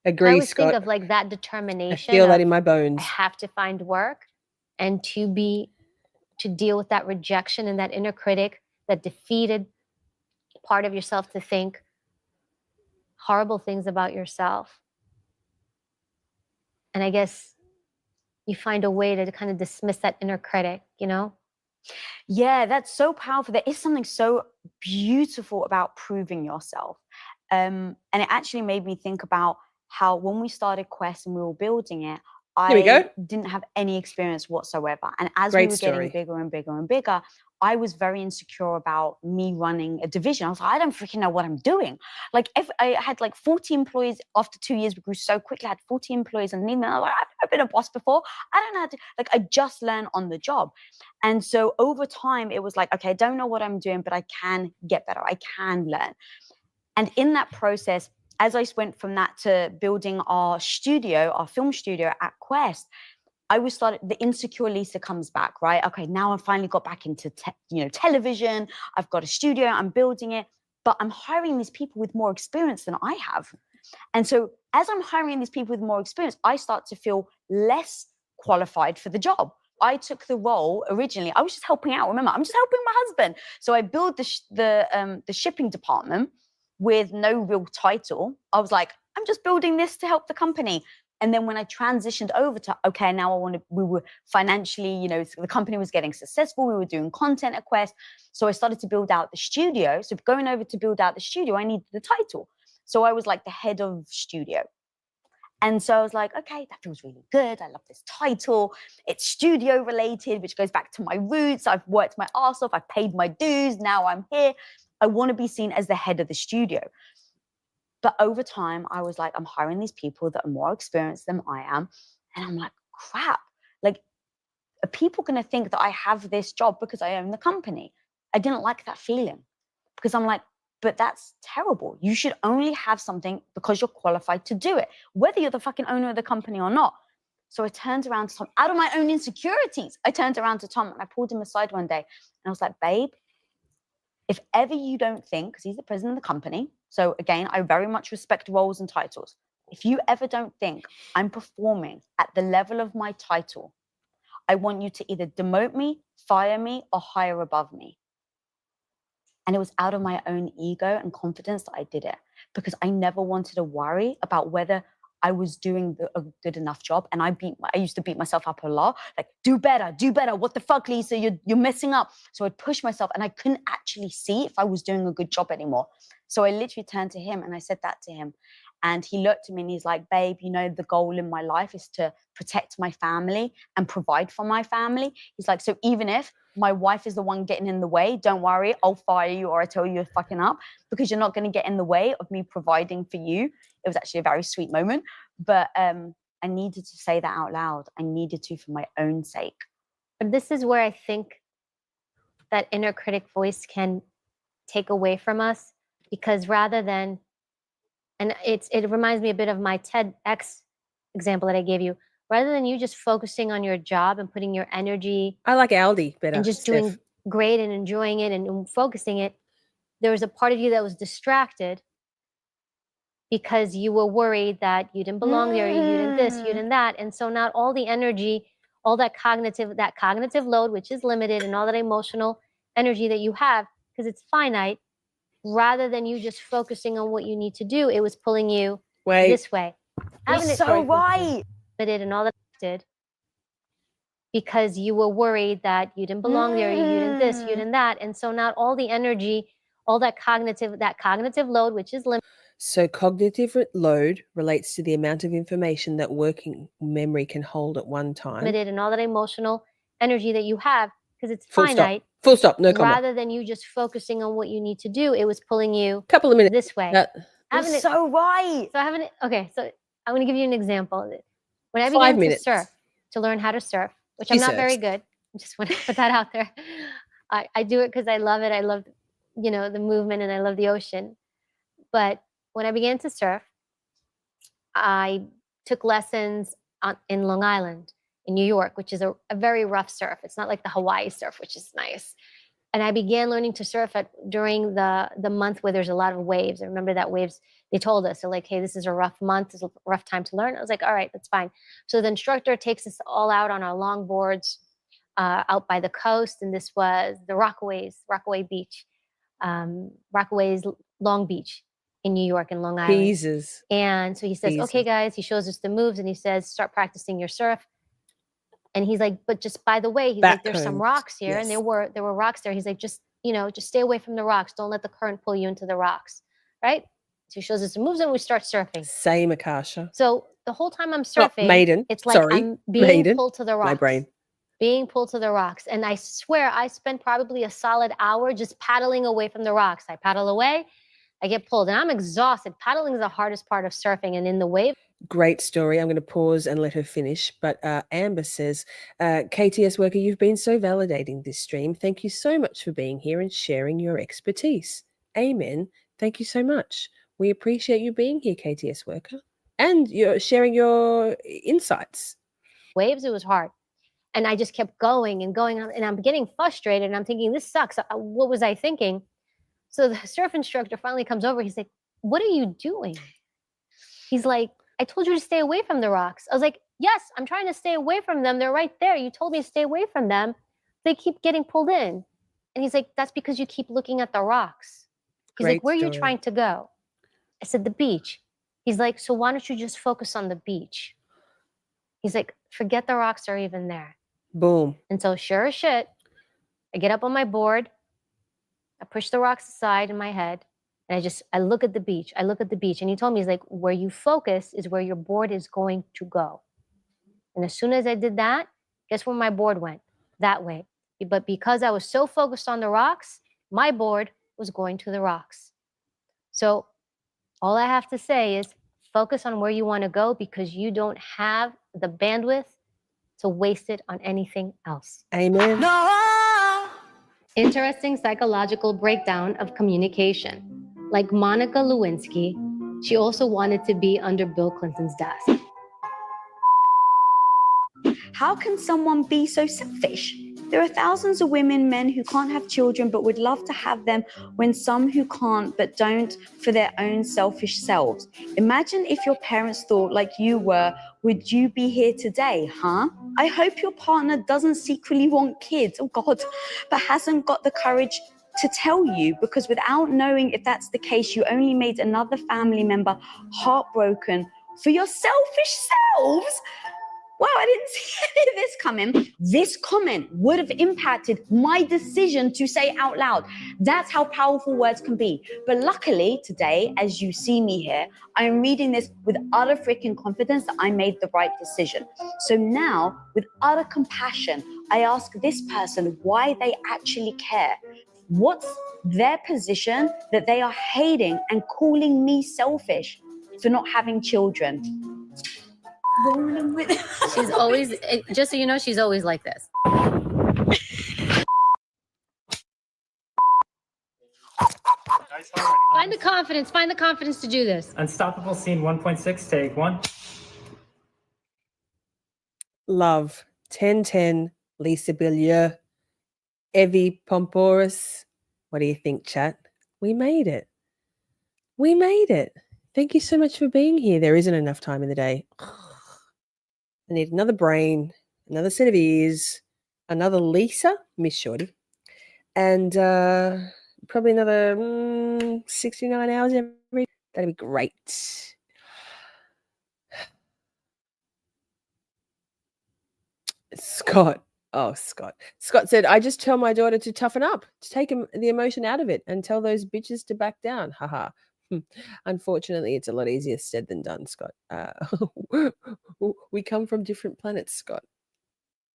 Agree, I always Scott. think of like that determination. I feel that in my bones. I have to find work, and to deal with that rejection and that inner critic, that defeated part of yourself, to think horrible things about yourself. And I guess you find a way to kind of dismiss that inner critic, Yeah, that's so powerful. There is something so beautiful about proving yourself. And it actually made me think about how when we started Quest and we were building it, I didn't have any experience whatsoever. And as we were getting bigger and bigger and bigger, I was very insecure about me running a division. I was like, I don't freaking know what I'm doing. Like, if I had like 40 employees after 2 years, we grew so quickly. I had 40 employees and I was like, I've been a boss before. I don't know how to, like, I just learned on the job. And so over time, it was like, okay, I don't know what I'm doing, but I can get better. I can learn. And in that process, as I went from that to building our studio, our film studio at Quest, the insecure Lisa comes back, right? Okay, now I finally got back into television. I've got a studio, I'm building it, but I'm hiring these people with more experience than I have. And so as I'm hiring these people with more experience, I start to feel less qualified for the job. I took the role originally. I was just helping out. Remember, I'm just helping my husband. So I built the shipping department with no real title. I was like, I'm just building this to help the company. And then when I transitioned over to, okay, now we were financially, the company was getting successful. We were doing content at Quest. So I started to build out the studio. So going over to build out the studio, I needed the title. So I was like the head of studio. And so I was like, okay, that feels really good. I love this title. It's studio related, which goes back to my roots. I've worked my ass off. I've paid my dues. Now I'm here. I want to be seen as the head of the studio. But over time, I was like, I'm hiring these people that are more experienced than I am. And I'm like, crap, like, are people going to think that I have this job because I own the company? I didn't like that feeling because I'm like, but that's terrible. You should only have something because you're qualified to do it, whether you're the fucking owner of the company or not. So I turned around to Tom, out of my own insecurities. I turned around to Tom and I pulled him aside one day and I was like, babe, if ever you don't think, because he's the president of the company, so again, I very much respect roles and titles. If you ever don't think I'm performing at the level of my title, I want you to either demote me, fire me, or hire above me. And it was out of my own ego and confidence that I did it, because I never wanted to worry about whether I was doing a good enough job. And I used to beat myself up a lot, like, do better. What the fuck, Lisa, you're messing up. So I'd push myself and I couldn't actually see if I was doing a good job anymore. So I literally turned to him and I said that to him. And he looked at me and he's like, babe, the goal in my life is to protect my family and provide for my family. He's like, so even if my wife is the one getting in the way, don't worry, I'll fire you or I tell you you're fucking up, because you're not going to get in the way of me providing for you. It was actually a very sweet moment, but I needed to say that out loud. I needed to for my own sake. But this is where I think that inner critic voice can take away from us, because rather than, and it reminds me a bit of my TEDx example that I gave you, rather than you just focusing on your job and putting your energy, I like Aldi better. and just Steph. doing great and enjoying it and focusing it, there was a part of you that was distracted because you were worried that you didn't belong there, you didn't this, you didn't that. And so now all the energy, all that cognitive load, which is limited, and all that emotional energy that you have, because it's finite, rather than you just focusing on what you need to do, it was pulling you this way. You're so right. Limited and all that did, because you were worried that you didn't belong there, you didn't this, you didn't that. And so now all the energy, all that cognitive load, which is limited. So cognitive load relates to the amount of information that working memory can hold at one time. Limited and all that emotional energy that you have, because it's Full finite. Full stop. No comment. Rather than you just focusing on what you need to do, it was pulling you couple of minutes this way. You're so right. Okay, so I'm going to give you an example. When I 5 began minutes. to surf, to learn how to surf, which She I'm not surfs. very good. I just want to put that out there. I do it because I love it. I love, the movement, and I love the ocean. But when I began to surf, I took lessons in Long Island, in New York, which is a very rough surf. It's not like the Hawaii surf, which is nice. And I began learning to surf during the month where there's a lot of waves. I remember that waves, they told us, so like, hey, this is a rough month, this is a rough time to learn. I was like, all right, that's fine. So the instructor takes us all out on our longboards out by the coast. And this was the Rockaway Beach, Rockaway's Long Beach in New York and Long Island. Jesus. And so he says, okay, guys, he shows us the moves and he says, start practicing your surf. And he's like, but just by the way, he's like, there's some rocks here. Yes. And there were rocks there. He's like, just stay away from the rocks. Don't let the current pull you into the rocks. Right? So he shows us the moves and we start surfing. Same, Akasha. So the whole time I'm surfing, Maiden. it's like I'm being pulled to the rocks. My brain. Being pulled to the rocks. And I swear I spent probably a solid hour just paddling away from the rocks. I paddle away, I get pulled, and I'm exhausted. Paddling is the hardest part of surfing, and in the wave. Great story. I'm going to pause and let her finish. But Amber says, ktsworker, you've been so validating this stream. Thank you so much for being here and sharing your expertise. Amen. Thank you so much. We appreciate you being here, KTS worker, and you're sharing your insights. Waves, it was hard. And I just kept going and going on, and I'm getting frustrated, and I'm thinking, this sucks. What was I thinking? So the surf instructor finally comes over. He's like, what are you doing? He's like, I told you to stay away from the rocks. I was like, yes, I'm trying to stay away from them. They're right there. You told me to stay away from them. They keep getting pulled in. And he's like, that's because you keep looking at the rocks. He's Great like, where are you story. trying to go? I said, the beach. He's like, so why don't you just focus on the beach? He's like, forget the rocks are even there. Boom. And so sure as shit, I get up on my board, I push the rocks aside in my head, and I look at the beach. I look at the beach. And he told me, he's like, where you focus is where your board is going to go. And as soon as I did that, guess where my board went? That way. But because I was so focused on the rocks, my board was going to the rocks. So all I have to say is focus on where you want to go, because you don't have the bandwidth to waste it on anything else. Amen. Interesting psychological breakdown of communication. Like Monica Lewinsky, she also wanted to be under Bill Clinton's desk. How can someone be so selfish? There are thousands of women, men who can't have children but would love to have them, when some who can't but don't for their own selfish selves. Imagine if your parents thought like you were, would you be here today, huh? I hope your partner doesn't secretly want kids, oh God, but hasn't got the courage to tell you, because without knowing if that's the case, you only made another family member heartbroken for your selfish selves. Wow, I didn't see any of this coming. This comment would have impacted my decision to say out loud. That's how powerful words can be. But luckily today, as you see me here, I'm reading this with utter freaking confidence that I made the right decision. So now, with utter compassion, I ask this person why they actually care. What's their position that they are hating and calling me selfish for not having children? She's always, just so you know, she's always like this. Find the confidence to do this. Unstoppable scene 1.6, take 1. Love. 1010, Lisa Billieux, Evie Pomporus. What do you think, chat? We made it. We made it. Thank you so much for being here. There isn't enough time in the day. I need another brain, another set of ears, another Lisa, Miss Shorty, and probably another 69 hours every. That'd be great. Scott. Oh, Scott. Scott said, I just tell my daughter to toughen up, to take the emotion out of it and tell those bitches to back down. Haha. Unfortunately, it's a lot easier said than done, Scott. We come from different planets, Scott.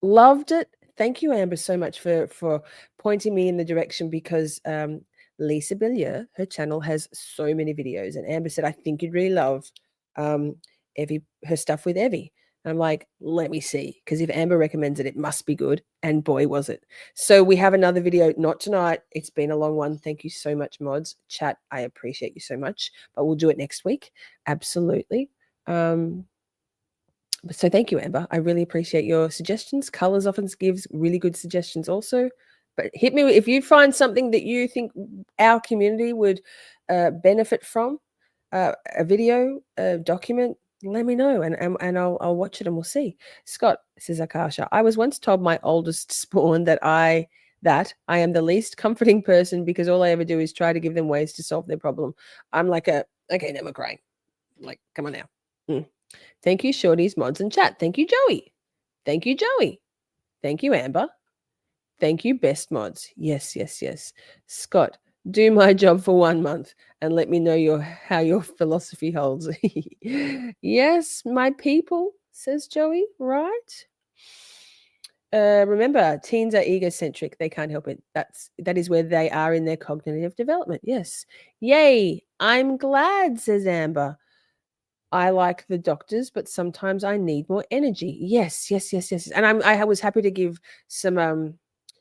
Loved it. Thank you, Amber, so much for pointing me in the direction, because Lisa Billieux, her channel has so many videos. And Amber said, I think you'd really love Evie, her stuff with Evie. And I'm like, let me see, because if Amber recommends it, it must be good. And boy, was it. So we have another video, not tonight. It's been a long one. Thank you so much, mods. Chat, I appreciate you so much. But we'll do it next week. Absolutely. So thank you, Amber. I really appreciate your suggestions. Colors often gives really good suggestions also. But hit me if you find something that you think our community would benefit from, a video, a document, let me know and I'll watch it and we'll see. Scott, says Akasha, I was once told my oldest spawn that I am the least comforting person, because all I ever do is try to give them ways to solve their problem. I'm like okay, now I'm crying. Like, come on now. Thank you, Shorties, mods, and chat. Thank you, Joey. Thank you, Joey. Thank you, Amber. Thank you, best mods. Yes. Scott, do my job for 1 month and let me know how your philosophy holds. Yes, my people, says Joey, right? Remember, teens are egocentric. They can't help it. That is where they are in their cognitive development. Yes. Yay. I'm glad, says Amber. I like the doctors, but sometimes I need more energy. Yes. And I was happy to give some,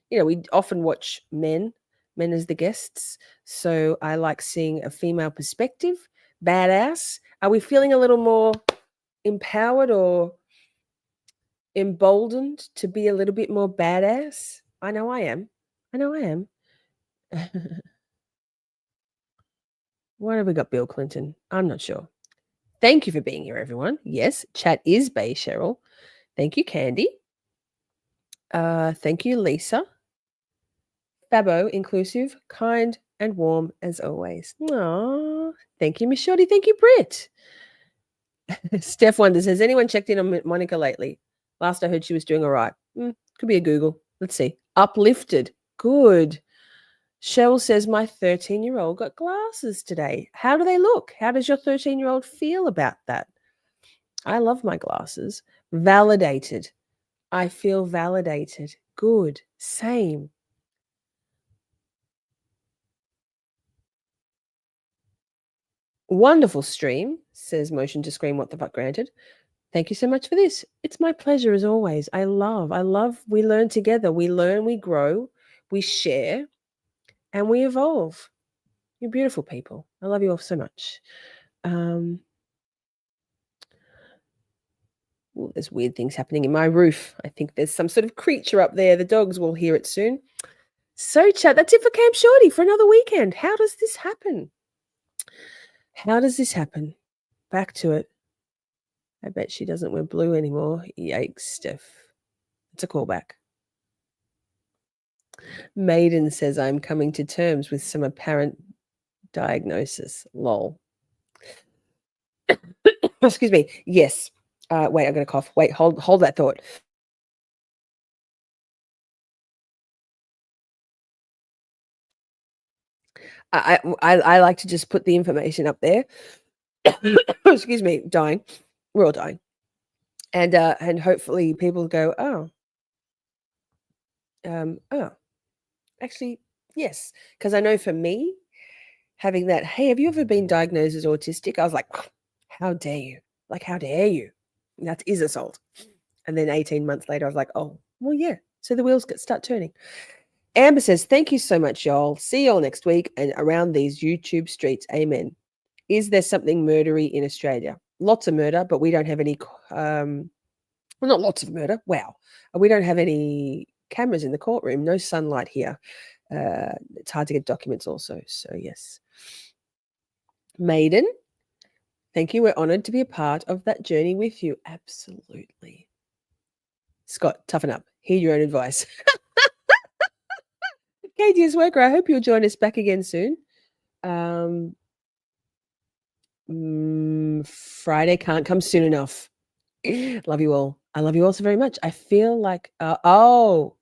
we often watch men as the guests. So I like seeing a female perspective, badass? Are we feeling a little more empowered or emboldened to be a little bit more badass? I know I am. I know I am. What have we got, Bill Clinton? I'm not sure. Thank you for being here, everyone. Yes, chat is Bay, Cheryl. Thank you, Candy. Thank you, Lisa. Fabo, inclusive, kind, and warm as always. Aww. Thank you, Miss Shorty. Thank you, Britt. Steph wonders, has anyone checked in on Monica lately? Last I heard she was doing all right. Could be a Google. Let's see. Uplifted. Good. Cheryl says, my 13-year-old got glasses today. How do they look? How does your 13-year-old feel about that? I love my glasses. Validated. I feel validated. Good. Same. Wonderful stream, says Motion to Scream. What the fuck, granted. Thank you so much for this. It's my pleasure as always. I love, we learn together. We learn, we grow, we share, and we evolve. You're beautiful people. I love you all so much. There's weird things happening in my roof. I think there's some sort of creature up there. The dogs will hear it soon. So, chat, that's it for Camp Shorty for another weekend. How does this happen? How does this happen? Back to it. I bet she doesn't wear blue anymore. Yikes, Steph. It's a callback. Maiden says, I'm coming to terms with some apparent diagnosis. Lol. Excuse me. Yes. Wait, I'm going to cough. Wait, hold that thought. I like to just put the information up there. Excuse me, dying. We're all dying. And hopefully people go, oh, actually, yes. Because I know for me, having that, hey, have you ever been diagnosed as autistic? I was like, how dare you? Like, how dare you? That is assault. And then 18 months later, I was like, oh, well, yeah. So the wheels start turning. Amber says, thank you so much, y'all. See y'all next week and around these YouTube streets. Amen. Is there something murdery in Australia? Lots of murder, but we don't have any, well, not lots of murder. Wow. We don't have any cameras in the courtroom. No sunlight here. It's hard to get documents also. So, yes. Maiden, thank you. We're honored to be a part of that journey with you. Absolutely. Scott, toughen up. Hear your own advice. ktsworker, I hope you'll join us back again soon. Friday can't come soon enough. Love you all. I love you all so very much. I feel like,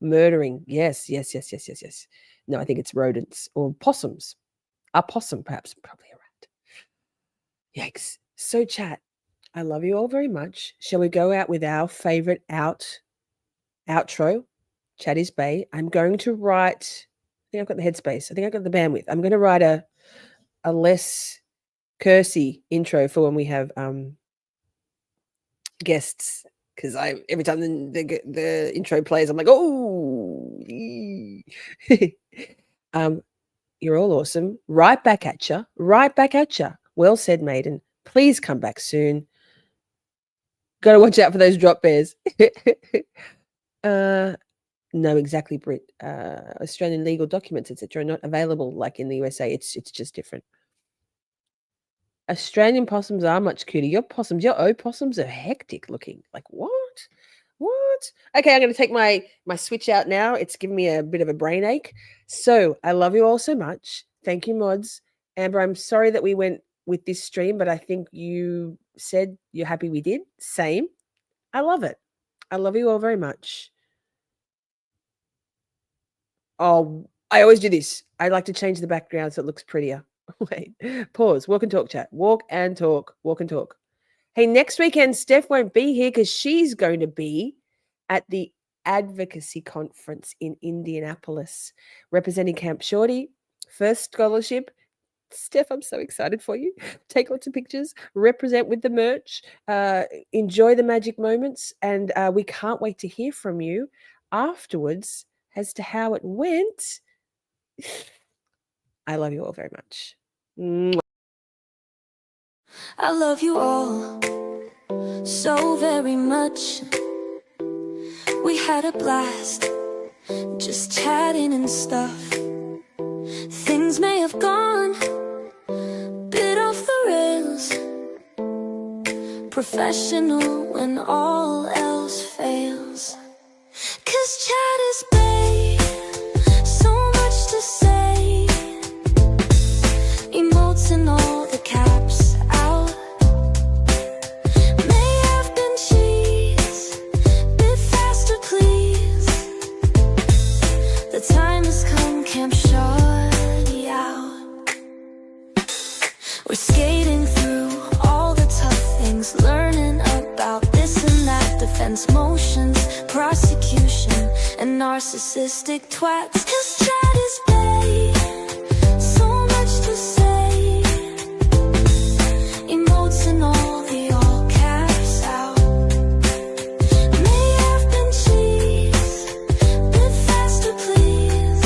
murdering. Yes. No, I think it's rodents or possums. A possum, perhaps, probably a rat. Yikes. So, chat, I love you all very much. Shall we go out with our favorite outro? Chat is Bay. I'm going to write, I think I've got the headspace. I think I've got the bandwidth. I'm going to write a less cursy intro for when we have guests, because every time the intro plays, I'm like, oh, you're all awesome. Right back at you. Well said, Maiden. Please come back soon. Got to watch out for those drop bears. No, exactly, Brit. Australian legal documents, etc., are not available like in the USA. It's just different. Australian possums are much cuter. Your opossums are hectic looking. Like, what? Okay, I'm going to take my switch out now. It's giving me a bit of a brain ache. So I love you all so much. Thank you, mods. Amber, I'm sorry that we went with this stream, but I think you said you're happy we did. Same. I love it. I love you all very much. Oh, I always do this. I like to change the background so it looks prettier. Wait, pause. Walk and talk, chat. Walk and talk. Hey, next weekend, Steph won't be here because she's going to be at the Advocacy Conference in Indianapolis, representing Camp Shorty, first scholarship. Steph, I'm so excited for you. Take lots of pictures, represent with the merch, enjoy the magic moments, and we can't wait to hear from you afterwards as to how it went. I love you all very much. I love you all so very much. We had a blast, just chatting and stuff. Things may have gone bit off the rails. Professional when all else fails. 'Cause chat is babe, so much to say. Emotes and all the caps out. May have been cheese, bit faster please. The time has come, Camp Shorty out. We're skating through all the tough things, learning about this and that, defense motions, prosecution, and narcissistic twats. 'Cause chat is babe, so much to say. Emotes and all the all caps out. May have been cheese, bit faster please.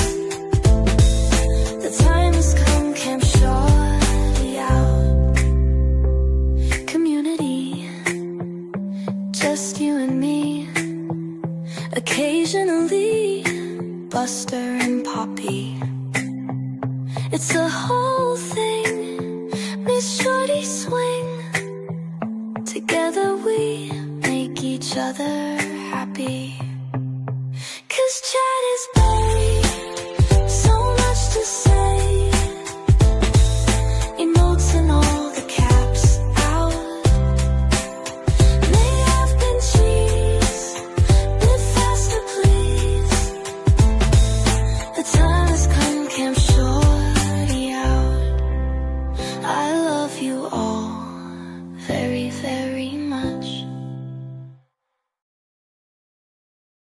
The time has come, Camp Shorty out. Community, just you and me. Occasionally, Buster and Poppy. It's a whole thing, Miss Shorty swing. Together we make each other happy.